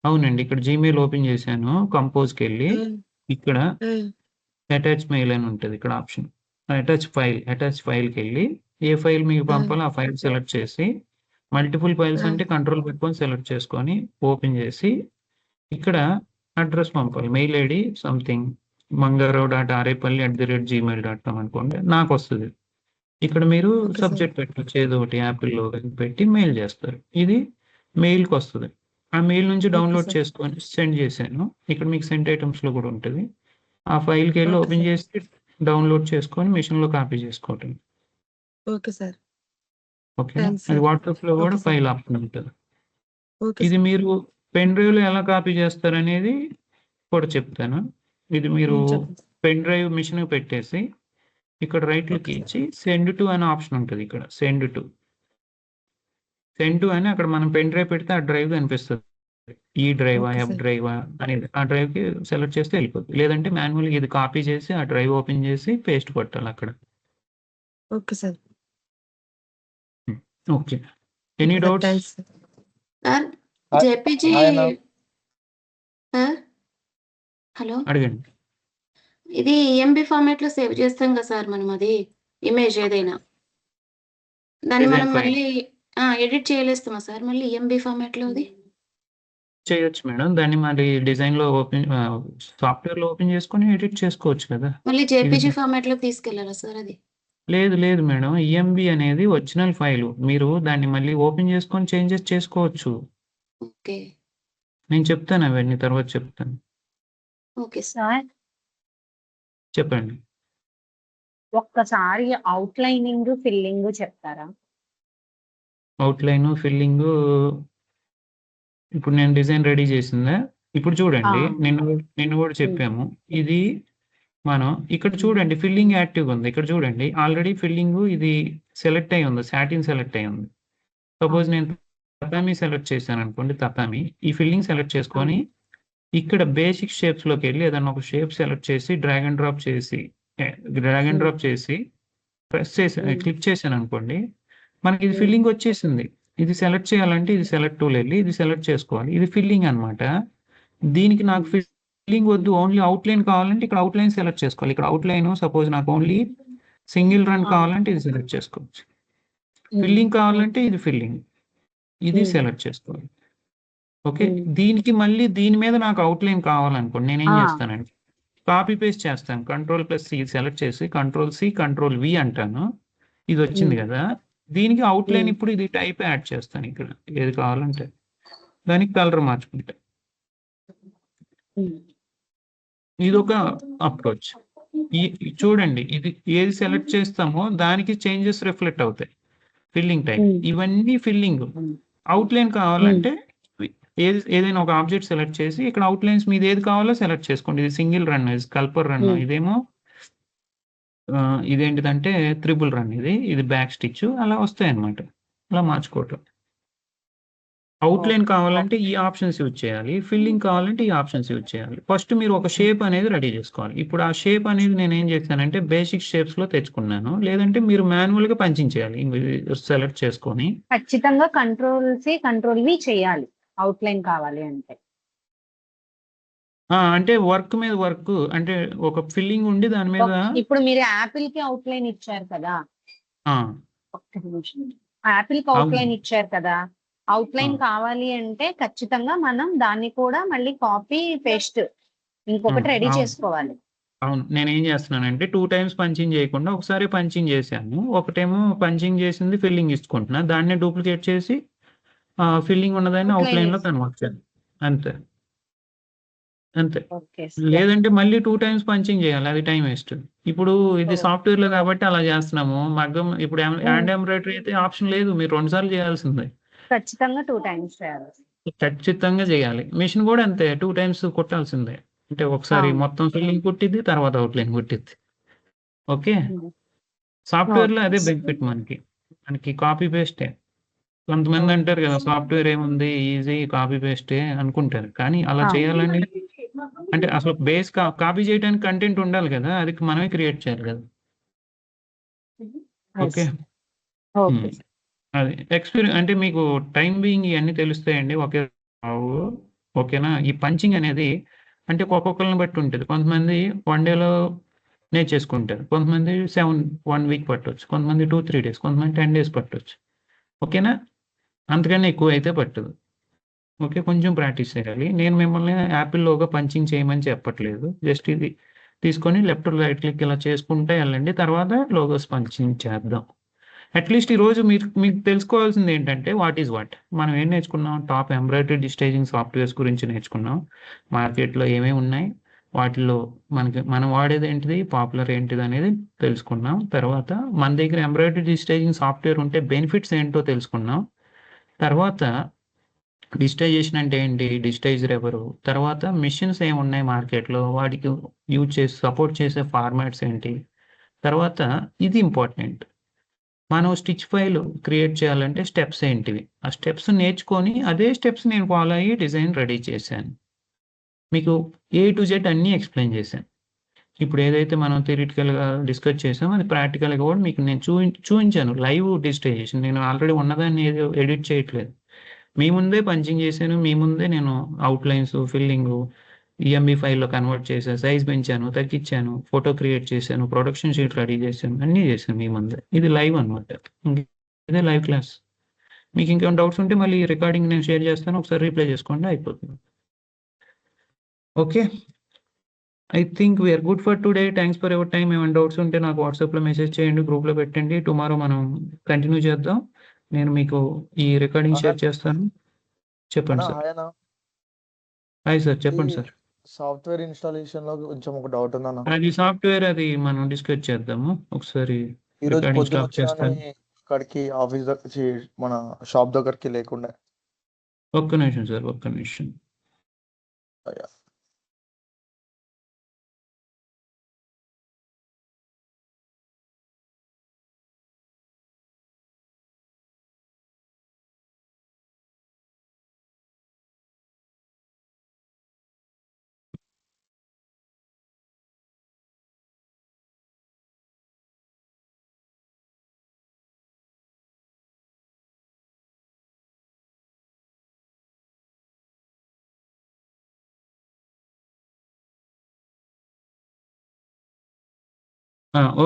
S1: అవునండి. ఇక్కడ జీమెయిల్ ఓపెన్ చేశాను. కంపోజ్‌కెళ్ళి
S5: హ్మ్.
S1: ఇక్కడ
S5: హ్మ్.
S1: అటాచ్ మెయిల్ అని ఉంటది ఇక్కడ ఆప్షన్. అటాచ్ ఫైల్‌కెళ్ళి ఏ ఫైల్ మీకు
S5: హ్మ్.
S1: పంపాలో ఆ ఫైల్ సెలెక్ట్ చేసి మల్టిపుల్ ఫైల్స్
S5: హ్మ్.
S1: అంటే కంట్రోల్ పెట్టుకొని సెలెక్ట్ చేసుకొని ఓపెన్ చేసి ఇక్కడ అడ్రెస్ పంపాలి. మెయిల్ ఐడీ సంథింగ్ mangaru.arepalli@gmail.com అనుకోండి. నాకొస్తది. ఇక్కడ మీరు
S5: ఓకే సార్.
S1: సబ్జెక్ట్ పెట్టొచ్చు. ఏదో ఒకటి యాపిల్ లోగో పెట్టి మెయిల్ చేస్తారు. ఇది మెయిల్‌కొస్తది. ఆ మెయిల్ నుంచి
S5: ఓకే
S1: డౌన్‌లోడ్
S5: సార్.
S1: చేసుకొని సెండ్ చేశాను. ఇక్కడ మీకు సెంట్ ఐటెమ్స్‌లో కూడా ఉంటది. ఆ ఫైల్‌కెళ్ళి
S5: ఓకే
S1: ఓపెన్
S5: సార్.
S1: చేసి డౌన్‌లోడ్ చేసుకొని మెషిన్‌లో కాపీ చేసుకోవటమే.
S5: Okay sir.
S1: ఓకేనా?
S5: థాంక్స్
S1: అది
S5: సార్.
S1: వాట్సాప్‌లో కూడా
S5: ఓకే సార్.
S1: ఫైల్ ఆప్షన్ ఉంటది.
S5: ఓకే
S1: ఇది
S5: సార్.
S1: మీరు పెన్ డ్రైవ్‌లో ఎలా కాపీ చేస్తారనేది కూడా చెప్తాను. ఇది మీరు
S5: చెప్పండి సార్.
S1: పెన్ డ్రైవ్ మిషన్ పెట్టేసి ఇక్కడ రైట్ క్లిక్ ఇచ్చి సెండ్ టు అనే ఆప్షన్ ఉంటుంది. ఇక్కడ సెండ్ టు అని అక్కడ మనం పెన్ డ్రైవ్ పెడితే ఆ డ్రైవ్ కనిపిస్తుంది. ఈ డ్రైవా
S5: ఓకే
S1: ఎఫ్
S5: సార్.
S1: డ్రైవా అనేది ఆ డ్రైవ్కి సెలెక్ట్ చేస్తే వెళ్ళిపోతుంది. లేదంటే మాన్యువల్గా ఇది కాపీ చేసి ఆ డ్రైవ్ ఓపెన్ చేసి పేస్ట్ కొట్టాలి అక్కడ.
S5: Okay sir.
S1: Okay, any
S5: okay sir.
S1: Doubts?
S5: Thanks sir.
S4: Sir JPG sir hello,
S1: అడగండి.
S4: ఇది ఈఎంబి ఫార్మాట్ లో సేవ్ చేస్తాం కదా సార్ మనం, అది ఇమేజ్ ఏదైనా దాన్ని
S1: Design
S4: మనం
S1: file.
S4: మళ్ళీ ఎడిట్ చేయలేస్తామా సార్ మళ్ళీ ఈఎంబి ఫార్మాట్ లో అది?
S1: చేయొచ్చు మేడం, దాన్ని మరి డిజైన్ లో ఓపెన్ సాఫ్ట్వేర్ లో ఓపెన్ చేసుకొని ఎడిట్ చేసుకోవచ్చు కదా.
S4: మళ్ళీ జేపీజీ ఫార్మాట్ లో తీసుకెళ్లాలా సార్ అది?
S1: లేదు మేడం, ఈఎంబి అనేది ఒరిజినల్ ఫైల్, మీరు దాన్ని మళ్ళీ ఓపెన్ చేసుకొని చేంజెస్ చేసుకోవచ్చు.
S4: ఓకే
S1: నేను చెప్తాను అవన్నీ తర్వాత చెప్తాను.
S4: Okay sir.
S2: సార్
S1: చెప్పండి.
S2: ఒక్కసారి అవుట్లైనింగ్ ఫిల్లింగ్ చెప్తారా?
S1: అవుట్లైన్ ఫిల్లింగ్ ఇప్పుడు నేను డిజైన్ రెడీ చేసిందా? ఇప్పుడు చూడండి, నిన్న కూడా చెప్పాము. ఇది మనం ఇక్కడ చూడండి ఫిల్లింగ్ యాక్టివ్ ఉంది. ఇక్కడ చూడండి ఆల్రెడీ ఫిల్లింగ్ ఇది సెలెక్ట్ అయి ఉంది, సాటిన్ సెలెక్ట్ అయి ఉంది. సపోజ్ నేను తపామీ సెలెక్ట్ చేశాను అనుకోండి, తపామీ ఈ ఫిల్లింగ్ సెలెక్ట్ చేసుకొని ఇక్కడ బేసిక్ షేప్స్ లోకి వెళ్ళి ఏదైనా ఒక షేప్ సెలెక్ట్ చేసి డ్రాగ్ అండ్ డ్రాప్ చేసి ప్రెస్ చేసి క్లిక్ చేశాను అనుకోండి, మనకి ఇది ఫిల్లింగ్ వచ్చేసింది. ఇది సెలెక్ట్ చేయాలంటే ఇది సెలెక్ట్ టూల్ వెళ్ళి ఇది సెలెక్ట్ చేసుకోవాలి. ఇది ఫిల్లింగ్ అన్నమాట. దీనికి నాకు ఫిల్లింగ్ వద్దు, ఓన్లీ అవుట్లైన్ కావాలంటే ఇక్కడ అవుట్లైన్ సెలెక్ట్ చేసుకోవాలి. ఇక్కడ అవుట్లైన్ సపోజ్ నాకు ఓన్లీ సింగిల్ రన్ కావాలంటే ఇది సెలెక్ట్ చేసుకోవచ్చు. ఫిల్లింగ్ కావాలంటే ఇది ఫిల్లింగ్, ఇది సెలెక్ట్ చేసుకోవాలి. ఓకే, దీనికి మళ్ళీ దీని మీద నాకు అవుట్లైన్ కావాలనుకోండి, నేనేం చేస్తానంటే కాపీ పేస్ట్ చేస్తాను. Ctrl+C సెలెక్ట్ చేసి Ctrl+C Ctrl+V అంటాను. ఇది వచ్చింది కదా, దీనికి అవుట్లైన్ ఇప్పుడు ఇది టైప్ యాడ్ చేస్తాను. ఇక్కడ ఏది కావాలంటే దానికి కలర్ మార్చుకుంటా. ఇది ఒక అప్రోచ్. చూడండి, ఇది ఏది సెలెక్ట్ చేస్తామో దానికి చేంజెస్ రిఫ్లెక్ట్ అవుతాయి. ఫిల్లింగ్ టైప్ ఇవన్నీ ఫిల్లింగ్. అవుట్లైన్ కావాలంటే ఏదైనా ఒక ఆబ్జెక్ట్ సెలెక్ట్ చేసి ఇక్కడ అవుట్లైన్స్ మీద ఏది కావాలో సెలెక్ట్ చేసుకోండి. ఇది సింగిల్ రన్, ఇది స్కల్పర్ రన్, ఇదేమో ఇదేంటిదంటే త్రిబుల్ రన్, ఇది బ్యాక్ స్టిచ్, అలా వస్తాయి అన్నమాట. అలా మార్చుకోవటం. అవుట్లైన్ కావాలంటే ఈ ఆప్షన్స్ యూజ్ చేయాలి, ఫిల్లింగ్ కావాలంటే ఈ ఆప్షన్స్ యూజ్ చేయాలి. ఫస్ట్ మీరు ఒక షేప్ అనేది రెడీ చేసుకోవాలి. ఇప్పుడు ఆ షేప్ అనేది నేను ఏం చేశానంటే బేసిక్ షేప్స్ లో తెచ్చుకున్నాను. లేదంటే మీరు మాన్యువల్ గా పంచింగ్ చేయాలి. సెలెక్ట్ చేసుకొని
S2: ఖచ్చితంగా Ctrl+C Ctrl+V చేయాలి అవుట్లైన్ కావాలి అంటే.
S1: అంటే వర్క్ మీద వర్క్, అంటే ఒక ఫిల్లింగ్ ఉండి దాని మీద
S2: ఇప్పుడు మీరు యాపిల్ కి అవుట్లైన్ ఇచ్చారు కదా, యాపిల్ కి అవుట్లైన్ ఇచ్చారు కదా, అవుట్లైన్ కావాలి అంటే ఖచ్చితంగా మనం దాన్ని కూడా మళ్ళీ కాపీ పేస్ట్ ఇంకొకటి రెడీ చేసుకోవాలి.
S1: అవును, నేను ఏం చేస్తున్నానంటే 2 టైమ్స్ పంచింగ్ చేయకుండా ఒకసారి పంచింగ్ చేశాను. ఒకటేమో పంచింగ్ చేసింది ఫిల్లింగ్ ఇచ్చుకుంటున్నా, దాన్ని డూప్లికేట్ చేసి ఫిల్లింగ్ ఉన్నదాన్ని అవుట్లైన్ లో కన్వర్ట్ చేయాలి. అంతే. లేదంటే మళ్ళీ 2 టైమ్స్ పంచింగ్ చేయాలి, అది టైం వేస్ట్. ఇప్పుడు ఇది సాఫ్ట్వేర్ లో కాబట్టి అలా చేస్తున్నాము. మగ్గం ఇప్పుడు హ్యాండ్ ఎంబ్రాయిడరీ అయితే ఆప్షన్ లేదు, మీరు 2 సార్లు చేయాల్సిందే.
S2: ఖచ్చితంగా 2 టైమ్స్ చేయాలి.
S1: ఖచ్చితంగా చేయాలి. మిషన్ కూడా అంతే, 2 టైమ్స్ కుట్టాల్సిందే. అంటే ఒకసారి మొత్తం ఫిల్లింగ్ కుట్టిద్ది, తర్వాత అవుట్లైన్ కుట్టిద్ది. ఓకే, సాఫ్ట్వేర్ లో అదే బెనిఫిట్ మనకి కాపీ పేస్టే. కొంతమంది అంటారు కదా సాఫ్ట్వేర్ ఏముంది ఈజీ కాపీ పేస్టే అనుకుంటారు, కానీ అలా చేయాలని అంటే అసలు బేస్ కాపీ చేయడానికి కంటెంట్ ఉండాలి కదా, అది మనమే క్రియేట్ చేయాలి కదా. ఓకే, అది ఎక్స్పీరియన్స్ అంటే మీకు టైం బీయింగ్ ఇవన్నీ తెలుస్తాయండి. ఓకేనా. ఈ పంచింగ్ అనేది అంటే ఒక్కొక్కరిని బట్టి ఉంటుంది. కొంతమంది 1 డేలో నేర్చేసుకుంటారు, కొంతమంది 1 వీక్ పట్టవచ్చు, కొంతమంది 2-3 డేస్, కొంతమంది 10 డేస్ పట్టవచ్చు. ఓకేనా, అంతకన్నా ఎక్కువ అయితే పట్టదు. ఓకే, కొంచెం ప్రాక్టీస్ చేయాలి. నేను మిమ్మల్ని యాపిల్లోగా పంచింగ్ చేయమని చెప్పట్లేదు, జస్ట్ ఇది తీసుకొని లెఫ్ట్ రైట్ క్లిక్ ఇలా చేసుకుంటే వెళ్ళండి, తర్వాత లోగోస్ పంచింగ్ చేద్దాం. అట్లీస్ట్ ఈరోజు మీకు తెలుసుకోవాల్సింది ఏంటంటే వాట్ ఈజ్ వాట్. మనం ఏం నేర్చుకున్నాం, టాప్ ఎంబ్రాయిడరీ డిస్టైజింగ్ సాఫ్ట్వేర్స్ గురించి నేర్చుకున్నాం. మార్కెట్లో ఏమేమి ఉన్నాయి, వాటిలో మనం వాడేది ఏంటిది, పాపులర్ ఏంటిది అనేది తెలుసుకున్నాం. తర్వాత మన దగ్గర ఎంబ్రాయిడరీ డిస్టైజింగ్ సాఫ్ట్వేర్ ఉంటే బెనిఫిట్స్ ఏంటో తెలుసుకున్నాం. తర్వాత డిజిటైజేషన్ అంటే ఏంటి? డిజిటైజర్ ఎవరు? తర్వాత మిషన్స్ ఏమున్నాయి మార్కెట్‌లో? వాటికి యూజ్ చేసి సపోర్ట్ చేసే ఫార్మాట్స్ ఏంటి? తర్వాత ఇది ఇంపార్టెంట్. మనం స్టిచ్ ఫైల్ క్రియేట్ చేయాలంటే స్టెప్స్ ఏంటివి? ఆ స్టెప్స్ నేర్చుకొని అదే స్టెప్స్ నేను ఫాలో అయ్యి డిజైన్ రెడీ చేశాను. మీకు ఏ టు జెడ్ అన్నీ ఎక్స్‌ప్లెయిన్ చేశాను. ఇప్పుడు ఏదైతే మనం థియరిటికల్‌గా డిస్కస్ చేసామో అది ప్రాక్టికల్‌గా కూడా మీకు నేను చూయించాను. Live digitization. నేను ఆల్రెడీ ఉన్నదాన్ని ఏదో ఎడిట్ చేయట్లేదు. మీ ముందే పంచింగ్ చేశాను. మీ ముందే నేను అవుట్‌లైన్స్, ఫిల్లింగు, ఈఎంబీ ఫైల్‌లో కన్వర్ట్ చేశా. సైజ్ పెంచాను, తగ్గించాను, ఫోటో క్రియేట్ చేశాను, ప్రొడక్షన్ షీట్ రెడీ చేశాను. అన్నీ చేశాను మీ ముందే. ఇది లైవ్ అన్నమాట. ఇదే లైవ్ క్లాస్. మీకు ఇంకేమైనా డౌట్స్ ఉంటే మళ్ళీ రికార్డింగ్ నేను షేర్ చేస్తాను. ఒకసారి రీప్లే చేసుకోండి అయిపోతుంది. Okay. I think we are good for today. Thanks for your time. ఏమైనా డౌట్స్ ఉంటే నాకు వాట్సాప్‌లో మెసేజ్ చేయండి. గ్రూప్‌లో పెట్టండి. టుమారో మనం కంటిన్యూ చేద్దాం. నేను మీకు ఈ రికార్డింగ్ షేర్ చేస్తాను. చెప్పండి సార్.
S6: హాయ్ అన్న.
S1: Hi sir.
S6: ఇది
S1: చెప్పండి సార్.
S6: సాఫ్ట్‌వేర్ ఇన్‌స్టాలేషన్‌లో కొంచెం ఒక డౌట్ ఉందన్న.
S1: అది సాఫ్ట్‌వేర్ అది మనం డిస్కస్ చేద్దాము. ఒకసారి
S6: ఈరోజు
S1: రికార్డింగ్
S6: పొద్దున
S1: స్టాప్
S6: వచ్చినా
S1: చేస్తాను.
S6: గానీ అక్కడికి ఆఫీస్ మన షాప్ దగ్గరికి లేకుండే.
S1: ఒక్క నిమిషం సార్. ఒక్క నిమిషం.
S6: అయ్యా!
S1: ఓకే.